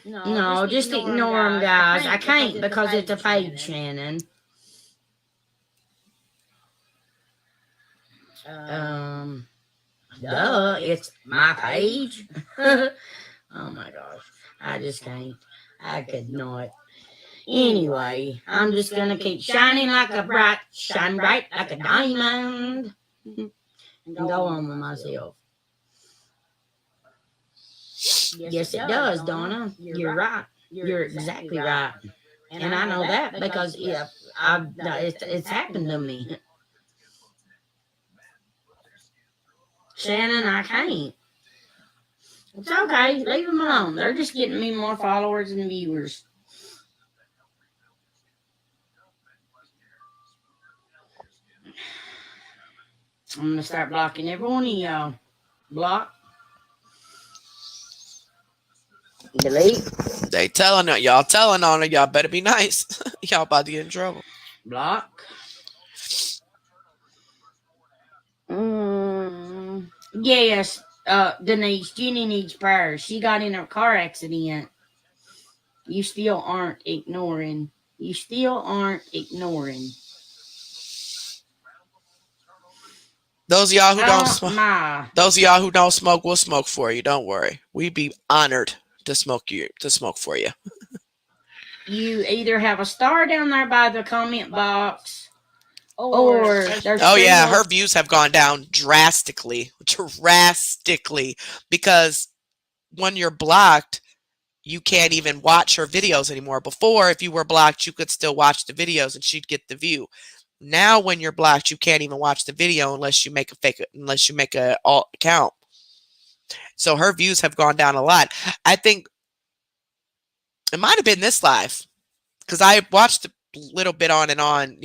No, just ignore them, guys. I can't because it's a page, Shannon. It's my page. Oh my gosh, I just can't. I could not. Anyway, I'm just gonna keep shining shine bright like a diamond, and go on with myself. Yes, it does, Donna. You're right. You're exactly right, and I know that because it's happened to me. Shannon, I can't. It's okay. Leave them alone. They're just getting me more followers and viewers. I'm going to start blocking every one of y'all. Block. Delete. They telling on y'all. Telling on it. Y'all better be nice. Y'all about to get in trouble. Block. Yes, Denise, Jenny needs prayers. She got in a car accident. You still aren't ignoring. Those of y'all who don't smoke. Those of y'all who don't smoke will smoke for you. Don't worry. We'd be honored to smoke for you. You either have a star down there by the comment box, or there's her views have gone down drastically, because when you're blocked, you can't even watch her videos anymore. Before, if you were blocked, you could still watch the videos and she'd get the view. Now, when you're blocked, you can't even watch the video unless you make a alt account. So her views have gone down a lot. I think it might have been this live because I watched a little bit on and on,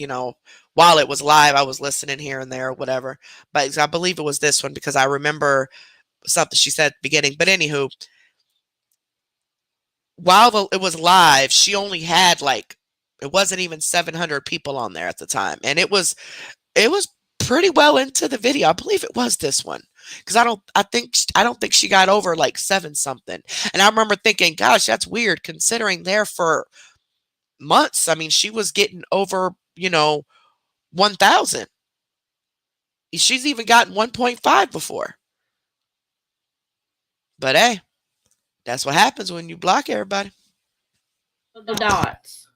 while it was live. I was listening here and there or whatever, but I believe it was this one because I remember something she said at the beginning. But anywho, while it was live, she only had like It wasn't even 700 people on there at the time. And it was pretty well into the video. I believe it was this one. Because I don't think she got over like 7 something. And I remember thinking, gosh, that's weird considering there for months. I mean, she was getting over, 1,000. She's even gotten 1.5 before. But hey, that's what happens when you block everybody. The dots.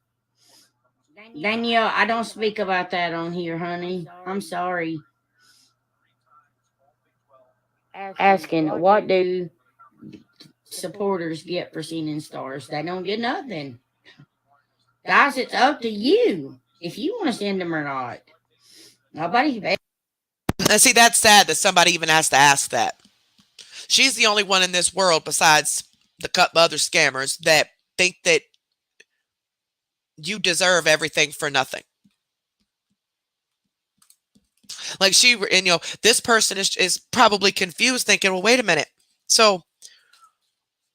Danielle, I don't speak about that on here, honey. I'm sorry. Asking, what do supporters get for sending stars? They don't get nothing. Guys, it's up to you if you want to send them or not. Nobody. And see, that's sad that somebody even has to ask that. She's the only one in this world besides the couple other scammers that think that you deserve everything for nothing. Like this person is probably confused, thinking, well, wait a minute. So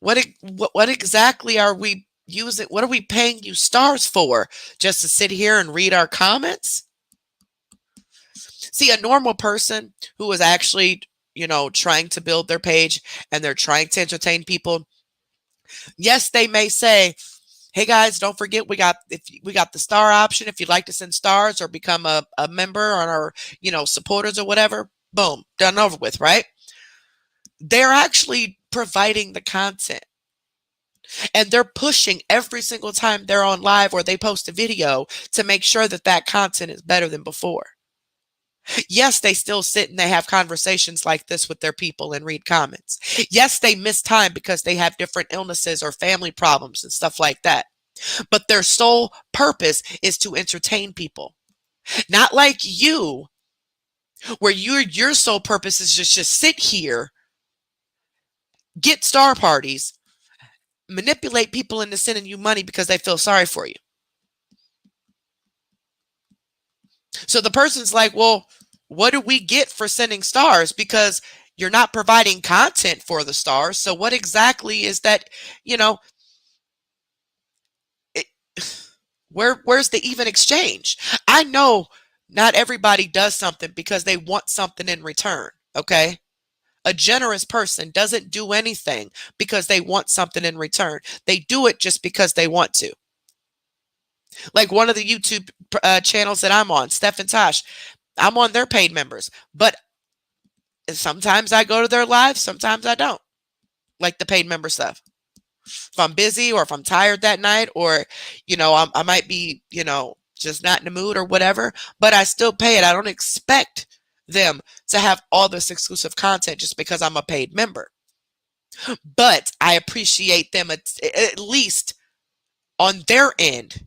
what exactly are we using? What are we paying you stars for? Just to sit here and read our comments? See, a normal person who is actually, trying to build their page and they're trying to entertain people, yes, they may say, hey guys, don't forget we got the star option. If you'd like to send stars or become a member on our, supporters or whatever, boom, done over with, right? They're actually providing the content. And they're pushing every single time they're on live or they post a video to make sure that that content is better than before. Yes, they still sit and they have conversations like this with their people and read comments. Yes, they miss time because they have different illnesses or family problems and stuff like that. But their sole purpose is to entertain people. Not like you, where your sole purpose is just sit here, get star parties, manipulate people into sending you money because they feel sorry for you. So the person's like, well, what do we get for sending stars? Because you're not providing content for the stars. So what exactly is that, where's the even exchange? I know not everybody does something because they want something in return, okay? A generous person doesn't do anything because they want something in return. They do it just because they want to. Like one of the YouTube channels that I'm on, Steph and Tosh, I'm on their paid members, but sometimes I go to their lives, sometimes I don't, like the paid member stuff. If I'm busy or if I'm tired that night or, I might be, just not in the mood or whatever, but I still pay it. I don't expect them to have all this exclusive content just because I'm a paid member. But I appreciate them at least on their end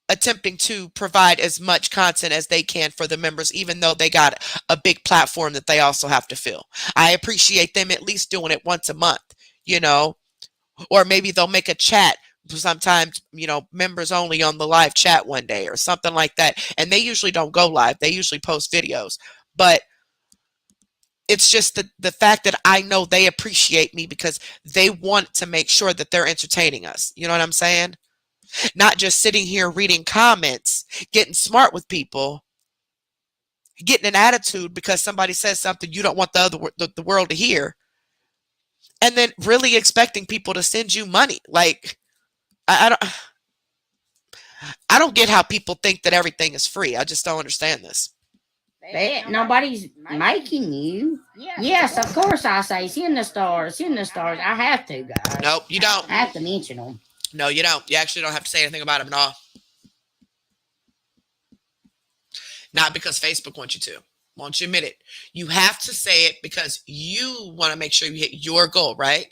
attempting to provide as much content as they can for the members, even though they got a big platform that they also have to fill. I appreciate them at least doing it once a month, or maybe they'll make a chat sometimes, members only on the live chat one day or something like that. And they usually don't go live. They usually post videos, but it's just the fact that I know they appreciate me because they want to make sure that they're entertaining us. You know what I'm saying? Not just sitting here reading comments, getting smart with people, getting an attitude because somebody says something you don't want the world to hear, and then really expecting people to send you money. Like, I don't get how people think that everything is free. I just don't understand this. Nobody's making you. Yes, of course I say send the stars. I have to, guys. Nope, you don't. I have to mention them. No, you don't. You actually don't have to say anything about them at all. Not because Facebook wants you to. Won't you admit it? You have to say it because you want to make sure you hit your goal, right?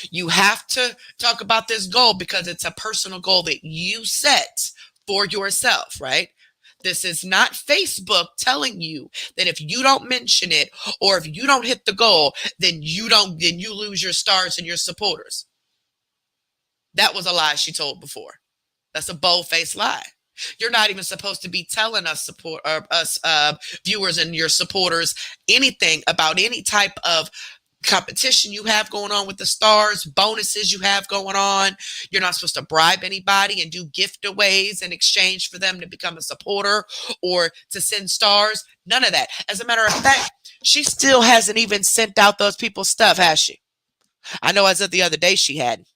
You have to talk about this goal because it's a personal goal that you set for yourself, right? This is not Facebook telling you that if you don't mention it or if you don't hit the goal, then you lose your stars and your supporters. That was a lie she told before. That's a bold-faced lie. You're not even supposed to be telling us viewers and your supporters anything about any type of competition you have going on with the stars, bonuses you have going on. You're not supposed to bribe anybody and do giveaways in exchange for them to become a supporter or to send stars. None of that. As a matter of fact, she still hasn't even sent out those people's stuff, has she? I know as of the other day she hadn't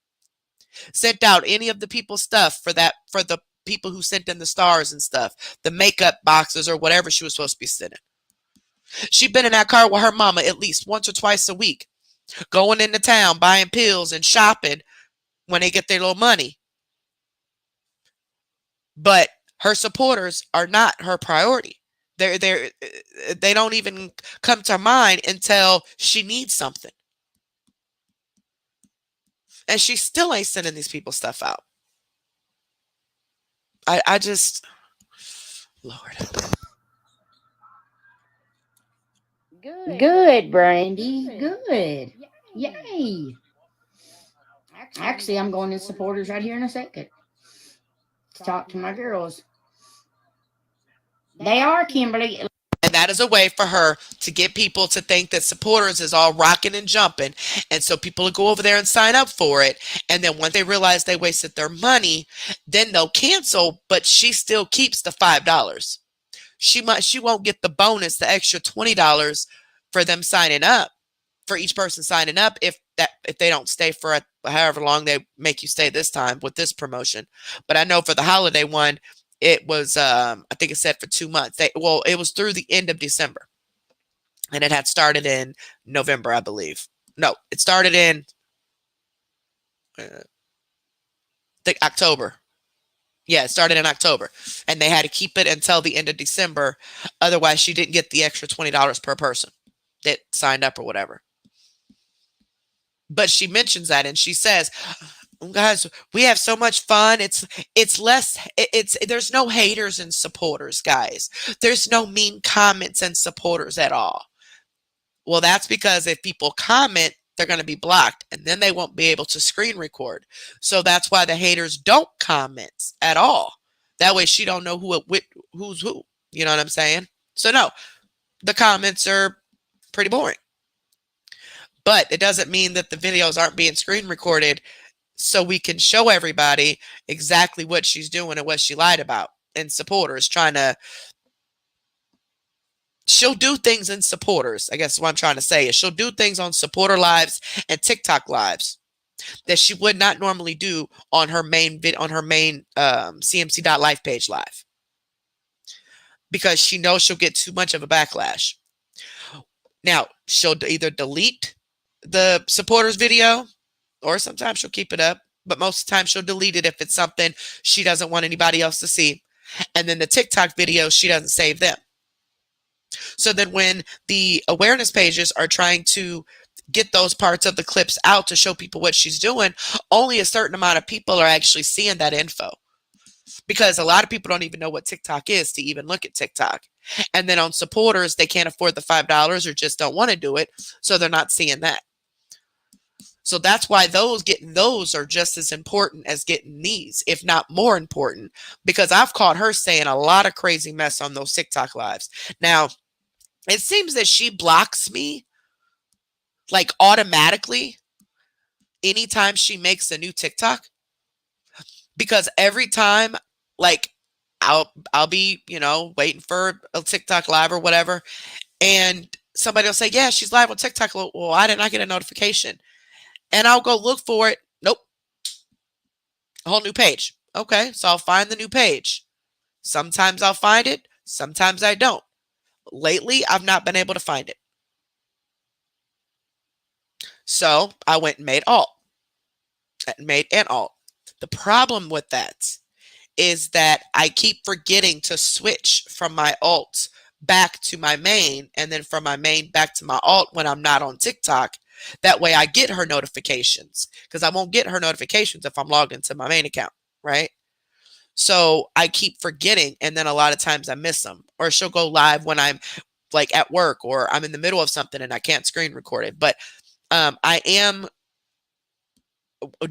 sent out any of the people's stuff for the people who sent in the stars and stuff, the makeup boxes or whatever she was supposed to be sending. She'd been in that car with her mama at least once or twice a week, going into town, buying pills and shopping when they get their little money. But her supporters are not her priority. They don't even come to mind until she needs something. And she still ain't sending these people stuff out. I just, Lord. Good, Brandy. Good. Yay. Actually, I'm going to supporters right here in a second to talk to my girls. They are, Kimberly. And that is a way for her to get people to think that supporters is all rocking and jumping. And so people will go over there and sign up for it. And then once they realize they wasted their money, then they'll cancel, but she still keeps the $5. She won't get the bonus, the extra $20 for them signing up, for each person signing up if they don't stay for however long they make you stay this time with this promotion. But I know for the holiday one, it was I think it said for 2 months. It was through the end of December, and it had started in November, I believe. No, it started in I think October. Yeah, it started in October, and they had to keep it until the end of December. Otherwise, she didn't get the extra $20 per person that signed up or whatever. But she mentions that, and she says, guys, we have so much fun. There's no haters and supporters, guys. There's no mean comments and supporters at all. Well, that's because if people comment, they're going to be blocked, and then they won't be able to screen record. So that's why the haters don't comment at all. That way she don't know who's who. You know what I'm saying? So no, the comments are pretty boring. But it doesn't mean that the videos aren't being screen recorded so we can show everybody exactly what she's doing and what she lied about. And supporters she'll do things in supporters. I guess what I'm trying to say is she'll do things on supporter lives and TikTok lives that she would not normally do on her main CMC.life page live, because she knows she'll get too much of a backlash. Now, she'll either delete the supporters video, or sometimes she'll keep it up, but most of the time she'll delete it if it's something she doesn't want anybody else to see. And then the TikTok videos, she doesn't save them. So then when the awareness pages are trying to get those parts of the clips out to show people what she's doing, only a certain amount of people are actually seeing that info, because a lot of people don't even know what TikTok is to even look at TikTok. And then on supporters, they can't afford the $5 or just don't want to do it, so they're not seeing that. So that's why getting those are just as important as getting these, if not more important, because I've caught her saying a lot of crazy mess on those TikTok lives. Now, it seems that she blocks me like automatically anytime she makes a new TikTok, because every time, like, I'll be, waiting for a TikTok live or whatever, and somebody will say, yeah, she's live on TikTok. Well, I did not get a notification. And I'll go look for it. Nope. A whole new page. Okay, so I'll find the new page. Sometimes I'll find it. Sometimes I don't. Lately, I've not been able to find it. So I went and made alt. Made an alt. The problem with that is that I keep forgetting to switch from my alt back to my main, and then from my main back to my alt when I'm not on TikTok. That way I get her notifications, because I won't get her notifications if I'm logged into my main account, right? So I keep forgetting, and then a lot of times I miss them. Or she'll go live when I'm like at work, or I'm in the middle of something and I can't screen record it. But I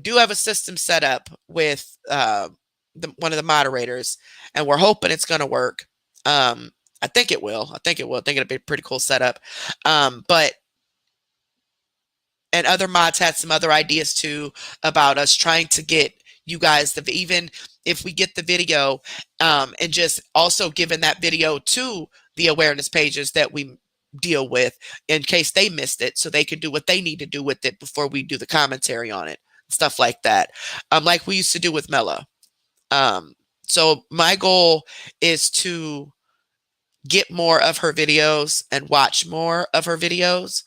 do have a system set up with one of the moderators, and we're hoping it's going to work. I think it will. I think it'll be a pretty cool setup. But And other mods had some other ideas too about us trying to get you guys even if we get the video, and just also giving that video to the awareness pages that we deal with in case they missed it, so they could do what they need to do with it before we do the commentary on it, stuff like that, like we used to do with Mello. So my goal is to get more of her videos and watch more of her videos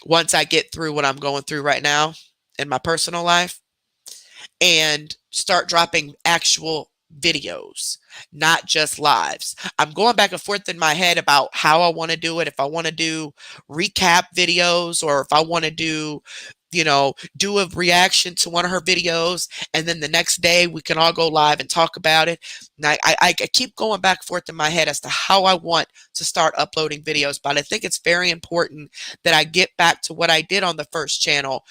once I get through what I'm going through right now in my personal life, and start dropping actual videos, not just lives. I'm going back and forth in my head about how I want to do it. If I want to do recap videos, or if I want to do, do a reaction to one of her videos, and then the next day we can all go live and talk about it. And I keep going back and forth in my head as to how I want to start uploading videos, but I think it's very important that I get back to what I did on the first channel,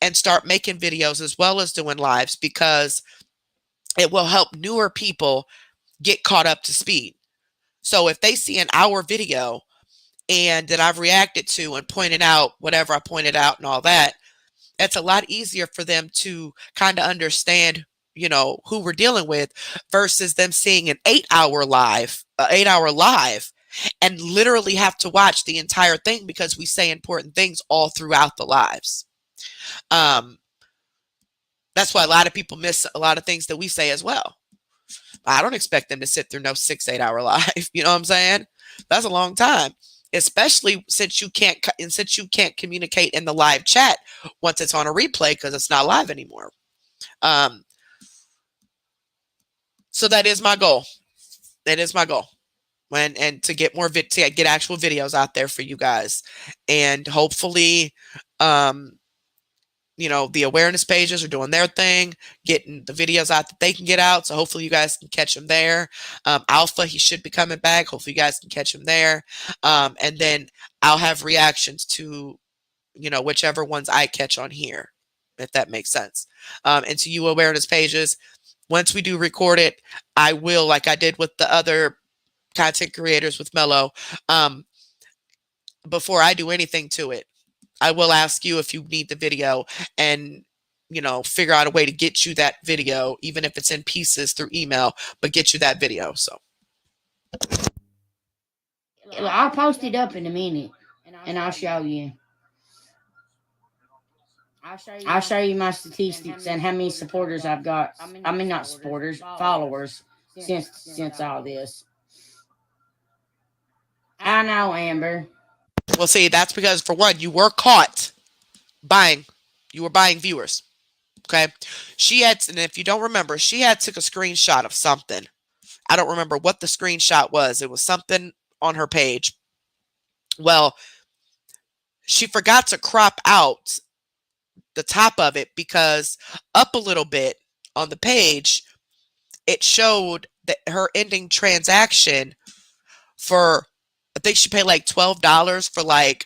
and start making videos as well as doing lives, because it will help newer people get caught up to speed. So if they see an hour video and that I've reacted to and pointed out whatever I pointed out and all that, it's a lot easier for them to kind of understand, who we're dealing with, versus them seeing an 8-hour live, and literally have to watch the entire thing because we say important things all throughout the lives. That's why a lot of people miss a lot of things that we say as well. I don't expect them to sit through no 6-8 hour live. You know what I'm saying? That's a long time, especially since you can't communicate in the live chat once it's on a replay, because it's not live anymore. So that is my goal. That is my goal. And to get to get actual videos out there for you guys, and hopefully, the awareness pages are doing their thing, getting the videos out that they can get out. So hopefully you guys can catch them there. Alpha, he should be coming back. Hopefully you guys can catch him there. And then I'll have reactions to, whichever ones I catch on here, if that makes sense. And to you awareness pages, once we do record it, I will, like I did with the other content creators with Mello, before I do anything to it, I will ask you if you need the video, and, figure out a way to get you that video, even if it's in pieces through email, but get you that video. So I'll post it up in a minute, and I'll show you. I'll show you my statistics and how many supporters I've got. I mean, not supporters, followers, since all this. I know, Amber. well, see, that's because, for one, you were caught buying. You were buying viewers. Okay. And if you don't remember, she had took a screenshot of something. I don't remember what the screenshot was. It was something on her page. Well, she forgot to crop out the top of it, because up a little bit on the page, it showed that her ending transaction for, I think she paid like $12 for, like,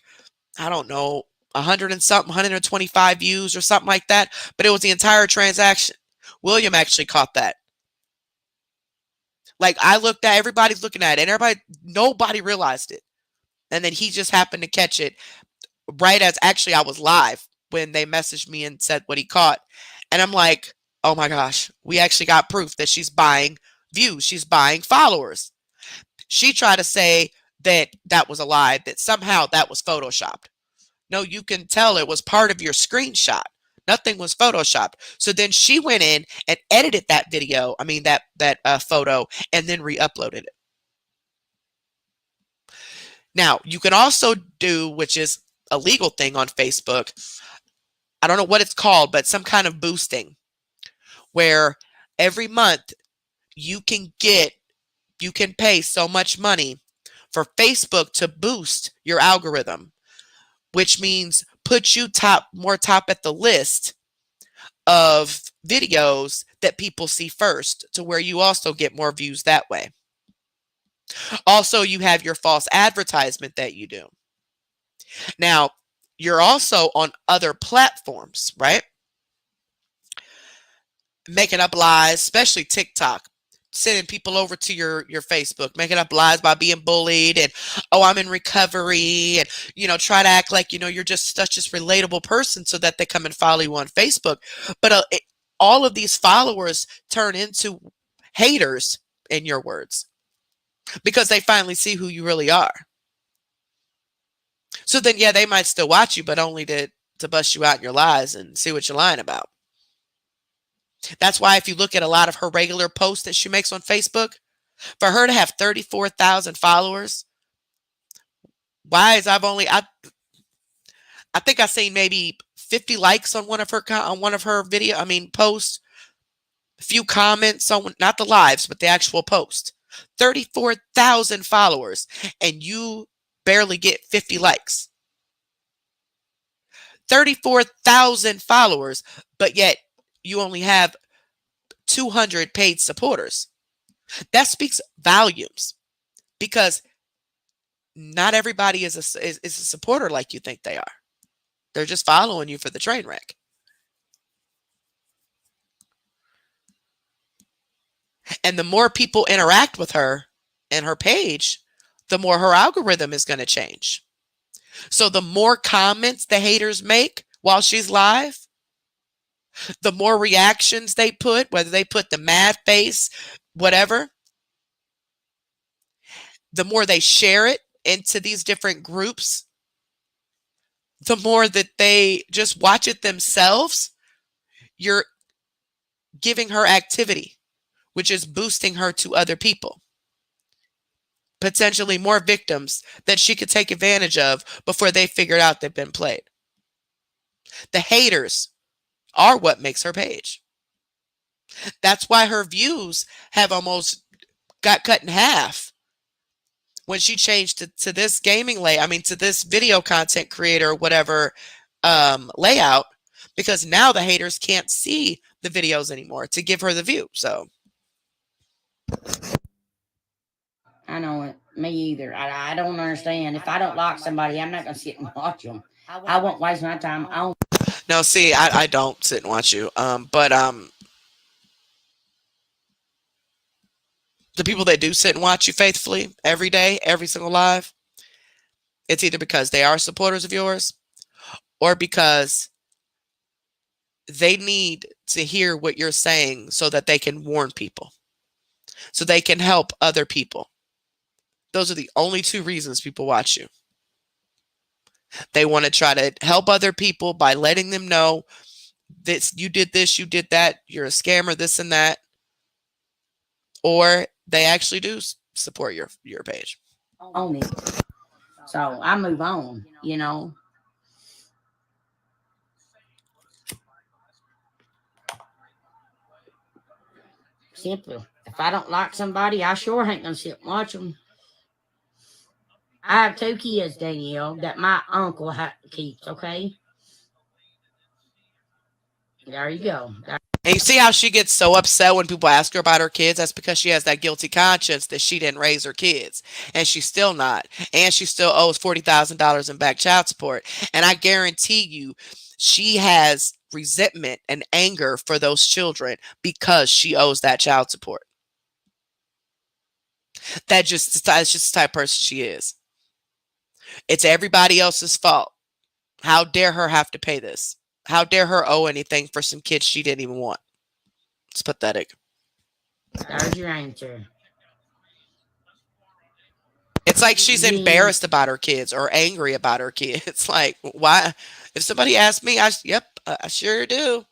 I don't know, 100 and something, 125 views or something like that. But it was the entire transaction. William actually caught that. Like, I looked at, everybody's looking at it, and nobody realized it. And then he just happened to catch it right as actually I was live when they messaged me and said what he caught. And I'm like, oh my gosh, we actually got proof that she's buying views. She's buying followers. She tried to say that that was a lie, that somehow that was photoshopped. No, you can tell it was part of your screenshot. Nothing was photoshopped. So then she went in and edited that video, that photo, and then re-uploaded it. Now, you can also do, which is a legal thing on Facebook, I don't know what it's called, but some kind of boosting, where every month you can pay so much money for Facebook to boost your algorithm, which means put you more top at the list of videos that people see first, to where you also get more views that way. Also, you have your false advertisement that you do. Now, you're also on other platforms, right? Making up lies, especially TikTok. sending people over to your Facebook, making up lies about being bullied and, oh, I'm in recovery, and, try to act like, you're just such a relatable person so that they come and follow you on Facebook. But all of these followers turn into haters, in your words, because they finally see who you really are. So then, yeah, they might still watch you, but only to bust you out in your lies and see what you're lying about. That's why if you look at a lot of her regular posts that she makes on Facebook, for her to have 34,000 followers, why is I think I seen maybe 50 likes on one of her posts, a few comments on, not the lives, but the actual post. 34,000 followers, and you barely get 50 likes. 34,000 followers, but yet you only have 200 paid supporters. That speaks volumes, because not everybody is a supporter like you think they are. They're just following you for the train wreck. And the more people interact with her and her page, the more her algorithm is going to change. So the more comments the haters make while she's live, the more reactions they put, whether they put the mad face, whatever, the more they share it into these different groups, the more that they just watch it themselves, you're giving her activity, which is boosting her to other people. Potentially more victims that she could take advantage of before they figured out they've been played. The haters are what makes her page. That's why her views have almost got cut in half when she changed to this gaming to this video content creator, whatever layout, because now the haters can't see the videos anymore to give her the view. So I know it. Me either. I don't understand. If I don't like somebody, I'm not going to sit and watch them. I won't waste my time on. No, see, I don't sit and watch you. But the people that do sit and watch you faithfully every day, every single live, it's either because they are supporters of yours or because they need to hear what you're saying so that they can warn people, so they can help other people. Those are the only two reasons people watch you. They want to try to help other people by letting them know that you did this, you did that, you're a scammer, this and that. Or they actually do support your page. On it. So I move on, Simple. If I don't like somebody, I sure ain't gonna sit and watch them. I have 2 kids, Danielle, that my uncle keeps, okay? There you go. And you see how she gets so upset when people ask her about her kids? That's because she has that guilty conscience that she didn't raise her kids. And she's still not. And she still owes $40,000 in back child support. And I guarantee you, she has resentment and anger for those children because she owes that child support. That's just the type of person she is. It's everybody else's fault. How dare her have to pay this? How dare her owe anything for some kids she didn't even want? It's pathetic. There's your answer. It's like she's embarrassed about her kids or angry about her kids. Like, why? If somebody asked me, I sure do.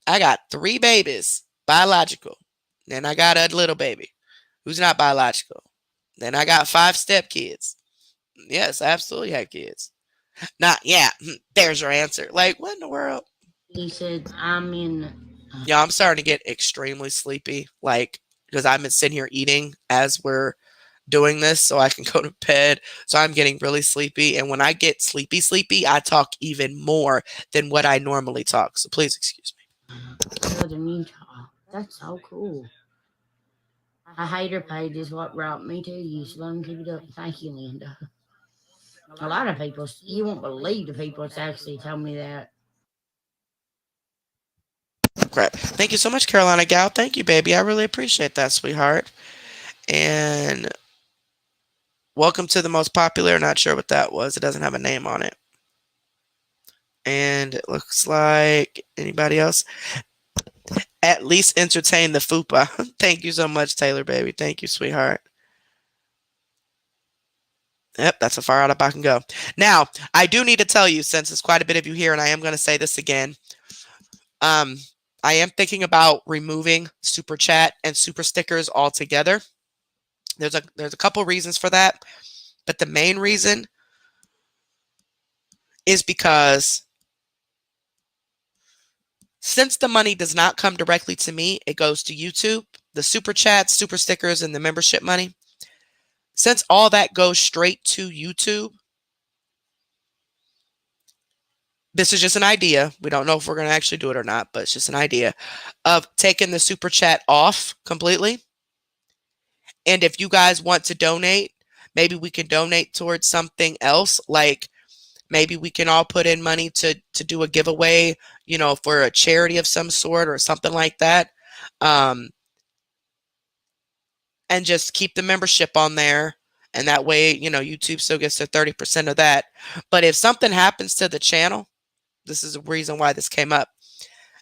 I got 3 babies, biological. Then I got a little baby who's not biological. Then I got 5 stepkids. Yes, I absolutely have kids. Not, yeah, there's your answer. Like, what in the world? He said, I'm in. Yeah, I'm starting to get extremely sleepy. Like, because I've been sitting here eating as we're doing this so I can go to bed. So I'm getting really sleepy. And when I get sleepy, I talk even more than what I normally talk. So please excuse me. Southern Utah. That's so cool. A hater page is what brought me to you. So let me keep it up. Thank you, Linda. A lot of people, you won't believe the people that's actually told me that. Crap. Thank you so much, Carolina Gal. Thank you, baby. I really appreciate that, sweetheart. And welcome to the most popular. Not sure what that was. It doesn't have a name on it. And it looks like anybody else? At least entertain the fupa. Thank you so much, Taylor, baby. Thank you, sweetheart. Yep, that's as far out as I can go. Now, I do need to tell you, since there's quite a bit of you here, and I am going to say this again. I am thinking about removing super chat and super stickers altogether. There's a couple reasons for that, but the main reason is because since the money does not come directly to me, it goes to YouTube, the super chats, super stickers, and the membership money. Since all that goes straight to YouTube, this is just an idea. We don't know if we're going to actually do it or not, but it's just an idea of taking the super chat off completely. And if you guys want to donate, maybe we can donate towards something else. Like maybe we can all put in money to do a giveaway, you know, for a charity of some sort or something like that. And just keep the membership on there. And that way, you know, YouTube still gets their 30% of that. But if something happens to the channel, this is a reason why this came up.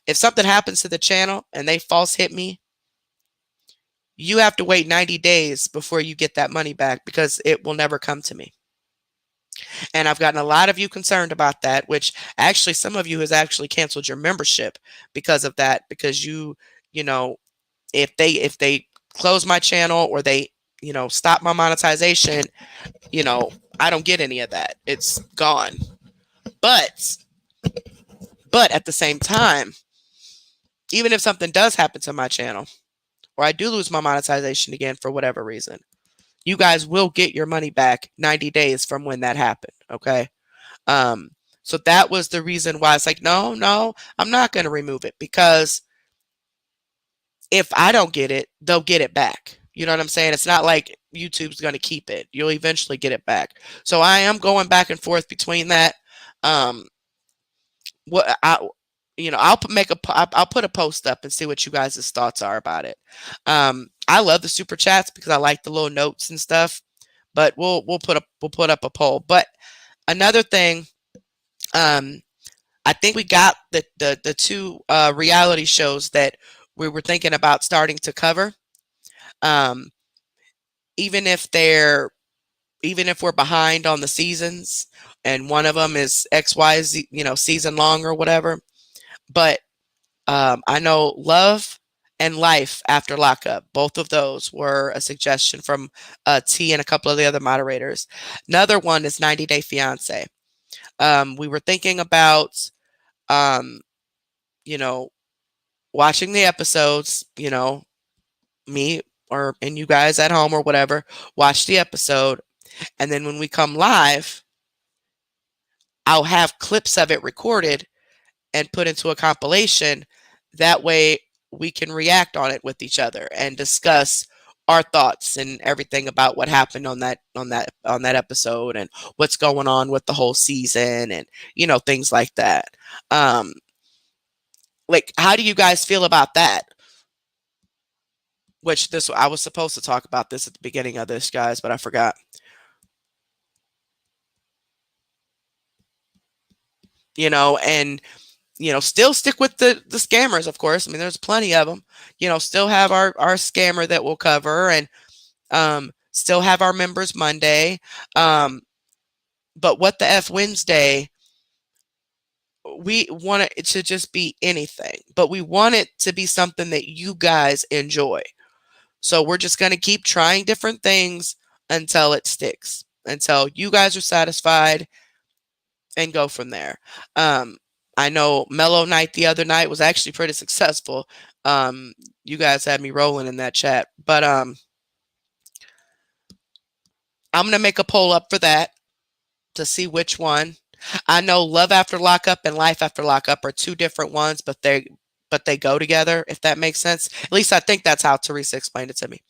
If something happens to the channel and they false hit me, you have to wait 90 days before you get that money back because it will never come to me. And I've gotten a lot of you concerned about that, which actually some of you has actually canceled your membership because of that, because you know, if they close my channel or they, you know, stop my monetization, you know, I don't get any of that. It's gone. But at the same time, even if something does happen to my channel or I do lose my monetization again for whatever reason, you guys will get your money back 90 days from when that happened. Okay. So that was the reason why it's like, no, I'm not going to remove it, because if I don't get it, they'll get it back. You know what I'm saying? It's not like YouTube's going to keep it. You'll eventually get it back. So I am going back and forth between that. What I'll put a post up and see what you guys' thoughts are about it. I love the super chats because I like the little notes and stuff, but we'll put up a poll. But another thing, I think we got the two reality shows that we were thinking about starting to cover. Even if we're behind on the seasons and one of them is XYZ, you know, season long or whatever. But I know Love and Life After Lockup, both of those were a suggestion from T and a couple of the other moderators. Another one is 90 Day Fiance. We were thinking about, you know, watching the episodes, you know, me and you guys at home or whatever, watch the episode. And then when we come live, I'll have clips of it recorded and put into a compilation. That way we can react on it with each other and discuss our thoughts and everything about what happened on that episode and what's going on with the whole season and, you know, things like that. Like, how do you guys feel about that? Which I was supposed to talk about this at the beginning of this, guys, but I forgot. You know, and you know, still stick with the scammers, of course. I mean, there's plenty of them. You know, still have our scammer that we'll cover, and still have our members Monday. But what the F Wednesday, we want it to just be anything, but we want it to be something that you guys enjoy. So we're just going to keep trying different things until it sticks, until you guys are satisfied, and go from there. I know Mello night the other night was actually pretty successful. You guys had me rolling in that chat, but I'm going to make a poll up for that to see which one. I know Love After Lockup and Life After Lockup are two different ones, but they go together, if that makes sense. At least I think that's how Teresa explained it to me.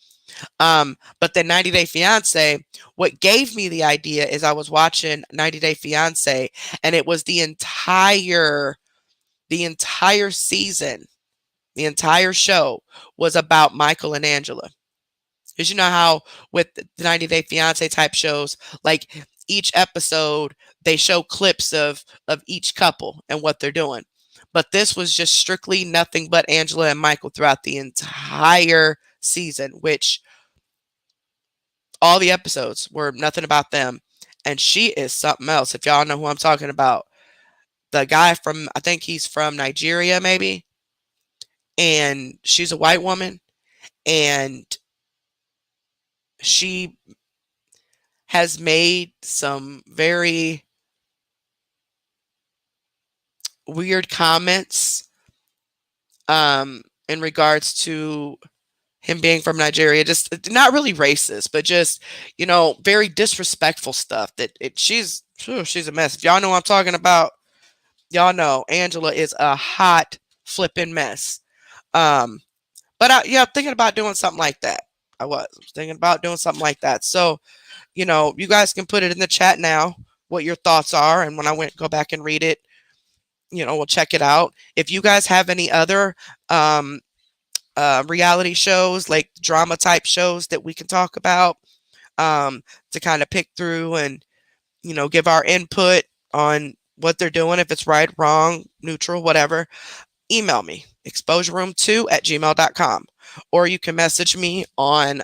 But then 90 Day Fiance, what gave me the idea is I was watching 90 Day Fiance, and it was the entire season The entire show was about Michael and Angela. Because you know how with the 90 Day Fiance type shows, like each episode, they show clips of each couple and what they're doing. But this was just strictly nothing but Angela and Michael throughout the entire season, which all the episodes were nothing about them. And she is something else. If y'all know who I'm talking about, the guy from, I think he's from Nigeria, maybe, and she's a white woman, and she has made some very weird comments in regards to him being from Nigeria, just not really racist, but just, very disrespectful stuff that she's a mess. If y'all know what I'm talking about, y'all know Angela is a hot flipping mess. Um, but yeah, thinking about doing something like that. I was thinking about doing something like that. So, you guys can put it in the chat now what your thoughts are, and when I go back and read it, we'll check it out. If you guys have any other reality shows, like drama type shows that we can talk about, to kind of pick through and give our input on what they're doing, if it's right, wrong, neutral, whatever, email me exposureroom2@gmail.com, or you can message me on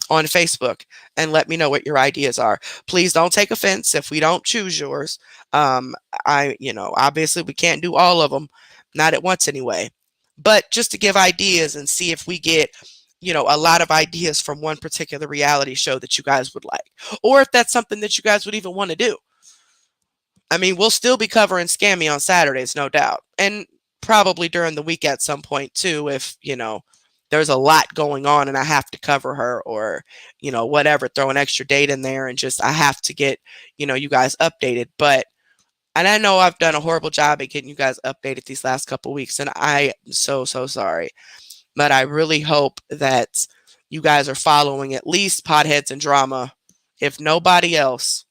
Facebook and let me know what your ideas are. Please don't take offense if we don't choose yours. Obviously we can't do all of them, not at once anyway, but just to give ideas and see if we get, a lot of ideas from one particular reality show that you guys would like, or if that's something that you guys would even want to do. I mean, we'll still be covering Scammy on Saturdays, no doubt. And probably during the week at some point too, if, there's a lot going on and I have to cover her, or, whatever, throw an extra date in there and just, I have to get, you guys updated. And I know I've done a horrible job at getting you guys updated these last couple weeks, and I am so, so sorry. But I really hope that you guys are following at least Potheads and Drama, if nobody else,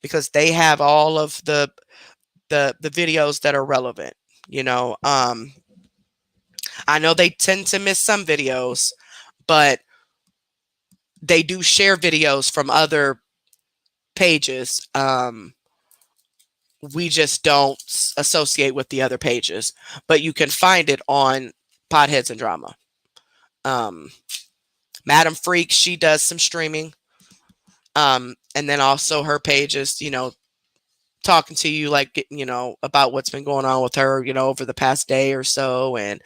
because they have all of the videos that are relevant. I know they tend to miss some videos, but they do share videos from other pages. We just don't associate with the other pages, but you can find it on Podheads and Drama. Madam Freak, she does some streaming. And then also her pages, talking to you, like, about what's been going on with her, over the past day or so. And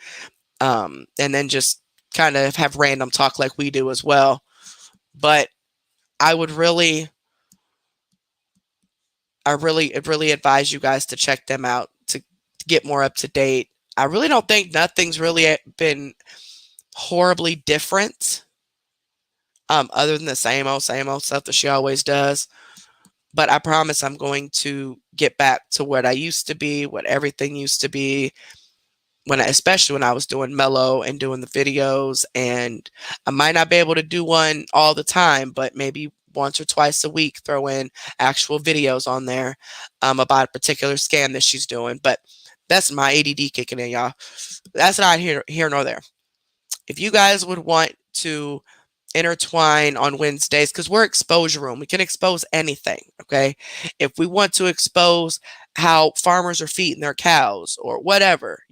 then just kind of have random talk like we do as well. But I would really advise you guys to check them out to get more up to date. I really don't think nothing's really been horribly different, other than the same old stuff that she always does. But I promise I'm going to get back to what I used to be, what everything used to be, especially when I was doing Mello and doing the videos. And I might not be able to do one all the time, but maybe once or twice a week, throw in actual videos on there about a particular scam that she's doing. But that's my ADD kicking in, y'all. That's not here nor there. If you guys would want to intertwine on Wednesdays, because we're exposure room, we can expose anything. Okay, if we want to expose how farmers are feeding their cows or whatever,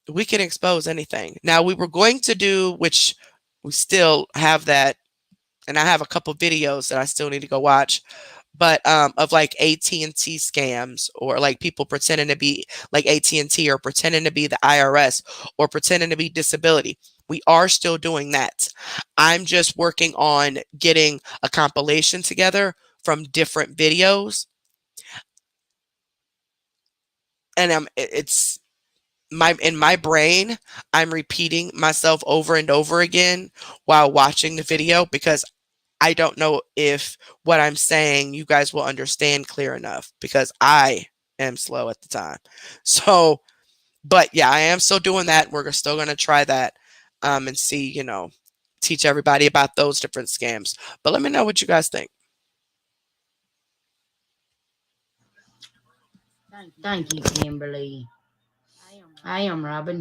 we can expose anything. Now, we were going to do, which we still have that, and I have a couple videos that I still need to go watch, but of like AT&T scams, or like people pretending to be like AT&T, or pretending to be the IRS, or pretending to be disability. We are still doing that. I'm just working on getting a compilation together from different videos, and it's in my brain, I'm repeating myself over and over again while watching the video, because I don't know if what I'm saying you guys will understand clear enough, because I am slow at the time. So, but yeah, I am still doing that. We're still going to try that, and see, teach everybody about those different scams. But let me know what you guys think. Thank you, Kimberly. I am, Robin.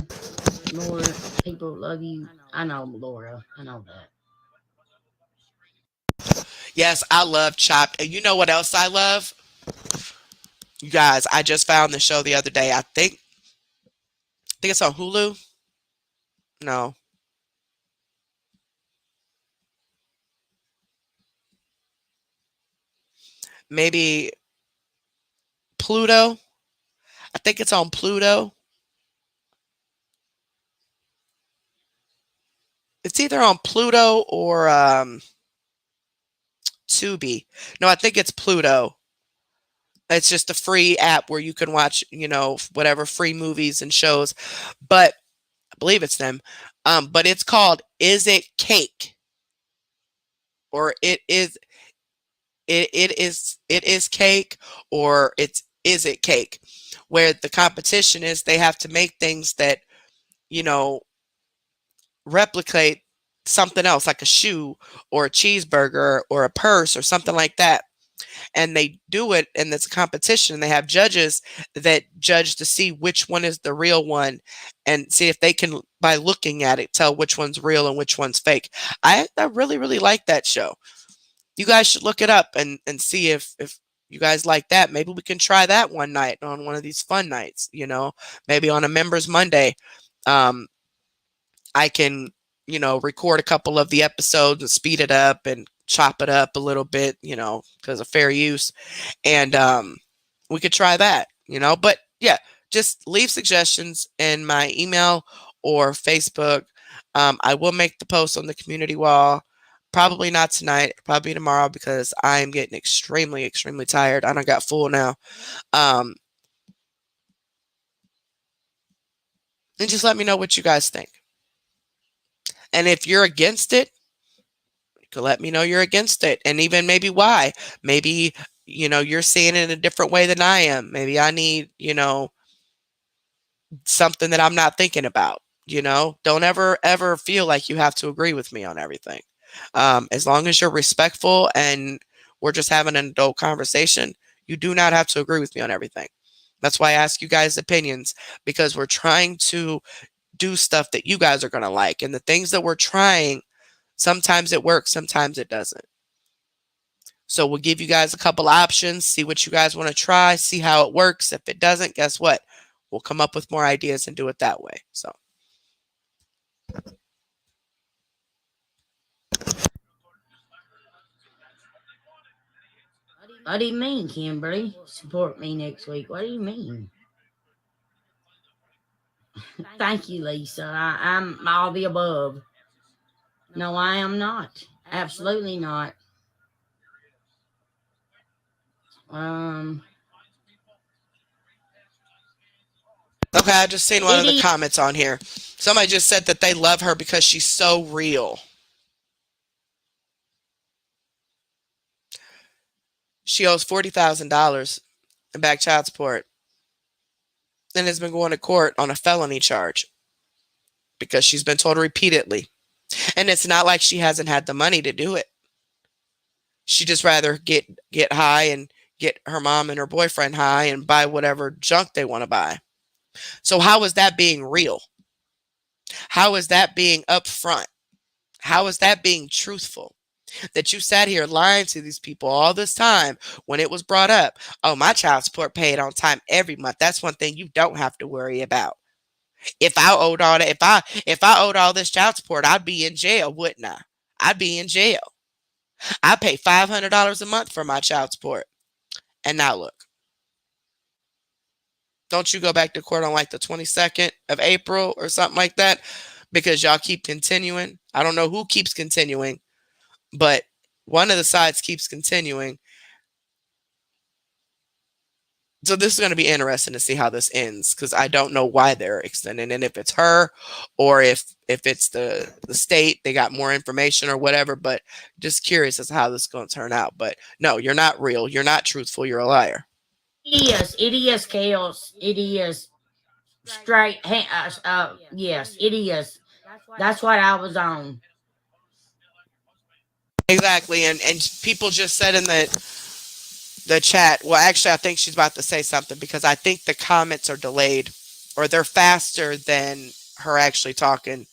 More people love you. I know, Laura. I know that. Yes, I love Chopped. And you know what else I love? You guys, I just found the show the other day. I think it's on Hulu. No, maybe Pluto. I think it's on Pluto. It's either on Pluto or Tubi. No, I think it's Pluto. It's just a free app where you can watch, whatever free movies and shows. But I believe it's them. But it's called "Is It Cake?" or it is cake, or it's "Is It Cake?" Where the competition is they have to make things that you know replicate something else, like a shoe or a cheeseburger or a purse or something like that. And they do it, and it's a competition. They have judges that judge to see which one is the real one, and see if they can, by looking at it, tell which one's real and which one's fake. I really really like that show. You guys should look it up and see if you guys like that. Maybe we can try that one night on one of these fun nights. Maybe on a members Monday. um I can, record a couple of the episodes and speed it up and chop it up a little bit, because of fair use. And we could try that, But yeah, just leave suggestions in my email or Facebook. I will make the post on the community wall. Probably not tonight, probably tomorrow, because I'm getting extremely, extremely tired. I don't got full now. Um, and just let me know what you guys think. And if you're against it, you can let me know you're against it, and even maybe why. Maybe, you're seeing it in a different way than I am. Maybe I need, something that I'm not thinking about. Don't ever feel like you have to agree with me on everything. As long as you're respectful and we're just having an adult conversation, you do not have to agree with me on everything. That's why I ask you guys opinions, because we're trying to do stuff that you guys are going to like. And the things that we're trying, sometimes it works, sometimes it doesn't. So we'll give you guys a couple options, see what you guys want to try, see how it works. If it doesn't, guess what? We'll come up with more ideas and do it that way. So What do you mean, Kimberly? Support me next week. What do you mean? Thank you, Lisa. I'm all the above. No, I am not. Absolutely not. Um, okay, I just seen one of the it comments on here. Somebody just said that they love her because she's so real. She owes $40,000 in back child support and has been going to court on a felony charge because she's been told repeatedly. And it's not like she hasn't had the money to do it. She just rather get high and get her mom and her boyfriend high and buy whatever junk they want to buy. So how is that being real? How is that being upfront? How is that being truthful? That you sat here lying to these people all this time when it was brought up. Oh, my child support paid on time every month. That's one thing you don't have to worry about. If I owed all that, if I owed all this child support, I'd be in jail, wouldn't I? I'd be in jail. I pay $500 a month for my child support. And now look, don't you go back to court on like the 22nd of April or something like that, because y'all keep continuing. I don't know who keeps continuing, but one of the sides keeps continuing. So this is going to be interesting to see how this ends, because I don't know why they're extending, and if it's her or if it's the state, they got more information or whatever. But just curious as to how this is going to turn out. But no, you're not real. You're not truthful. You're a liar. is. It is chaos. It is straight. Yes, it is. That's what I was on. Exactly. And people just said in the chat. Well, actually, I think she's about to say something, because I think the comments are delayed. or they're faster than her actually talking.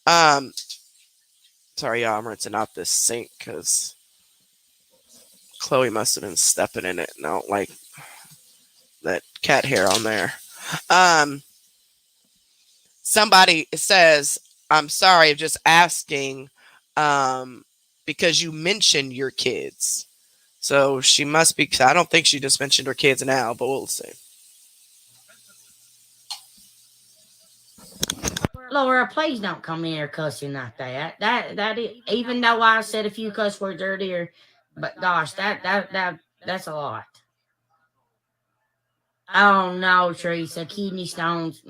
Sorry, y'all, I'm rinsing out this sink because Chloe must have been stepping in it, and I don't like that cat hair on there. Um, Somebody says, I'm sorry, I'm just asking um, because you mentioned your kids. So she must be, I don't think she just mentioned her kids now, but we'll see. Laura, please don't come in here cussing like that. Even though I said a few cuss words earlier, but gosh, that's a lot. Oh no, Teresa, kidney stones.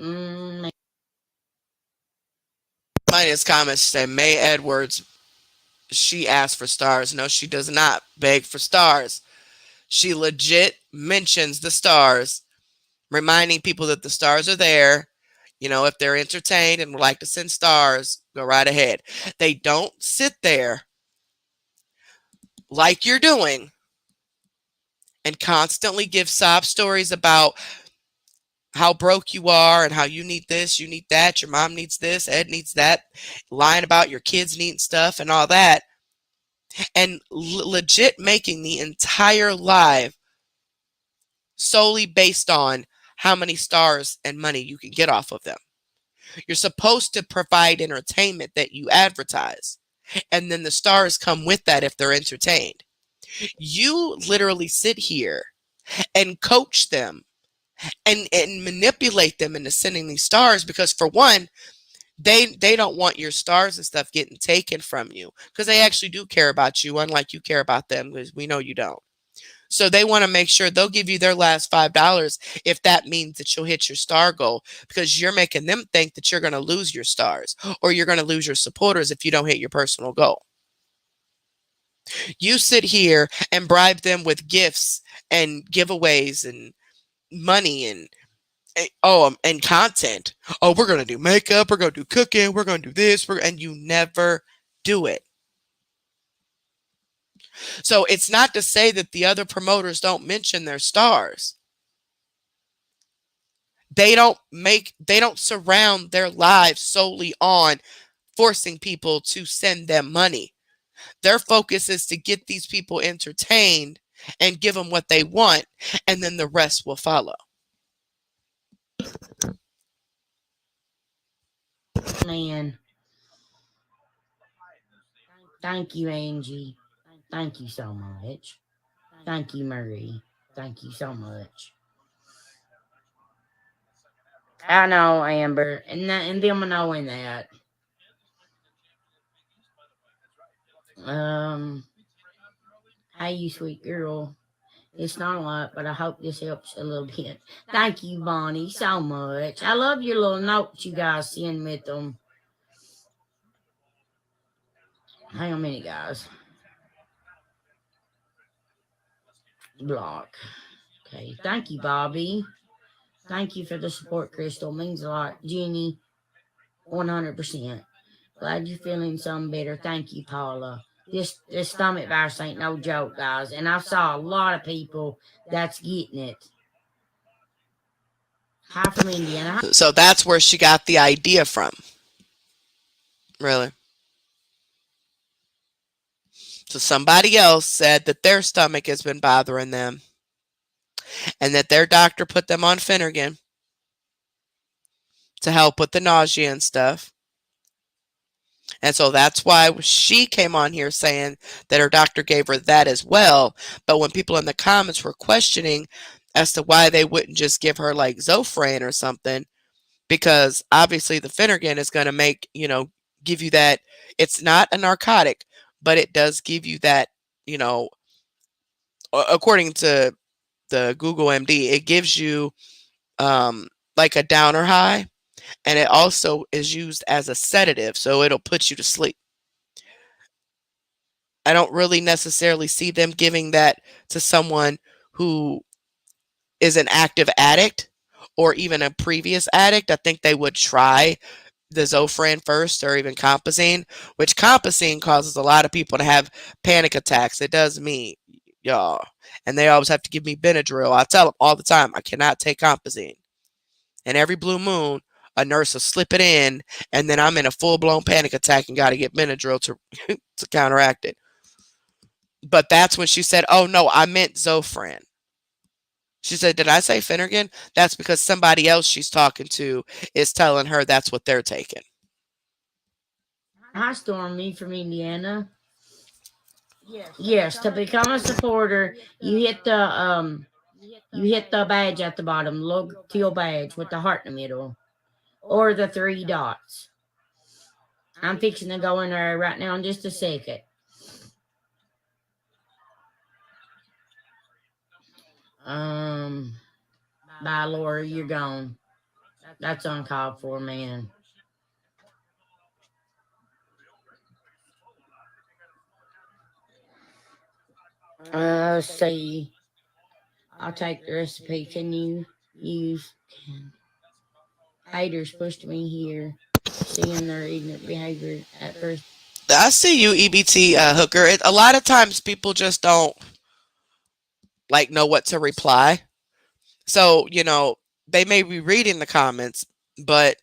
Minus comments say May Edwards, she asked for stars. No, she does not beg for stars. She legit mentions the stars, reminding people that the stars are there. You know, if they're entertained and would like to send stars, go right ahead. They don't sit there like you're doing and constantly give sob stories about how broke you are and how you need this, you need that, your mom needs this, Ed needs that, lying about your kids needing stuff and all that, and legit making the entire live solely based on how many stars and money you can get off of them. You're supposed to provide entertainment that you advertise, and then the stars come with that if they're entertained. You literally sit here and coach them and manipulate them into sending these stars because, for one, they don't want your stars and stuff getting taken from you because they actually do care about you, unlike you care about them, because we know you don't. So they want to make sure they'll give you their last $5 if that means that you'll hit your star goal, because you're making them think that you're going to lose your stars or you're going to lose your supporters if you don't hit your personal goal. You sit here and bribe them with gifts and giveaways and money and and content. Oh, we're gonna do makeup, we're gonna do cooking, we're gonna do this, and you never do it. So it's not to say that the other promoters don't mention their stars. They don't surround their lives solely on forcing people to send them money. Their focus is to get these people entertained and give them what they want, and then the rest will follow. Man. Thank you, Angie. Thank you so much. Thank you, Marie. Thank you so much. I know, Amber, and them knowing that. Hey, you sweet girl. It's not a lot, but I hope this helps a little bit. Thank you, Bonnie, so much. I love your little notes you guys send with them. Hang on a minute, guys. Block. Okay, thank you, Bobby. Thank you for the support, Crystal. Means a lot. Jenny, 100%. Glad you're feeling some better. Thank you, Paula. This stomach virus ain't no joke, guys. And I saw a lot of people that's getting it. Hi from Indiana. So that's where she got the idea from. Really. So somebody else said that their stomach has been bothering them and that their doctor put them on Finnegan to help with the nausea and stuff. And so that's why she came on here saying that her doctor gave her that as well. But when people in the comments were questioning as to why they wouldn't just give her like Zofran or something, because obviously the Finnegan is going to make, give you that. It's not a narcotic, but it does give you that, according to the Google MD, it gives you like a downer high, and it also is used as a sedative, so it'll put you to sleep. I don't really necessarily see them giving that to someone who is an active addict or even a previous addict. I think they would try the Zofran first, or even Compazine, which Compazine causes a lot of people to have panic attacks. It does me, y'all. And they always have to give me Benadryl. I tell them all the time, I cannot take Compazine. And every blue moon, a nurse will slip it in, and then I'm in a full-blown panic attack and got to get Benadryl to to counteract it. But that's when she said, "Oh no, I meant Zofran." She said, "Did I say Finnegan?" That's because somebody else she's talking to is telling her that's what they're taking. Hi, Stormy from Indiana. Yes, to become a supporter, you hit the badge at the bottom, logo teal badge with the heart in the middle, or the three dots. I'm fixing to go in there right now in just a second. Bye, Laura, you're gone. That's uncalled for, man. See. I'll take the recipe. Can you use haters pushed me here, seeing their ignorant behavior at first? I see you, EBT hooker. A lot of times people just don't like know what to reply. So, they may be reading the comments, but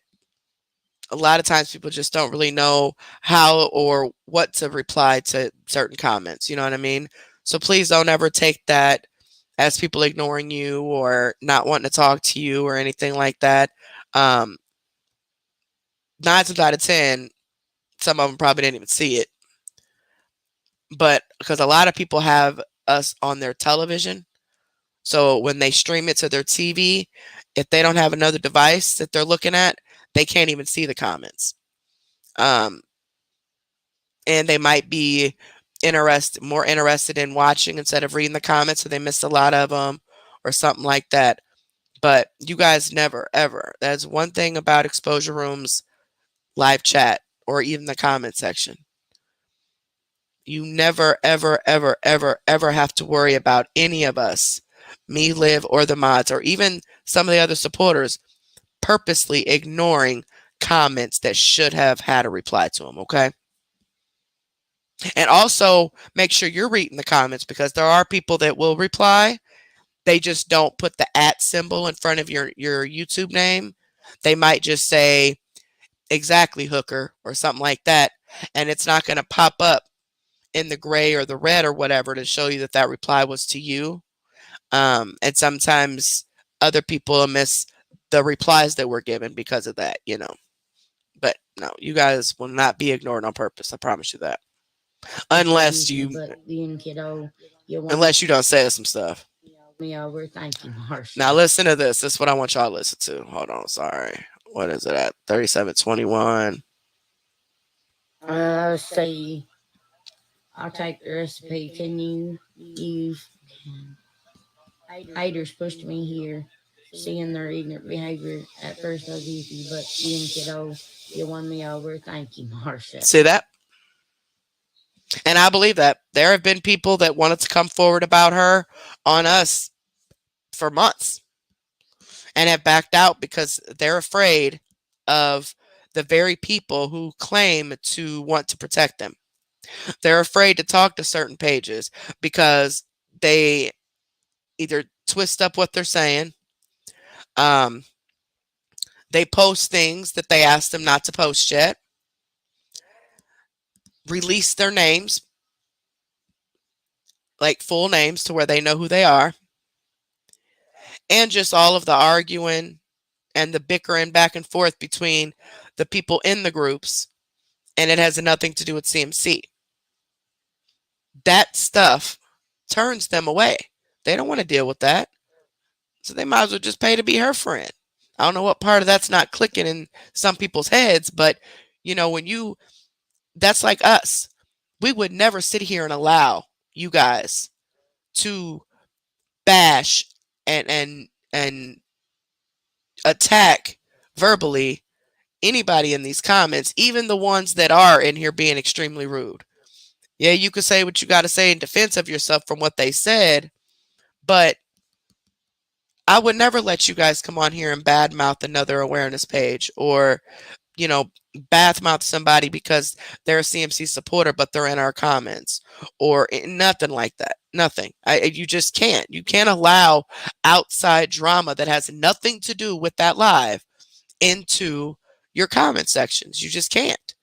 a lot of times people just don't really know how or what to reply to certain comments. You know what I mean? So please don't ever take that as people ignoring you or not wanting to talk to you or anything like that. 9 times out of 10, some of them probably didn't even see it. But because a lot of people have us on their television, so when they stream it to their TV, if they don't have another device that they're looking at, they can't even see the comments. And they might be more interested in watching instead of reading the comments, so they missed a lot of them or something like that. But you guys never, ever. That's one thing about Exposure Room's live chat or even the comment section. You never, ever, ever, ever, ever have to worry about any of us, me, Liv, or the mods, or even some of the other supporters purposely ignoring comments that should have had a reply to them, okay? And also make sure you're reading the comments because there are people that will reply. They just don't put the @ symbol in front of your YouTube name. They might just say exactly hooker or something like that, and it's not going to pop up in the gray or the red or whatever to show you that that reply was to you. And sometimes other people miss the replies that were given because of that. But no, you guys will not be ignored on purpose. I promise you that. Unless you don't say some stuff. Me over. Thank you, Marsha. Now listen to this. This is what I want y'all to listen to. Hold on, sorry. What is it at? 3721. See. I'll take the recipe. Can you use haters pushed me here, seeing their ignorant behavior. At first I was easy, but you and kiddo, you won me over. Thank you, Marsha. See that? And I believe that. There have been people that wanted to come forward about her on us for months and have backed out because they're afraid of the very people who claim to want to protect them. They're afraid to talk to certain pages because they either twist up what they're saying, they post things that they asked them not to post yet, release their names, like full names to where they know who they are, and just all of the arguing and the bickering back and forth between the people in the groups, and it has nothing to do with CMC. That stuff turns them away. They don't want to deal with that. So they might as well just pay to be her friend. I don't know what part of that's not clicking in some people's heads, but that's like us. We would never sit here and allow you guys to bash and attack verbally anybody in these comments, even the ones that are in here being extremely rude. Yeah, you could say what you got to say in defense of yourself from what they said, but I would never let you guys come on here and badmouth another awareness page or you know, bathmouth somebody because they're a CMC supporter, but they're in our comments, or nothing like that. Nothing. You just can't. You can't allow outside drama that has nothing to do with that live into your comment sections. You just can't.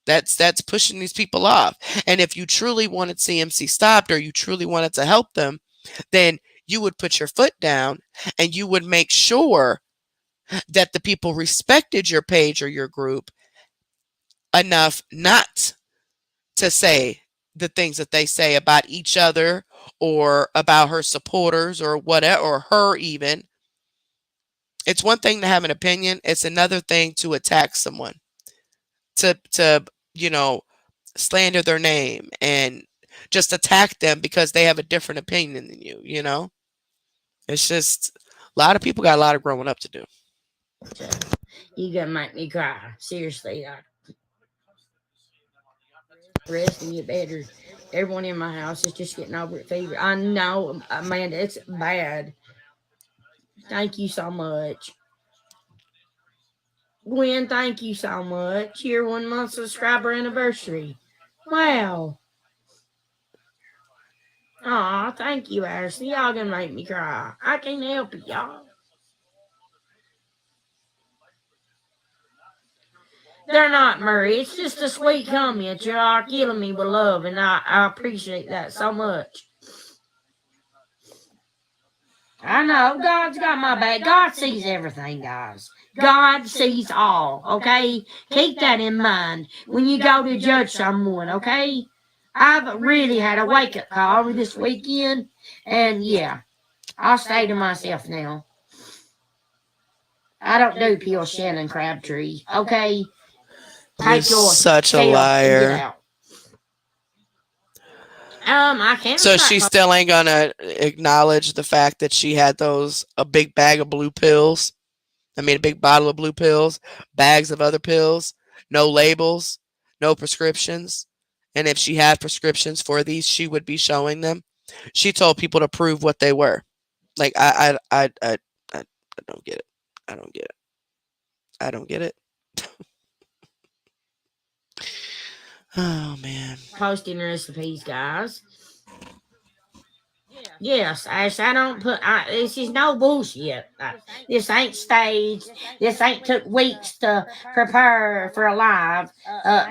That's pushing these people off. And if you truly wanted CMC stopped, or you truly wanted to help them, then you would put your foot down and you would make sure that the people respected your page or your group enough not to say the things that they say about each other or about her supporters or whatever, or her even. It's one thing to have an opinion. It's another thing to attack someone, to you know, slander their name and just attack them because they have a different opinion than you, you know? It's just a lot of people got a lot of growing up to do. You gonna make me cry. Seriously. Rest and get better. Everyone in my house is just getting over it fever. I know, Amanda, it's bad. Thank you so much. Gwen, thank you so much. Your 1 month subscriber anniversary. Wow. Aw, thank you, Ashley. Y'all gonna make me cry. I can't help it, y'all. They're not, Murray. It's just a sweet comment. You are killing me with love, and I appreciate that so much. I know God's got my back. God sees everything, guys. God sees all, okay? Keep that in mind when you go to judge someone, okay? I've really had a wake-up call this weekend, and yeah, I'll stay to myself now. I don't do Peel Shannon Crabtree, okay? You're such a liar. I can't. So she still ain't gonna acknowledge the fact that she had a big bag of blue pills. I mean, a big bottle of blue pills, bags of other pills, no labels, no prescriptions. And if she had prescriptions for these, she would be showing them. She told people to prove what they were. Like, I don't get it. I don't get it. I don't get it. Oh, man. Posting recipes, guys. Yes, I don't put. This is no bullshit. This ain't staged. This ain't took weeks to prepare for a live.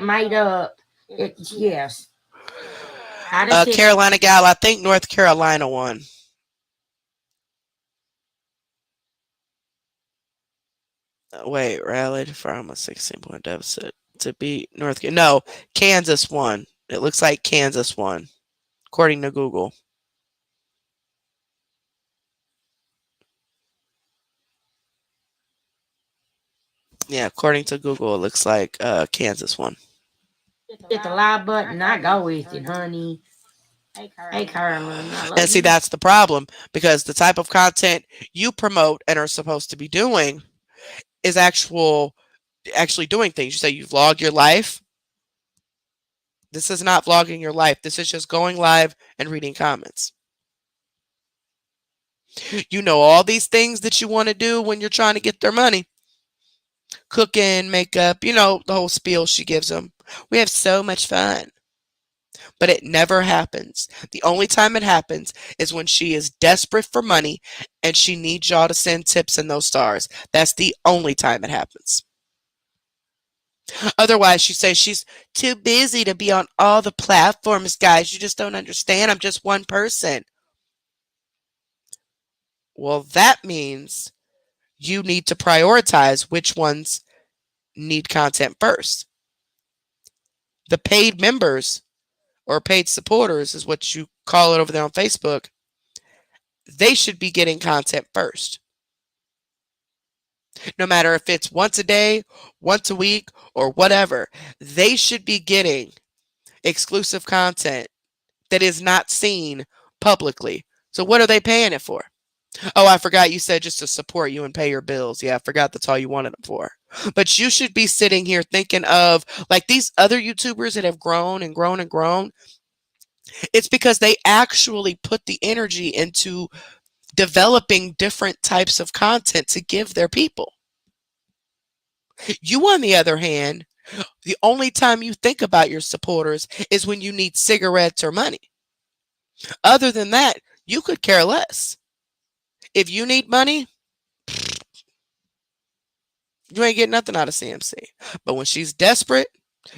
Made up. Yes. Carolina gal, I think North Carolina won. Wait, rallied from a 16-point deficit to beat North Carolina. No, Kansas won. It looks like Kansas won, according to Google. Yeah, according to Google, it looks like Kansas won. Hit the live button. I go with it, honey. Hey, Carolyn. And see, that's the problem, because the type of content you promote and are supposed to be doing is actually doing things. You say you vlog your life. This is not vlogging your life. This is just going live and reading comments. You know all these things that you want to do when you're trying to get their money. Cooking, makeup, you know, the whole spiel she gives them. We have so much fun. But it never happens. The only time it happens is when she is desperate for money and she needs y'all to send tips and those stars. That's the only time it happens. Otherwise, she says she's too busy to be on all the platforms, guys. You just don't understand. I'm just one person. Well, that means you need to prioritize which ones need content first. The paid members, or paid supporters is what you call it over there on Facebook, they should be getting content first. No matter if it's once a day, once a week, or whatever, they should be getting exclusive content that is not seen publicly. So what are they paying it for? Oh, I forgot you said just to support you and pay your bills. Yeah, I forgot that's all you wanted them for. But you should be sitting here thinking of, like, these other YouTubers that have grown and grown and grown. It's because they actually put the energy into developing different types of content to give their people. You, on the other hand, the only time you think about your supporters is when you need cigarettes or money. Other than that, you could care less. If you need money, you ain't getting nothing out of CMC. But when she's desperate,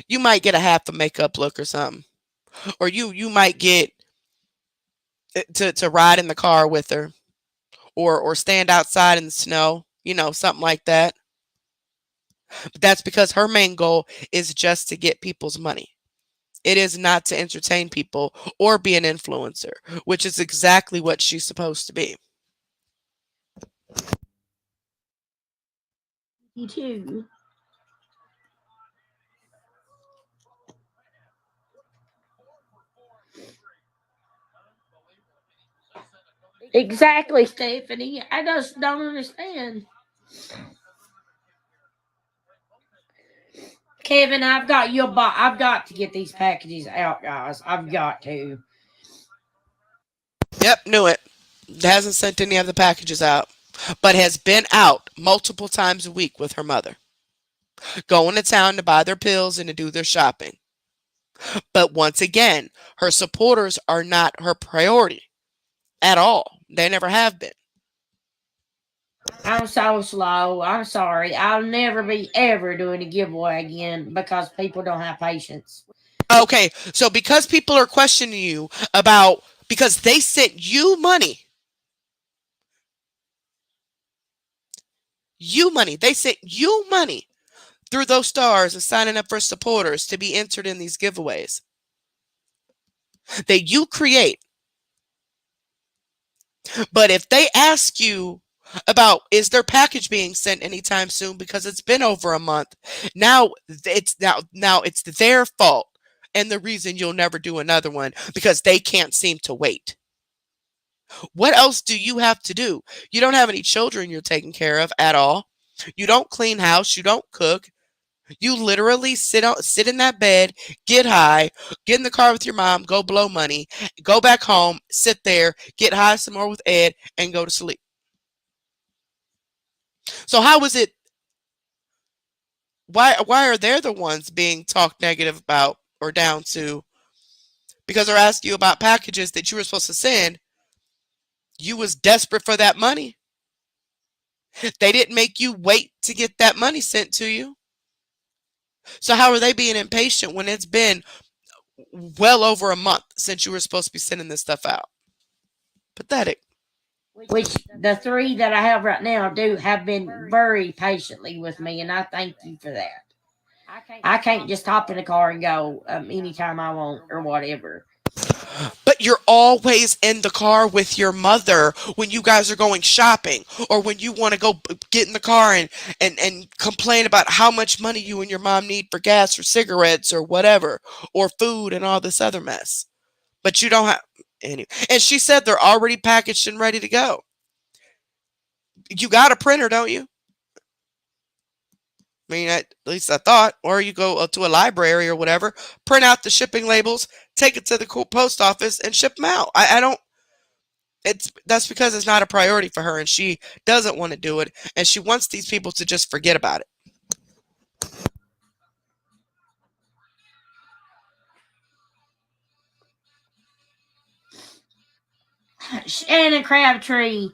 you might get a half a makeup look or something. Or you might get to ride in the car with her or stand outside in the snow, something like that. But that's because her main goal is just to get people's money. It is not to entertain people or be an influencer, which is exactly what she's supposed to be. You too. Exactly, Stephanie. I just don't understand. Kevin, I've got your I've got to get these packages out, guys. I've got to. Yep, knew it. Hasn't sent any of the packages out, but has been out multiple times a week with her mother, going to town to buy their pills and to do their shopping. But once again, her supporters are not her priority at all. They never have been. I'm so slow. I'm sorry. I'll never be ever doing a giveaway again because people don't have patience. Okay, so because people are questioning you about because they sent you money. They sent you money through those stars and signing up for supporters to be entered in these giveaways that you create. But if they ask you about is their package being sent anytime soon because it's been over a month, now it's their fault and the reason you'll never do another one because they can't seem to wait. What else do you have to do? You don't have any children you're taking care of at all. You don't clean house, you don't cook. You literally sit in that bed, get high, get in the car with your mom, go blow money, go back home, sit there, get high some more with Ed, and go to sleep. So how is it? Why are they the ones being talked negative about or down to? Because they're asking you about packages that you were supposed to send. You was desperate for that money. They didn't make you wait to get that money sent to you. So how are they being impatient when it's been well over a month since you were supposed to be sending this stuff out? Pathetic. Which the 3 that I have right now have been very patiently with me, and I thank you for that. I can't just hop in a car and go anytime I want or whatever. But you're always in the car with your mother when you guys are going shopping or when you want to go get in the car and complain about how much money you and your mom need for gas or cigarettes or whatever or food and all this other mess. But you don't have any. And she said they're already packaged and ready to go. You got a printer, don't you? I mean, at least I thought. Or you go to a library or whatever, print out the shipping labels, take it to the post office, and ship them out. I don't. That's because it's not a priority for her, and she doesn't want to do it, and she wants these people to just forget about it. Shannon Crabtree,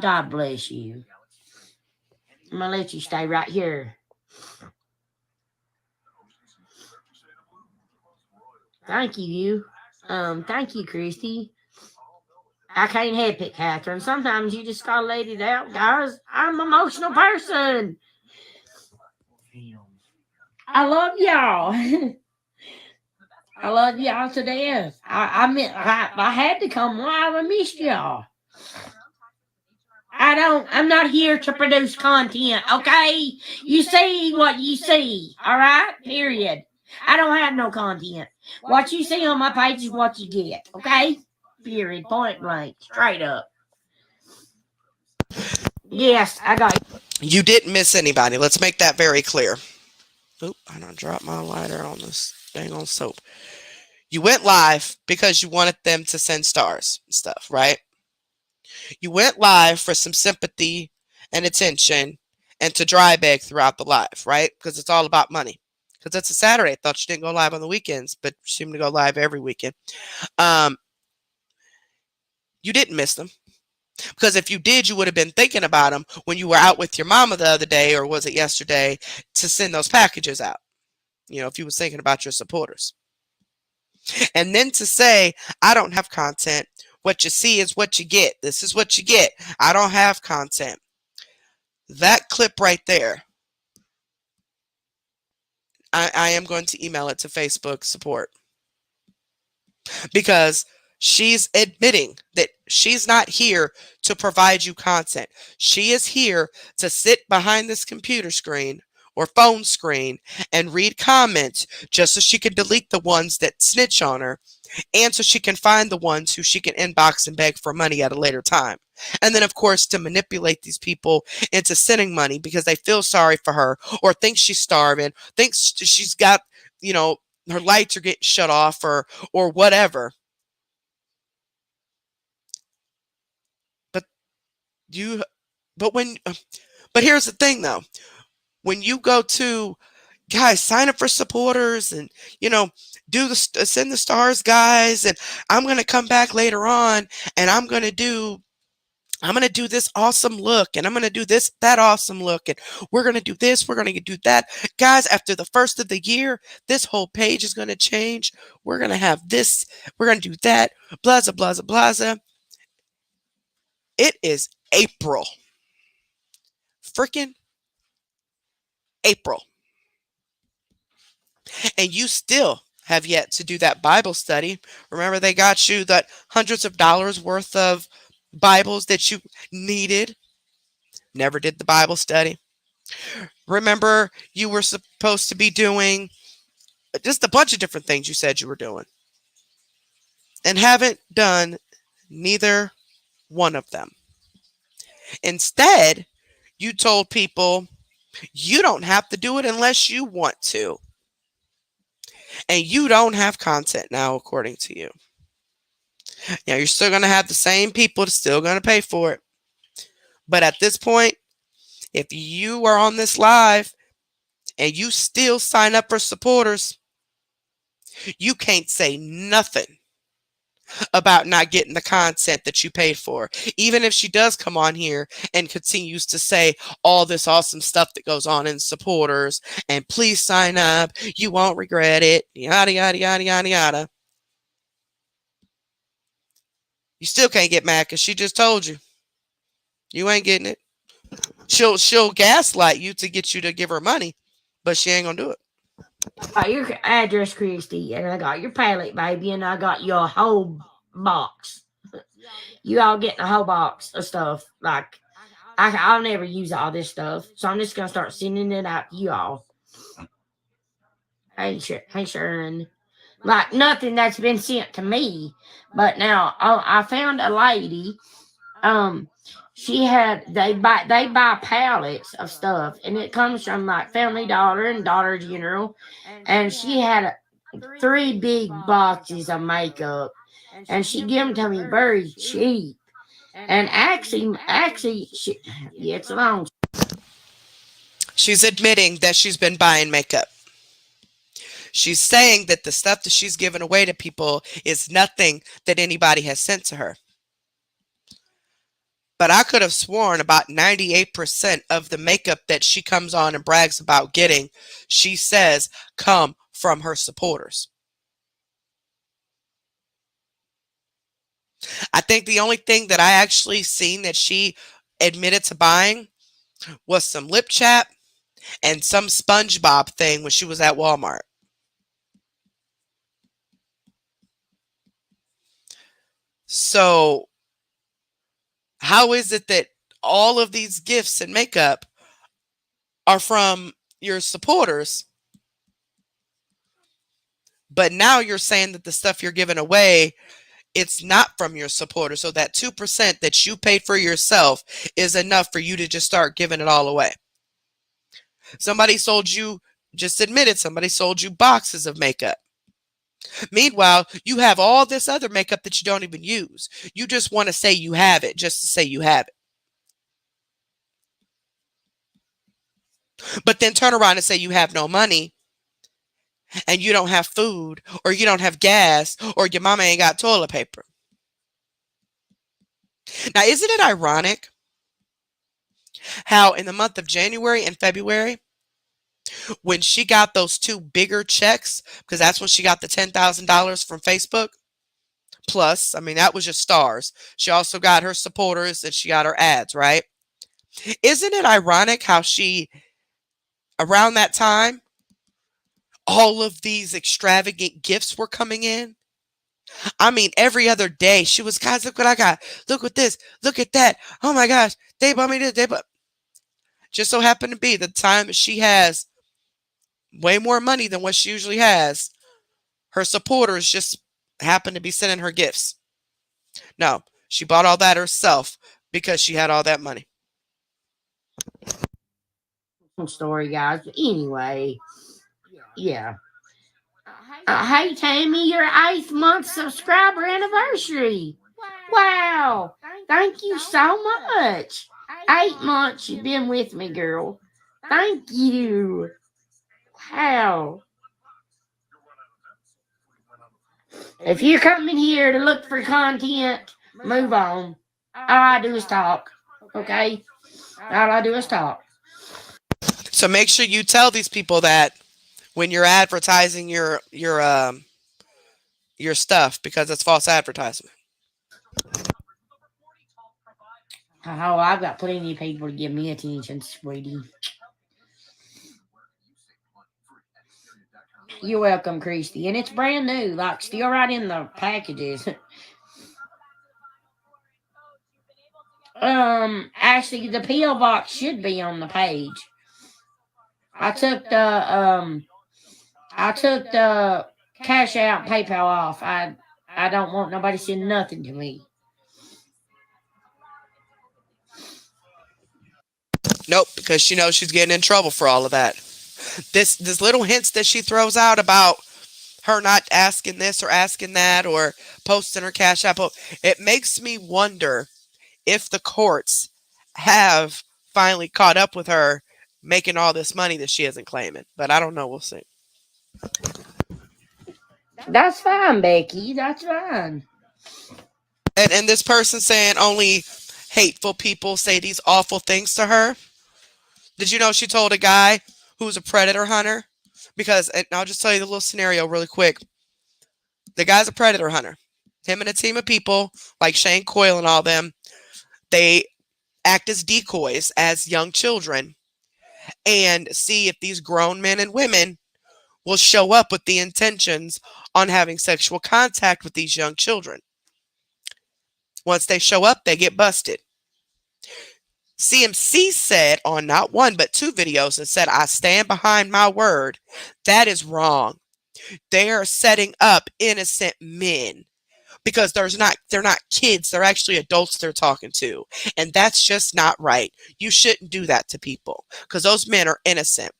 God bless you. I'm gonna let you stay right here. Thank you. Thank you, Christy. I can't help it, Catherine. Sometimes you just gotta let it out, guys. I'm an emotional person. I love y'all. I love y'all to death. I had to come live. I missed y'all. I'm not here to produce content, okay? You see what you see, all right? Period. I don't have no content. What you see on my page is what you get, okay? Period. Point blank. Straight up. Yes, I got you. You didn't miss anybody. Let's make that very clear. Oop, I done dropped my lighter on this dang on soap. You went live because you wanted them to send stars and stuff, right? You went live for some sympathy and attention and to dry beg throughout the live, right? Because it's all about money. Because it's a Saturday. I thought she didn't go live on the weekends, but she seemed to go live every weekend. You didn't miss them. Because if you did, you would have been thinking about them when you were out with your mama the other day, or was it yesterday, to send those packages out. If you was thinking about your supporters. And then to say, I don't have content. What you see is what you get. This is what you get. I don't have content. That clip right there, I am going to email it to Facebook support. Because she's admitting that she's not here to provide you content. She is here to sit behind this computer screen or phone screen and read comments just so she can delete the ones that snitch on her, and so she can find the ones who she can inbox and beg for money at a later time. And then, of course, to manipulate these people into sending money because they feel sorry for her or think she's starving, thinks she's got, her lights are getting shut off or whatever. But here's the thing though. When you go to, guys, sign up for supporters and, send the stars, guys, and I'm going to come back later on and I'm going to do this awesome look, and I'm going to do that awesome look, and we're going to do this, we're going to do that. Guys, after the first of the year, this whole page is going to change. We're going to have this, we're going to do that, blaza, blaza, blaza. It is April. Freaking April. And you still have yet to do that Bible study. Remember, they got you that hundreds of dollars worth of Bibles that you needed. Never did the Bible study. Remember, you were supposed to be doing just a bunch of different things you said you were doing, and haven't done neither one of them. Instead, you told people you don't have to do it unless you want to. And you don't have content now, according to you. You're still going to have the same people still going to pay for it. But at this point, if you are on this live and you still sign up for supporters, you can't say nothing about not getting the content that you paid for. Even if she does come on here and continues to say all this awesome stuff that goes on in supporters, and please sign up, you won't regret it, yada, yada, yada, yada, yada. You still can't get mad because she just told you. You ain't getting it. She'll gaslight you to get you to give her money, but she ain't gonna do it. I got your address, Christy, and I got your pallet, baby, and I got your whole box. You all get the whole box of stuff. Like, I'll never use all this stuff, so I'm just gonna start sending it out to you all. Hey, Sharon. Like, nothing that's been sent to me, but now I found a lady. She had they buy pallets of stuff, and it comes from like Family Dollar and Dollar General, and she had 3 big boxes of makeup, and she gave them to me very cheap. And actually, it's long. She's admitting that she's been buying makeup. She's saying that the stuff that she's given away to people is nothing that anybody has sent to her. But I could have sworn about 98% of the makeup that she comes on and brags about getting, she says, come from her supporters. I think the only thing that I actually seen that she admitted to buying was some lip chap and some SpongeBob thing when she was at Walmart. So how is it that all of these gifts and makeup are from your supporters, but now you're saying that the stuff you're giving away, it's not from your supporters? So that 2% that you paid for yourself is enough for you to just start giving it all away. Somebody sold you, just admitted somebody sold you boxes of makeup. Meanwhile, you have all this other makeup that you don't even use. You just want to say you have it just to say you have it. but then turn around and say you have no money and you don't have food or you don't have gas or your mama ain't got toilet paper. Now, isn't it ironic how in the month of January and February, when she got those two bigger checks, because that's when she got the $10,000 from Facebook, plus, I mean, that was just stars. She also got her supporters and she got her ads, right? Isn't it ironic how she, around that time, all of these extravagant gifts were coming in? I mean, every other day she was, guys, look what I got. Look at this. Look at that. Oh my gosh. They bought me this. They bought. Just so happened to be the time that she has way more money than what she usually has. Her supporters just happen to be sending her gifts. No, she bought all that herself because she had all that money. Story, guys. But anyway, yeah. Hey, Tammy, your 8th month subscriber anniversary. Wow. Thank you so much. 8 months you've been with me, girl. Thank you. Wow. If you're coming here to look for content, move on. All I do is talk. Okay? All I do is talk. So make sure you tell these people that when you're advertising your stuff, because it's false advertisement. Oh, I've got plenty of people to give me attention, sweetie. You're welcome, Christy. And it's brand new, like still right in the packages. Actually the P.O. box should be on the page. I took the Cash Out PayPal off. I don't want nobody sending nothing to me. Nope, because she knows she's getting in trouble for all of that. This little hints that she throws out about her not asking this or asking that or posting her Cash App, it makes me wonder if the courts have finally caught up with her making all this money that she isn't claiming. But I don't know. We'll see. That's fine, Becky. That's fine. And this person saying only hateful people say these awful things to her. Did you know she told a guy who's a predator hunter? Because, and I'll just tell you the little scenario really quick. The guy's a predator hunter. Him and a team of people like Shane Coyle and all them, they act as decoys as young children and see if these grown men and women will show up with the intentions on having sexual contact with these young children. Once they show up, they get busted. CMC said on not one but two videos and said, I stand behind my word. That is wrong. They are setting up innocent men because they're not kids. They're actually adults they're talking to. And that's just not right. You shouldn't do that to people because those men are innocent.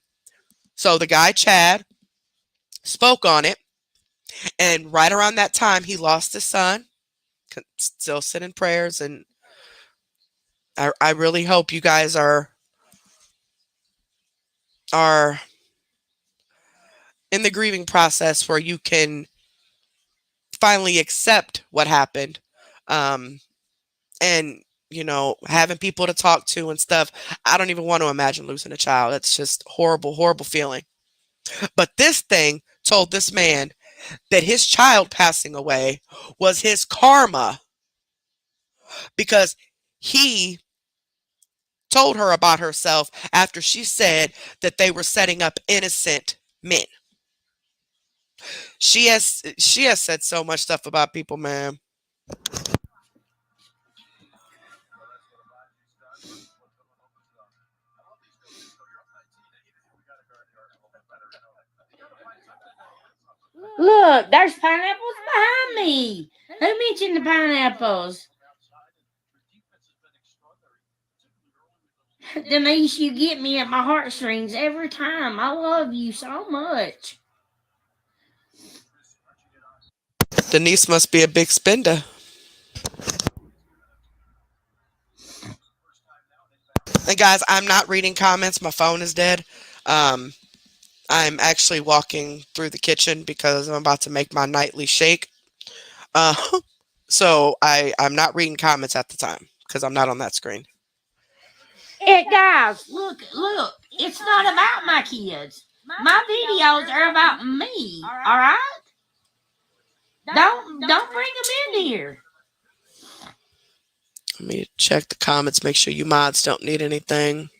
So the guy, Chad, spoke on it. And right around that time, he lost his son. Still sending prayers. And I really hope you guys are in the grieving process where you can finally accept what happened. And, you know, having people to talk to and stuff. I don't even want to imagine losing a child. It's just horrible, horrible feeling. But this thing told this man that his child passing away was his karma because he told her about herself after she said that they were setting up innocent men. She has said so much stuff about people, man. Look, there's pineapples behind me. Who mentioned the pineapples? Denise, you get me at my heartstrings every time. I love you so much. Denise must be a big spender. And guys, I'm not reading comments. My phone is dead. Um, I'm actually walking through the kitchen because I'm about to make my nightly shake. Uh, so I'm not reading comments at the time because I'm not on that screen. It guys, look. It's not about my kids. My videos are about me. All right. Don't bring them in here. Let me check the comments, make sure you mods don't need anything.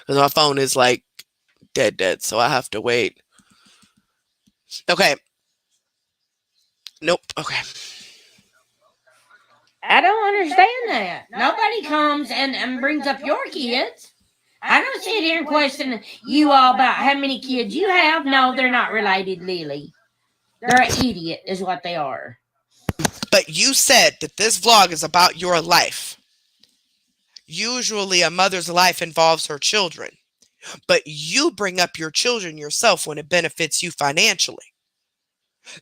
Because my phone is like dead, so I have to wait. Okay. Nope. Okay. I don't understand that. Nobody comes and brings up your kids. I don't sit here and question you all about how many kids you have. No, they're not related, Lily. They're an idiot, is what they are. But you said that this vlog is about your life. Usually, a mother's life involves her children, but you bring up your children yourself when it benefits you financially.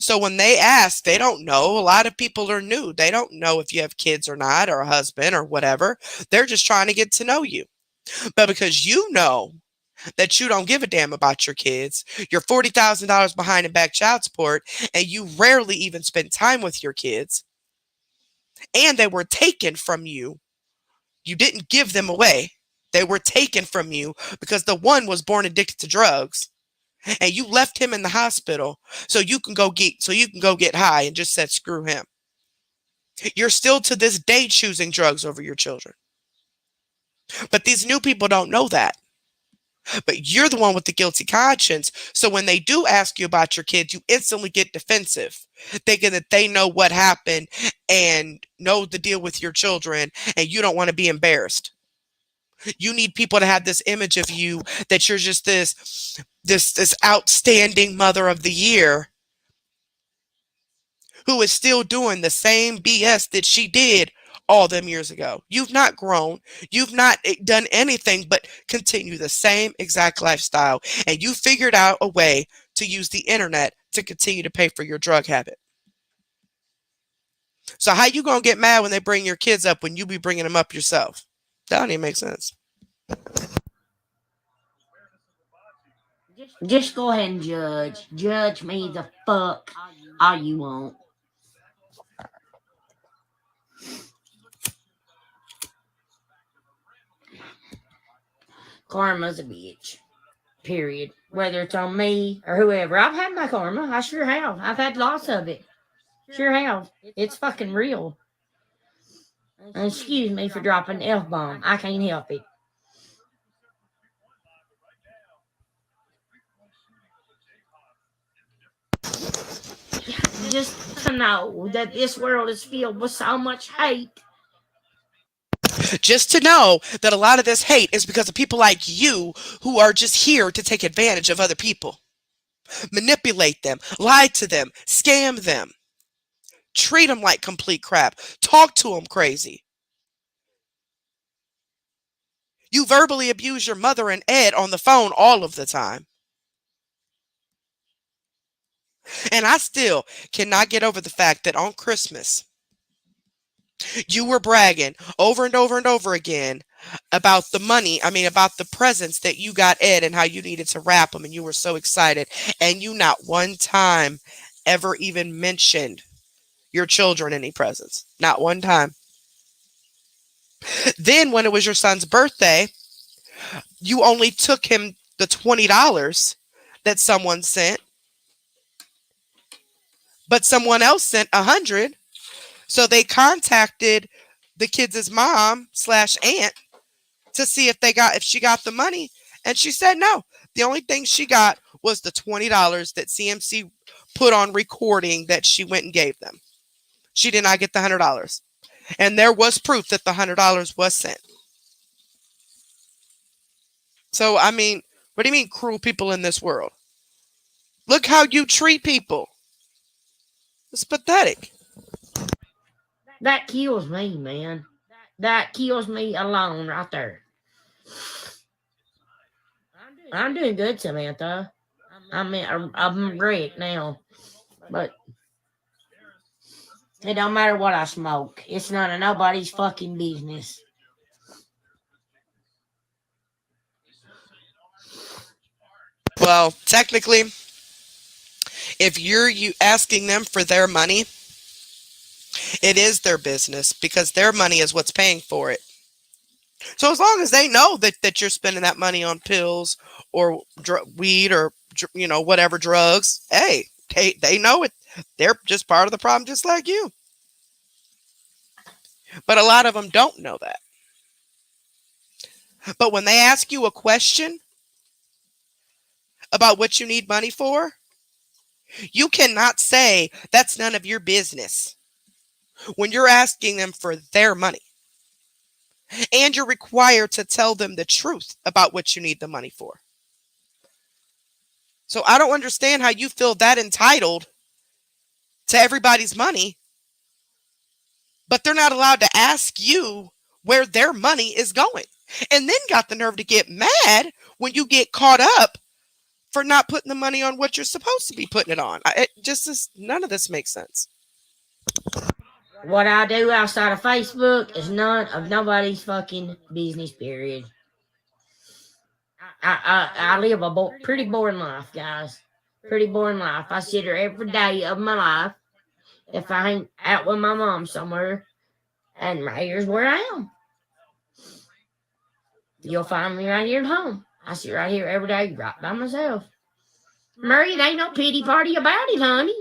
So when they ask, they don't know. A lot of people are new. They don't know if you have kids or not, or a husband or whatever. They're just trying to get to know you. But because you know that you don't give a damn about your kids, you're $40,000 behind in back child support, and you rarely even spend time with your kids, and they were taken from you. You didn't give them away. They were taken from you because the one was born addicted to drugs, and you left him in the hospital so you can go get high and just said screw him. You're still to this day choosing drugs over your children. But these new people don't know that. But you're the one with the guilty conscience. So when they do ask you about your kids, you instantly get defensive, thinking that they know what happened and know the deal with your children, and you don't want to be embarrassed. You need people to have this image of you that you're just this outstanding mother of the year who is still doing the same BS that she did all them years ago. You've not grown. You've not done anything but continue the same exact lifestyle. And you figured out a way to use the internet to continue to pay for your drug habit. So how you going to get mad when they bring your kids up when you be bringing them up yourself? That don't even make sense. Just go ahead and judge. Judge me the fuck all you want. Karma's a bitch. Period. Whether it's on me or whoever. I've had my karma. I sure have. I've had lots of it. Sure have. It's fucking real. And excuse me for dropping the F-bomb. I can't help it. Just to know that this world is filled with so much hate. Just to know that a lot of this hate is because of people like you who are just here to take advantage of other people. Manipulate them, lie to them, scam them. Treat them like complete crap. Talk to them crazy. You verbally abuse your mother and Ed on the phone all of the time. And I still cannot get over the fact that on Christmas, you were bragging over and over and over again about the money. About the presents that you got Ed and how you needed to wrap them. And you were so excited. And you not one time ever even mentioned your children any presents. Not one time. Then when it was your son's birthday, you only took him the $20 that someone sent, but someone else sent $100. So they contacted the kids' mom/aunt to see if she got the money, and she said no. The only thing she got was the $20 that CMC put on recording that she went and gave them. She did not get the $100, and there was proof that the $100 was sent. So what do you mean cruel people in this world? Look how you treat people. It's pathetic. That kills me, man. That kills me alone right there. I'm doing good, Samantha. I'm great now. But it don't matter what I smoke. It's none of nobody's fucking business. Well, technically, if you're you asking them for their money, it is their business because their money is what's paying for it. So as long as they know that you're spending that money on pills or weed or whatever drugs, hey, they know it. They're just part of the problem, just like you. But a lot of them don't know that. But when they ask you a question about what you need money for, you cannot say that's none of your business when you're asking them for their money. And you're required to tell them the truth about what you need the money for. So I don't understand how you feel that entitled to everybody's money, but they're not allowed to ask you where their money is going. And then got the nerve to get mad when you get caught up for not putting the money on what you're supposed to be putting it on. None of this makes sense. What I do outside of Facebook is none of nobody's fucking business, period. I live a pretty boring life, guys. Pretty boring life. I sit here every day of my life. If I ain't out with my mom somewhere, and right here's where I am. You'll find me right here at home. I sit right here every day, right by myself. Murray, it ain't no pity party about it, honey.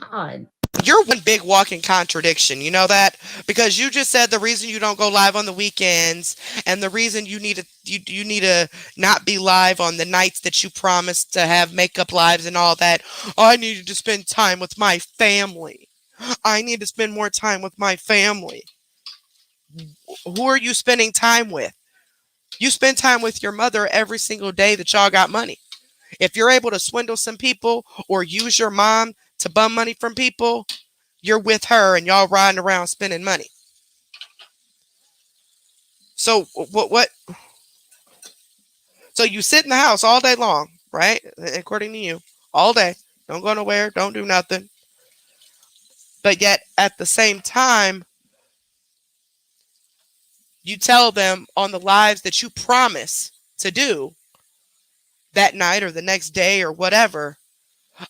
God. You're one big walking contradiction. You know that? Because you just said the reason you don't go live on the weekends and the reason you need to not be live on the nights that you promised to have makeup lives and all that. I needed to spend time with my family. I need to spend more time with my family. Who are you spending time with? You spend time with your mother every single day that y'all got money. If you're able to swindle some people or use your mom to bum money from people, you're with her and y'all riding around spending money. So what? So you sit in the house all day long, right? According to you, all day. Don't go nowhere. Don't do nothing. But yet at the same time, you tell them on the lives that you promise to do that night or the next day or whatever.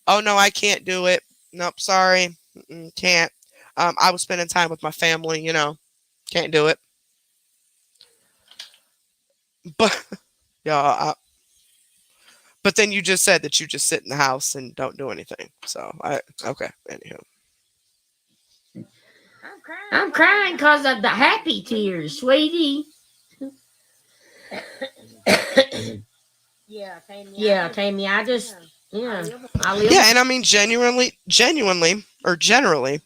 Oh no, I can't do it. Nope, sorry. Can't. I was spending time with my family, can't do it. But yeah, but then you just said that you just sit in the house and don't do anything. So okay. Anywho, I'm crying because of the happy tears, sweetie. Yeah, Tammy, I just, I live. Yeah, and I mean genuinely, or generally.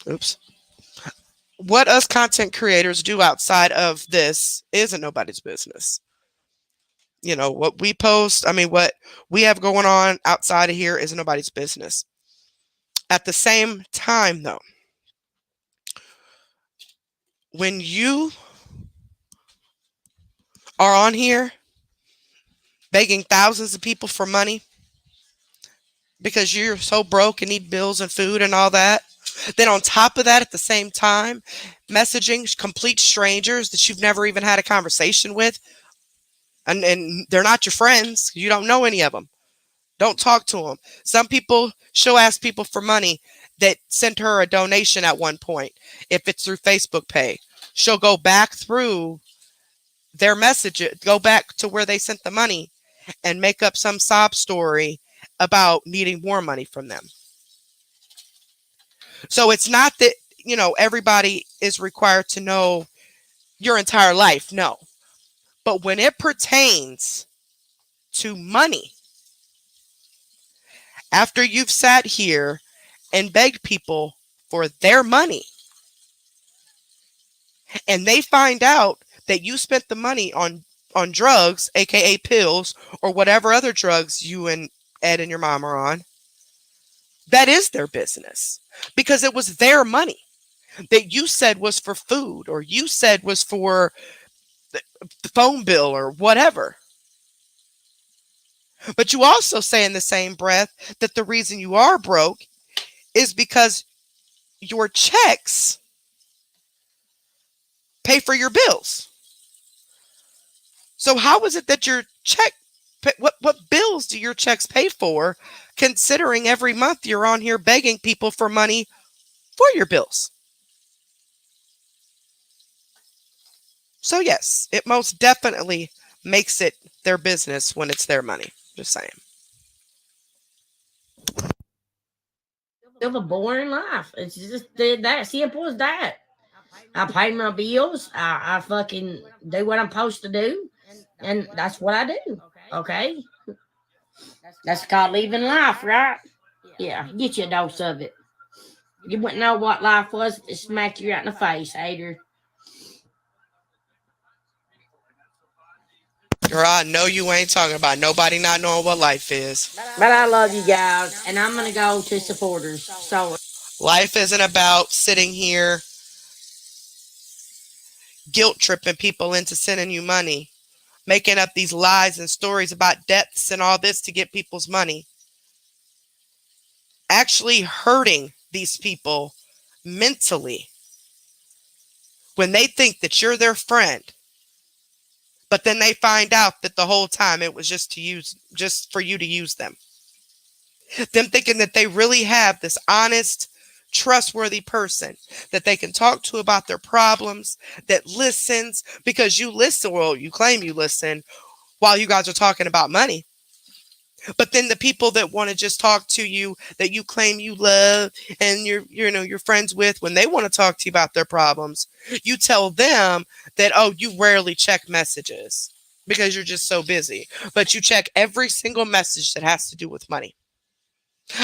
Oops. What us content creators do outside of this isn't nobody's business. What we post, I mean, what we have going on outside of here isn't nobody's business. At the same time, though, when you are on here begging thousands of people for money because you're so broke and need bills and food and all that, then on top of that, at the same time, messaging complete strangers that you've never even had a conversation with, and they're not your friends. You don't know any of them. Don't talk to them. Some people, she'll ask people for money that sent her a donation at one point. If it's through Facebook Pay, she'll go back through their messages, go back to where they sent the money and make up some sob story about needing more money from them. So it's not that, everybody is required to know your entire life. No. But when it pertains to money, after you've sat here and begged people for their money, and they find out that you spent the money on drugs, aka pills, or whatever other drugs you and Ed and your mom are on, that is their business because it was their money that you said was for food or you said was for the phone bill or whatever. But you also say in the same breath that the reason you are broke is because your checks pay for your bills. So how is it that your check, what bills do your checks pay for, considering every month you're on here begging people for money for your bills? So yes, it most definitely makes it their business when it's their money. Just saying. Live a boring life. It's just that simple as that. I pay my bills. I fucking do what I'm supposed to do, and that's what I do. Okay, that's called living life, right? Yeah, get you a dose of it. You wouldn't know what life was if it smacked you right in the face, hater. Girl, I know you ain't talking about nobody not knowing what life is. But I love you guys, and I'm gonna go to supporters. So Life isn't about sitting here guilt tripping people into sending you money, making up these lies and stories about debts and all this to get people's money. Actually hurting these people mentally when they think that you're their friend, but then they find out that the whole time it was just for you to use them. Them thinking that they really have this honest, trustworthy person that they can talk to about their problems, that listens, because you listen, well, you claim you listen while you guys are talking about money. But then the people that want to just talk to you, that you claim you love and you're friends with, when they want to talk to you about their problems, you tell them that, oh, you rarely check messages because you're just so busy. But you check every single message that has to do with money.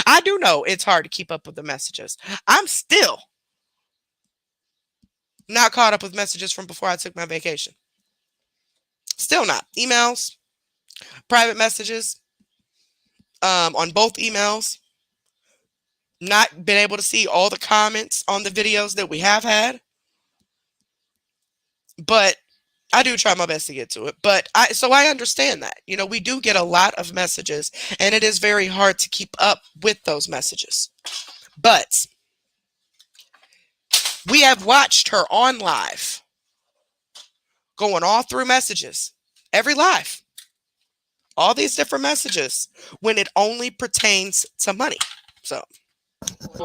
I do know it's hard to keep up with the messages. I'm still not caught up with messages from before I took my vacation. Still not. Emails, private messages, on both emails. Not been able to see all the comments on the videos that we have had. But I do try my best to get to it. But I understand that. We do get a lot of messages, and it is very hard to keep up with those messages. But we have watched her on live, going all through messages, every live, all these different messages, when it only pertains to money. So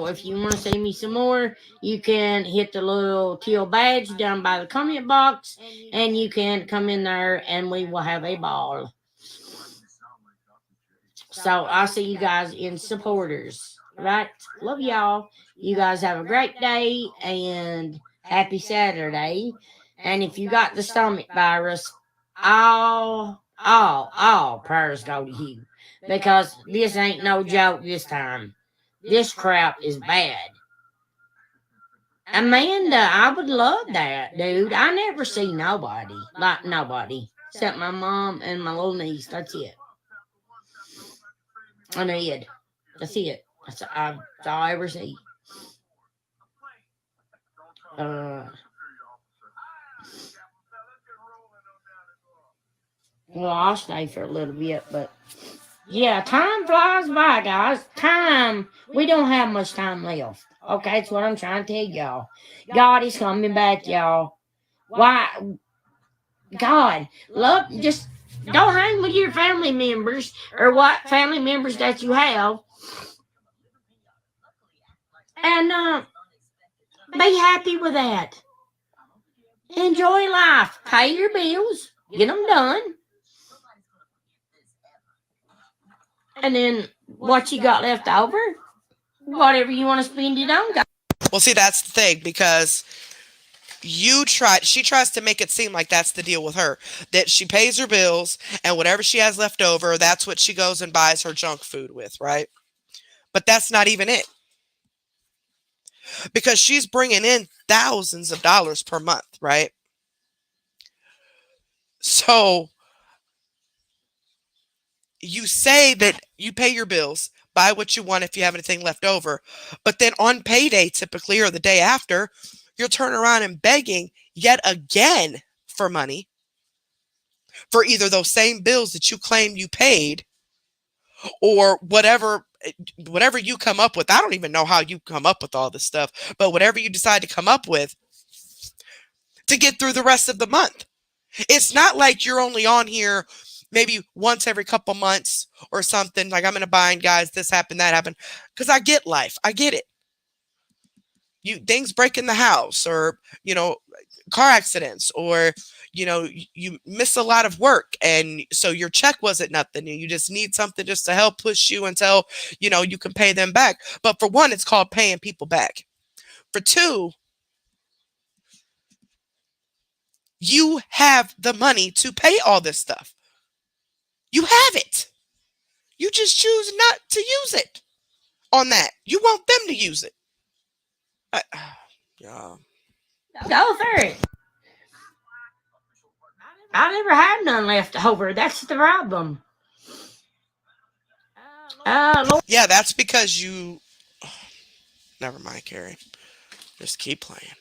if you want to see me some more, you can hit the little teal badge down by the comment box, and you can come in there and we will have a ball. So I'll see you guys in supporters. Right? Love y'all. You guys have a great day and happy Saturday. And if you got the stomach virus, all prayers go to you. Because this ain't no joke this time. This crap is bad. Amanda, I would love that, dude. I never see nobody. Like nobody. Except my mom and my little niece. That's it. I did. That's it. That's all I ever see. Well, I'll stay for a little bit, but yeah, time flies by, guys. Time. We don't have much time left. Okay, that's what I'm trying to tell y'all. God is coming back, y'all. Why? God, love, just go hang with your family members or what family members that you have, and be happy with that. Enjoy life. Pay your bills. Get them done. And then what you got left over, whatever you want to spend it on. Well, see, that's the thing, because she tries to make it seem like that's the deal with her, that she pays her bills and whatever she has left over, that's what she goes and buys her junk food with, right? But that's not even it, because she's bringing in thousands of dollars per month, right? So you say that you pay your bills, buy what you want if you have anything left over, but then on payday, typically, or the day after, you'll turn around and begging yet again for money for either those same bills that you claim you paid, or whatever you come up with. I don't even know how you come up with all this stuff, but whatever you decide to come up with to get through the rest of the month. It's not like you're only on here maybe once every couple months or something. Like, I'm in a bind, guys. This happened, that happened. Because I get life. I get it. Things break in the house, or, car accidents, or, you miss a lot of work. And so your check wasn't nothing. And you just need something just to help push you until, you can pay them back. But for one, it's called paying people back. For two, you have the money to pay all this stuff. You have it. You just choose not to use it on that. You want them to use it. Yeah. Go for it. I never had none left over. That's the problem. Lord. Yeah, that's because you... Never mind, Carrie. Just keep playing.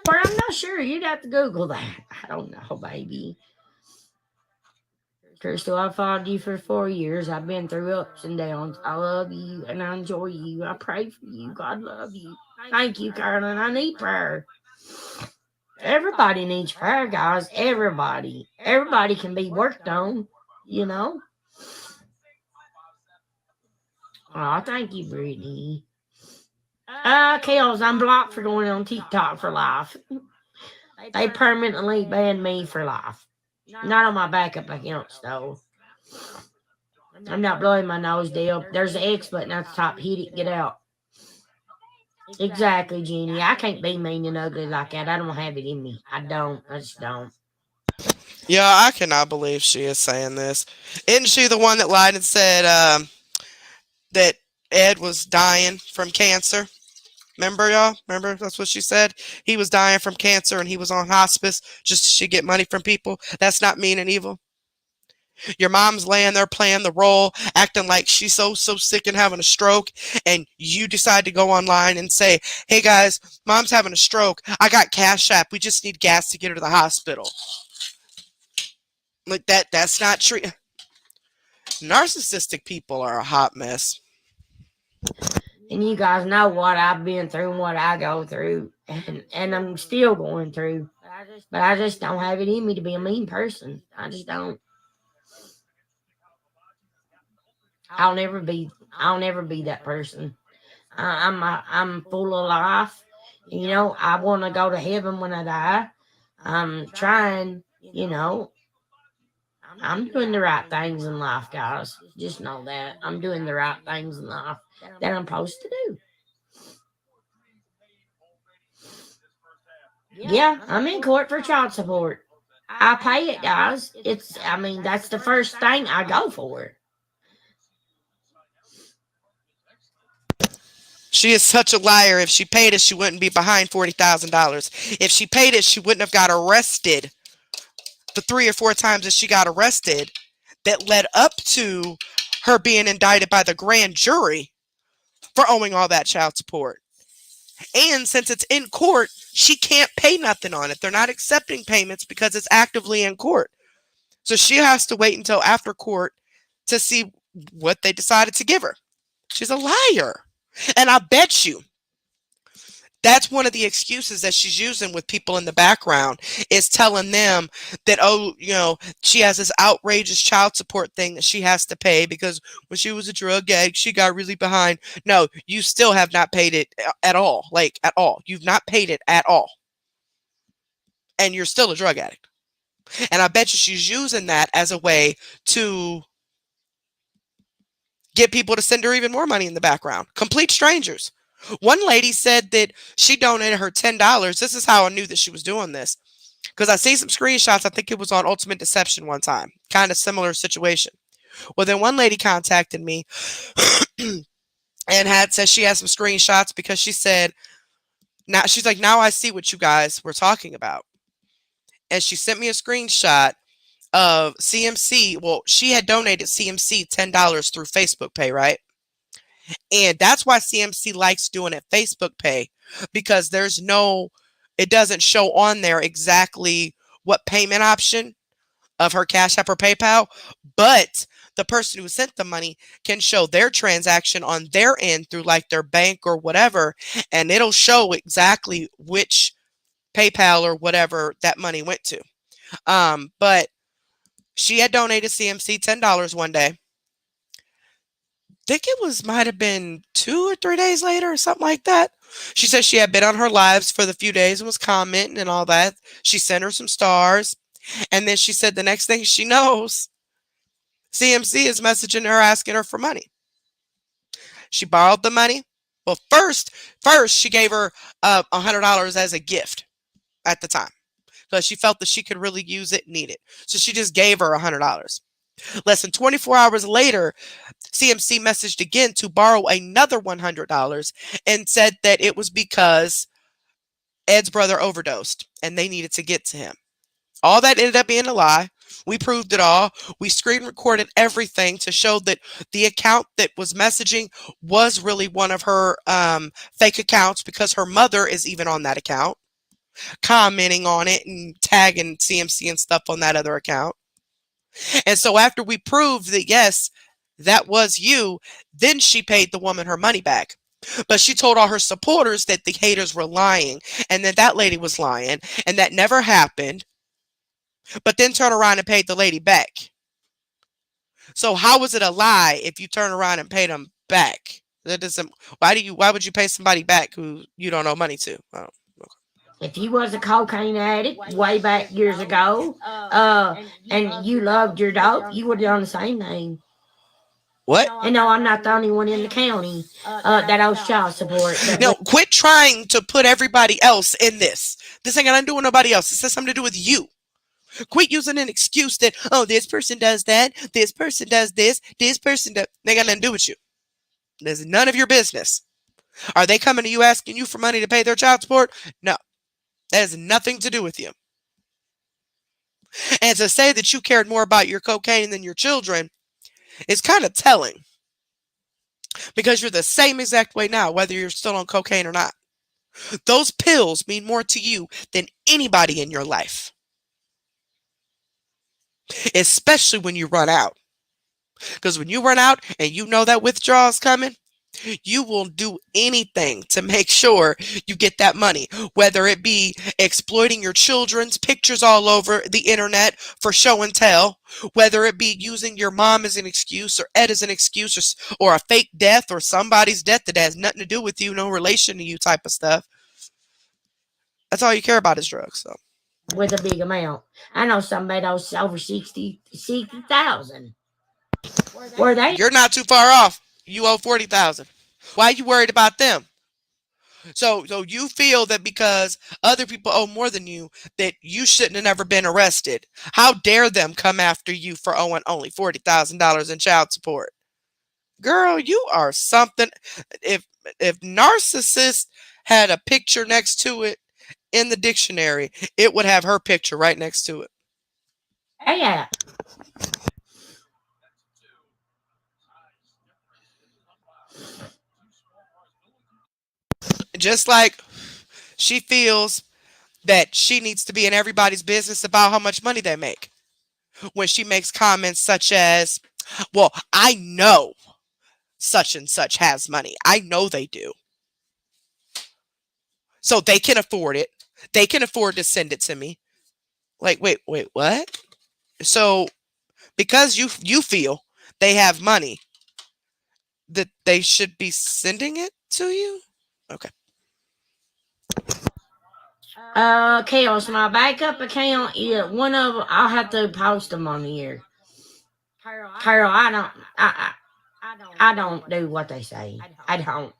Or I'm not sure. You'd have to Google that. I don't know, baby. Crystal, I've followed you for 4 years. I've been through ups and downs. I love you and I enjoy you. I pray for you. God love you. Thank you, Carolyn. I need prayer. Everybody needs prayer, guys. Everybody. Everybody can be worked on, Oh, thank you, Brittany. Kels, I'm blocked for going on TikTok for life. They permanently banned me for life. Not on my backup accounts, though. I'm not blowing my nose, Dale. There's the X button at the top. Hit it, get out. Exactly, Jeannie. I can't be mean and ugly like that. I don't have it in me. I just don't. Yeah, I cannot believe she is saying this. Isn't she the one that lied and said that Ed was dying from cancer? Remember, y'all? Remember, that's what she said? He was dying from cancer and he was on hospice just to get money from people. That's not mean and evil. Your mom's laying there playing the role, acting like she's so sick and having a stroke, and you decide to go online and say, hey guys, mom's having a stroke. I got Cash App. We just need gas to get her to the hospital. Like that's not true. Narcissistic people are a hot mess. And you guys know what I've been through and what I go through, and I'm still going through. But I just don't have it in me to be a mean person. I just don't. I'll never be that person. I'm full of life. I want to go to heaven when I die. I'm trying. I'm doing the right things in life, guys. Just know that I'm doing the right things in life that I'm supposed to do. Yeah, I'm in court for child support. I pay it, guys. That's the first thing I go for. She is such a liar. If she paid it, she wouldn't be behind $40,000. If she paid it, she wouldn't have got arrested the 3 or 4 times that she got arrested that led up to her being indicted by the grand jury for owing all that child support. And since it's in court, she can't pay nothing on it. They're not accepting payments because it's actively in court. So she has to wait until after court to see what they decided to give her. She's a liar. And I bet you that's one of the excuses that she's using with people in the background, is telling them that, she has this outrageous child support thing that she has to pay because when she was a drug addict, she got really behind. No, you still have not paid it at all. Like, at all. You've not paid it at all. And you're still a drug addict. And I bet you she's using that as a way to get people to send her even more money in the background. Complete strangers. One lady said that she donated her $10. This is how I knew that she was doing this. Because I see some screenshots. I think it was on Ultimate Deception one time. Kind of similar situation. Well, then one lady contacted me and said she had some screenshots because she said, she's like, now I see what you guys were talking about. And she sent me a screenshot of CMC. Well, she had donated CMC $10 through Facebook Pay, right? And that's why CMC likes doing it Facebook Pay, because it doesn't show on there exactly what payment option of her Cash App or PayPal, but the person who sent the money can show their transaction on their end through like their bank or whatever, and it'll show exactly which PayPal or whatever that money went to. But she had donated CMC $10 one day. Think it might have been 2 or 3 days later or something like that. She said she had been on her lives for the few days and was commenting and all that. She sent her some stars. And then she said the next thing she knows, CMC is messaging her asking her for money. She borrowed the money. Well, first she gave her $100 as a gift at the time because she felt that she could really use it and need it. So she just gave her $100. Less than 24 hours later, CMC messaged again to borrow another $100 and said that it was because Ed's brother overdosed and they needed to get to him. All that ended up being a lie. We proved it all. We screen recorded everything to show that the account that was messaging was really one of her fake accounts because her mother is even on that account, commenting on it and tagging CMC and stuff on that other account. And so after we proved that, yes, that was you, then she paid the woman her money back. But she told all her supporters that the haters were lying and that lady was lying and that never happened. But then turn around and paid the lady back. So how was it a lie if you turn around and paid them back? That doesn't. Why would you pay somebody back who you don't owe money to? Oh. If you was a cocaine addict way back years ago, and you loved your dog, you would have done the same thing. What? And no, I'm not the only one in the county that owes child support. No, quit trying to put everybody else in this. This ain't got nothing to do with nobody else. This has something to do with you. Quit using an excuse that, oh, this person does that, this person does this person does. They got nothing to do with you. There's none of your business. Are they coming to you asking you for money to pay their child support? No. That has nothing to do with you. And to say that you cared more about your cocaine than your children is kind of telling. Because you're the same exact way now, whether you're still on cocaine or not. Those pills mean more to you than anybody in your life. Especially when you run out. Because when you run out and you know that withdrawal is coming, you will do anything to make sure you get that money, whether it be exploiting your children's pictures all over the internet for show and tell, whether it be using your mom as an excuse or Ed as an excuse or a fake death or somebody's death that has nothing to do with you, no relation to you type of stuff. That's all you care about is drugs. So. With a big amount. I know somebody else over 60,000. Were they? You're not too far off. You owe 40,000. Why are you worried about them? So you feel that because other people owe more than you, that you shouldn't have never been arrested. How dare them come after you for owing only $40,000 in child support? Girl, you are something. If narcissist had a picture next to it in the dictionary, it would have her picture right next to it. Hey, yeah. Just like she feels that she needs to be in everybody's business about how much money they make. When she makes comments such as, well, I know such and such has money. I know they do. So they can afford it. They can afford to send it to me. Like, wait, what? So because you feel they have money, that they should be sending it to you? Okay. Chaos, my backup account, yeah, one of them, I'll have to post them on here. Carol, I don't do what they say. I don't.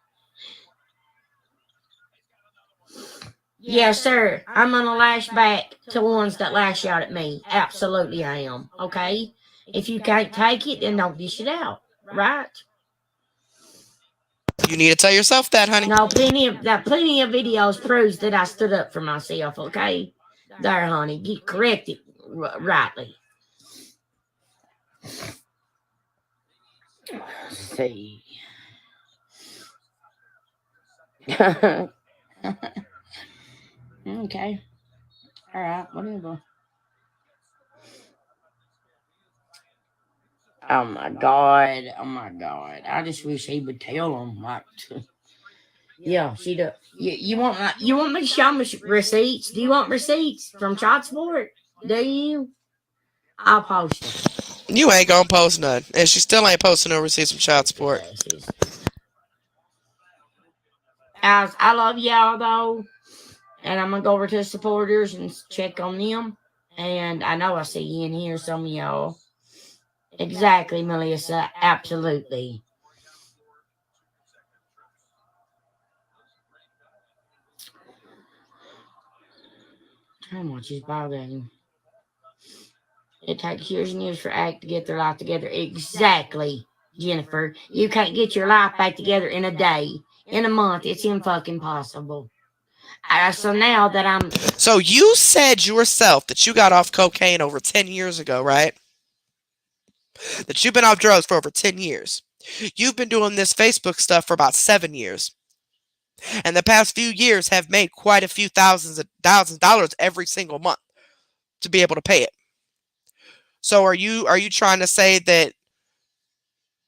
Yes, sir. I'm gonna lash back to ones that lash out at me. Absolutely, I am. Okay. If you can't take it, then don't dish it out. Right? You need to tell yourself that, honey. No, plenty of videos proves that I stood up for myself. Okay, there, honey, get corrected rightly. Let's see. Okay. All right. Whatever. Oh my god! I just wish he would tell them. Like, yeah, she does. You want me to show me receipts? Do you want receipts from child support? Do you? I'll post them. You ain't gonna post none. And she still ain't posting no receipts from child support. Glasses. Guys, I love y'all though. And I'm gonna go over to the supporters and check on them. And I know I see you in here, some of y'all. Exactly, Melissa. Absolutely. How much is bothering? It takes years and years for ACT to get their life together. Exactly, Jennifer. You can't get your life back together in a day, in a month. It's fucking possible. So now that I'm. So you said yourself that you got off cocaine over 10 years ago, right? That you've been off drugs for over 10 years. You've been doing this Facebook stuff for about 7 years. And the past few years have made quite a few thousands of dollars every single month to be able to pay it. So are you trying to say that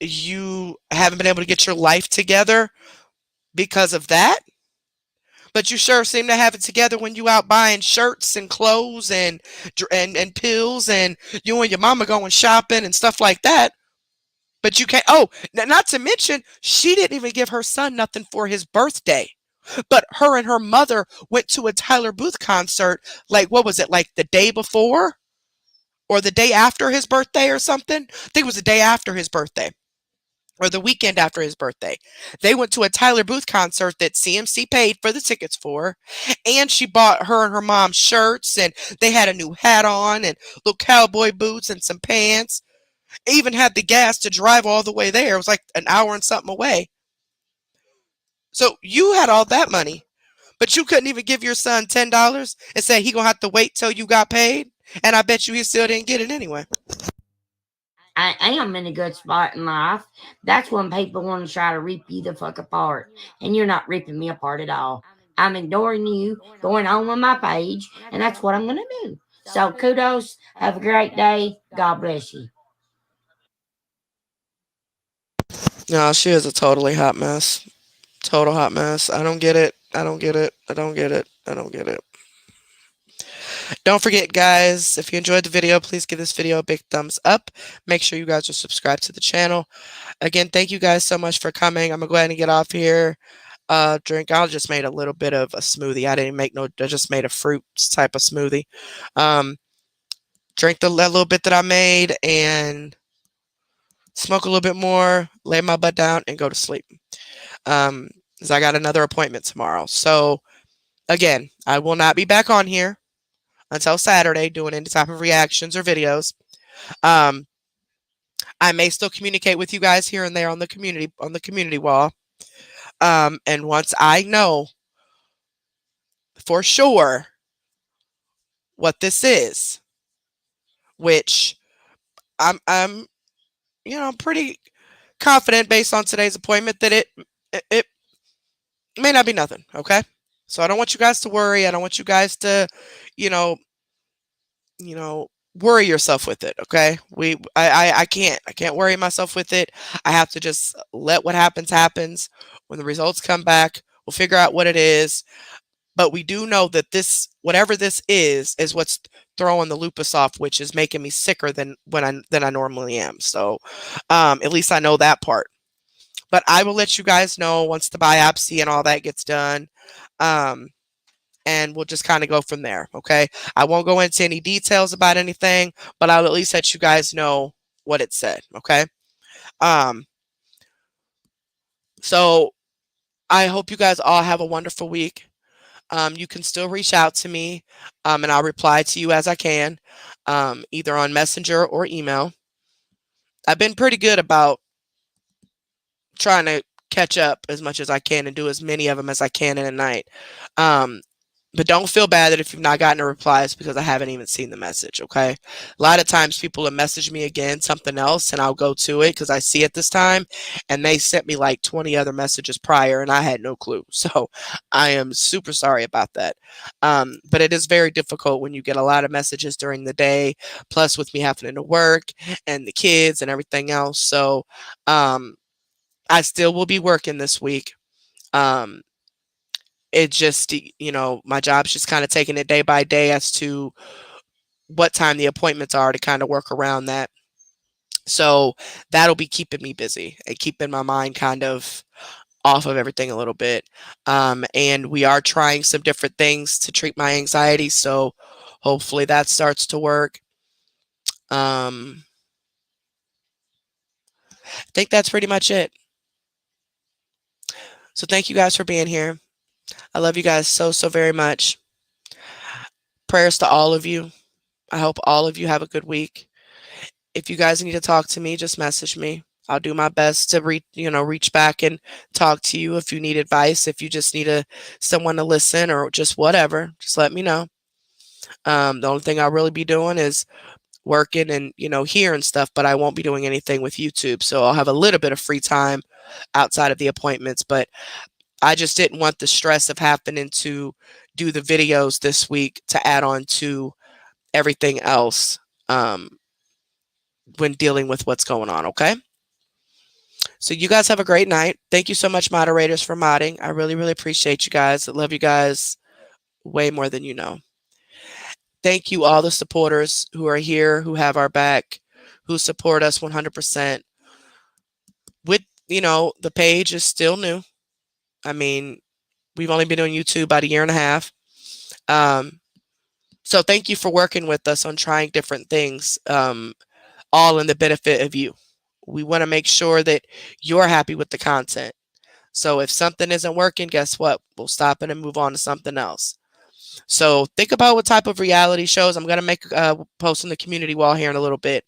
you haven't been able to get your life together because of that? But you sure seem to have it together when you out buying shirts and clothes and pills, and you and your mama going shopping and stuff like that. But you can't. Oh, not to mention, she didn't even give her son nothing for his birthday. But her and her mother went to a Tyler Booth concert, like, what was it, like the day before? Or the day after his birthday or something? I think it was the day after his birthday. Or the weekend after his birthday. They went to a Tyler Booth concert that CMC paid for the tickets for. And she bought her and her mom shirts, and they had a new hat on and little cowboy boots and some pants. Even had the gas to drive all the way there. It was like an hour and something away. So you had all that money, but you couldn't even give your son $10 and say he gonna have to wait till you got paid. And I bet you he still didn't get it anyway. I am in a good spot in life. That's when people want to try to rip you the fuck apart. And you're not ripping me apart at all. I'm ignoring you, going on with my page, and that's what I'm going to do. So kudos. Have a great day. God bless you. No, she is a totally hot mess. Total hot mess. I don't get it. I don't get it. I don't get it. I don't get it. Don't forget, guys, if you enjoyed the video, please give this video a big thumbs up. Make sure you guys are subscribed to the channel. Again, thank you guys so much for coming. I'm going to go ahead and get off here. Drink. I just made a little bit of a smoothie. I didn't make no, I just made a fruit type of smoothie. Drink the little bit that I made and smoke a little bit more, lay my butt down, and go to sleep. Because I got another appointment tomorrow. So, again, I will not be back on here until Saturday doing any type of reactions or videos. I may still communicate with you guys here and there on the community wall. And once I know for sure what this is, which I'm pretty confident based on today's appointment that it may not be nothing, okay? So I don't want you guys to worry. I don't want you guys to, you know, worry yourself with it, okay? I can't worry myself with it. I have to just let what happens. When the results come back, we'll figure out what it is. But we do know that this, whatever this is what's throwing the lupus off, which is making me sicker than I normally am. So at least I know that part. But I will let you guys know once the biopsy and all that gets done. And we'll just kind of go from there, okay? I won't go into any details about anything, but I'll at least let you guys know what it said, okay? So I hope you guys all have a wonderful week. You can still reach out to me, and I'll reply to you as I can, either on Messenger or email. I've been pretty good about trying to catch up as much as I can and do as many of them as I can in a night. But don't feel bad that if you've not gotten a reply, it's because I haven't even seen the message, okay? A lot of times people will message me again, something else, and I'll go to it because I see it this time, and they sent me like 20 other messages prior, and I had no clue. So I am super sorry about that. But it is very difficult when you get a lot of messages during the day, plus with me having to work and the kids and everything else. So I still will be working this week. It just, my job's just kind of taking it day by day as to what time the appointments are to kind of work around that. So that'll be keeping me busy and keeping my mind kind of off of everything a little bit. And we are trying some different things to treat my anxiety. So hopefully that starts to work. I think that's pretty much it. So thank you guys for being here. I love you guys so, so very much. Prayers to all of you. I hope all of you have a good week. If you guys need to talk to me, just message me. I'll do my best to reach back and talk to you if you need advice, if you just need someone to listen or just whatever, just let me know. The only thing I'll really be doing is working and, here and stuff, but I won't be doing anything with YouTube. So I'll have a little bit of free time outside of the appointments, but I just didn't want the stress of happening to do the videos this week to add on to everything else when dealing with what's going on. Okay. So you guys have a great night. Thank you so much, moderators, for modding. I really, really appreciate you guys. I love you guys way more than you know. Thank you, all the supporters who are here, who have our back, who support us 100%. With, the page is still new. I mean, we've only been doing YouTube about a year and a half. So thank you for working with us on trying different things, all in the benefit of you. We want to make sure that you're happy with the content. So if something isn't working, guess what? We'll stop it and move on to something else. So think about what type of reality shows. I'm going to make a post in the community wall here in a little bit.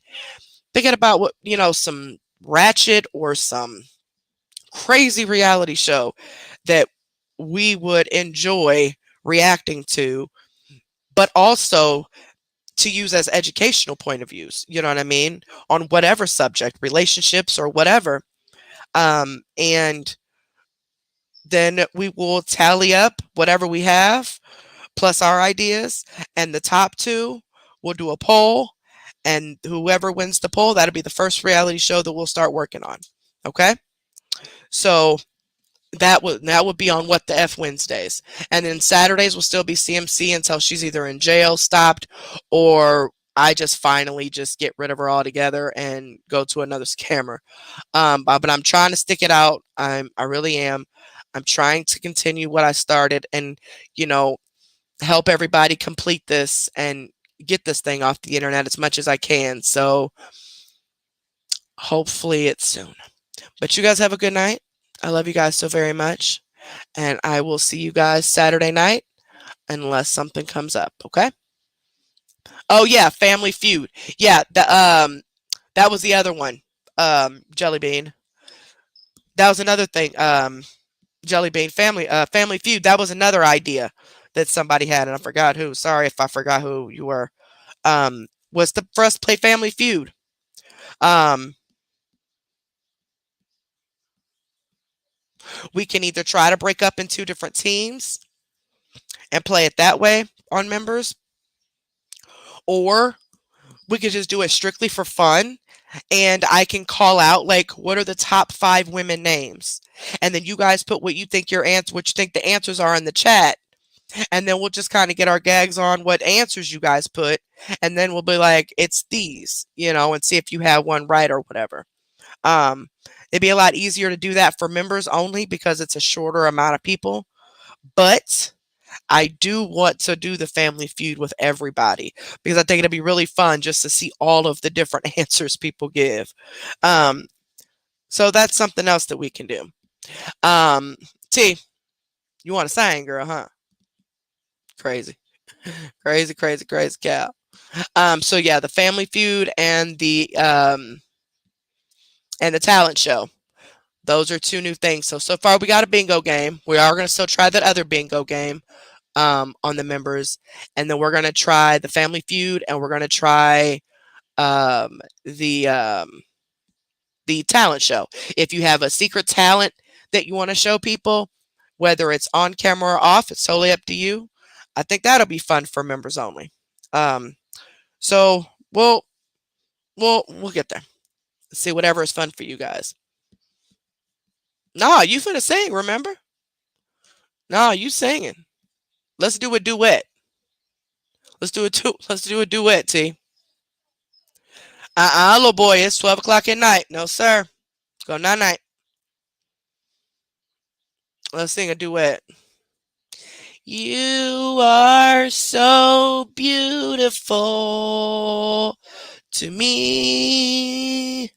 Thinking about what, some ratchet or some crazy reality show that we would enjoy reacting to, but also to use as educational point of views, you know what I mean? On whatever subject, relationships or whatever. And then we will tally up whatever we have plus our ideas, and the top two will do a poll, and whoever wins the poll, that'll be the first reality show that we'll start working on. Okay? So that would be on What the F Wednesdays. And then Saturdays will still be CMC until she's either in jail, stopped, or I just finally just get rid of her altogether and go to another scammer. But I'm trying to stick it out. I really am. I'm trying to continue what I started and, help everybody complete this and get this thing off the internet as much as I can. So hopefully it's soon. But you guys have a good night. I love you guys so very much. And I will see you guys Saturday night unless something comes up, okay? Oh yeah, Family Feud. Yeah, that was the other one. Jelly Bean. That was another thing. Jelly Bean Family Feud. That was another idea that somebody had, and I forgot who. Sorry if I forgot who you were. Was for us to play Family Feud. We can either try to break up in 2 different teams and play it that way on members, or we could just do it strictly for fun, and I can call out like what are the top 5 women names, and then you guys put what you think the answers are in the chat, and then we'll just kind of get our gags on what answers you guys put, and then we'll be like, it's these, and see if you have one right or whatever. It'd be a lot easier to do that for members only because it's a shorter amount of people, but I do want to do the Family Feud with everybody because I think it'll be really fun just to see all of the different answers people give. So that's something else that we can do. T, you want to sing, girl, huh? Crazy. Crazy, crazy, crazy cow. So yeah, the Family Feud and the talent show. Those are 2 new things. So far we got a bingo game. We are going to still try that other bingo game on the members. And then we're going to try the Family Feud, and we're going to try the talent show. If you have a secret talent that you want to show people, whether it's on camera or off, it's totally up to you. I think that'll be fun for members only. So we'll get there. See whatever is fun for you guys. Nah, you finna sing, remember? Nah, you singing. Let's do a duet. Let's do a duet, T. Little boy, it's 12 o'clock at night. No, sir. Go night night. Let's sing a duet. You are so beautiful to me.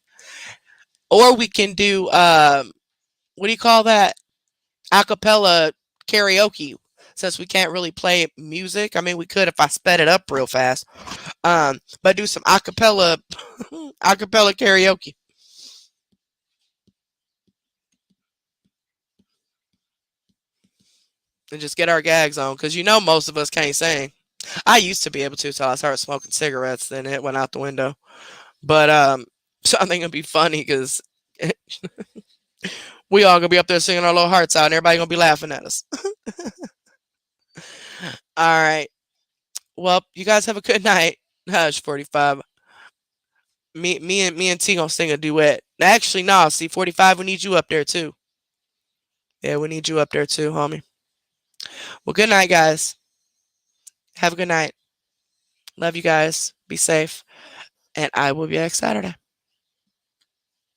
Or we can do what do you call that? Acapella karaoke. Since we can't really play music. I mean we could if I sped it up real fast. But do some acapella acapella karaoke. And just get our gags on, because you know most of us can't sing. I used to be able to till I started smoking cigarettes, then it went out the window. But so I think it'll be funny because we all gonna be up there singing our little hearts out, and everybody gonna be laughing at us. All right. Well, you guys have a good night. Hush, 45. Me and T gonna sing a duet. Actually, no. See, 45. We need you up there too. Yeah, we need you up there too, homie. Well, good night, guys. Have a good night. Love you guys. Be safe. And I will be back Saturday.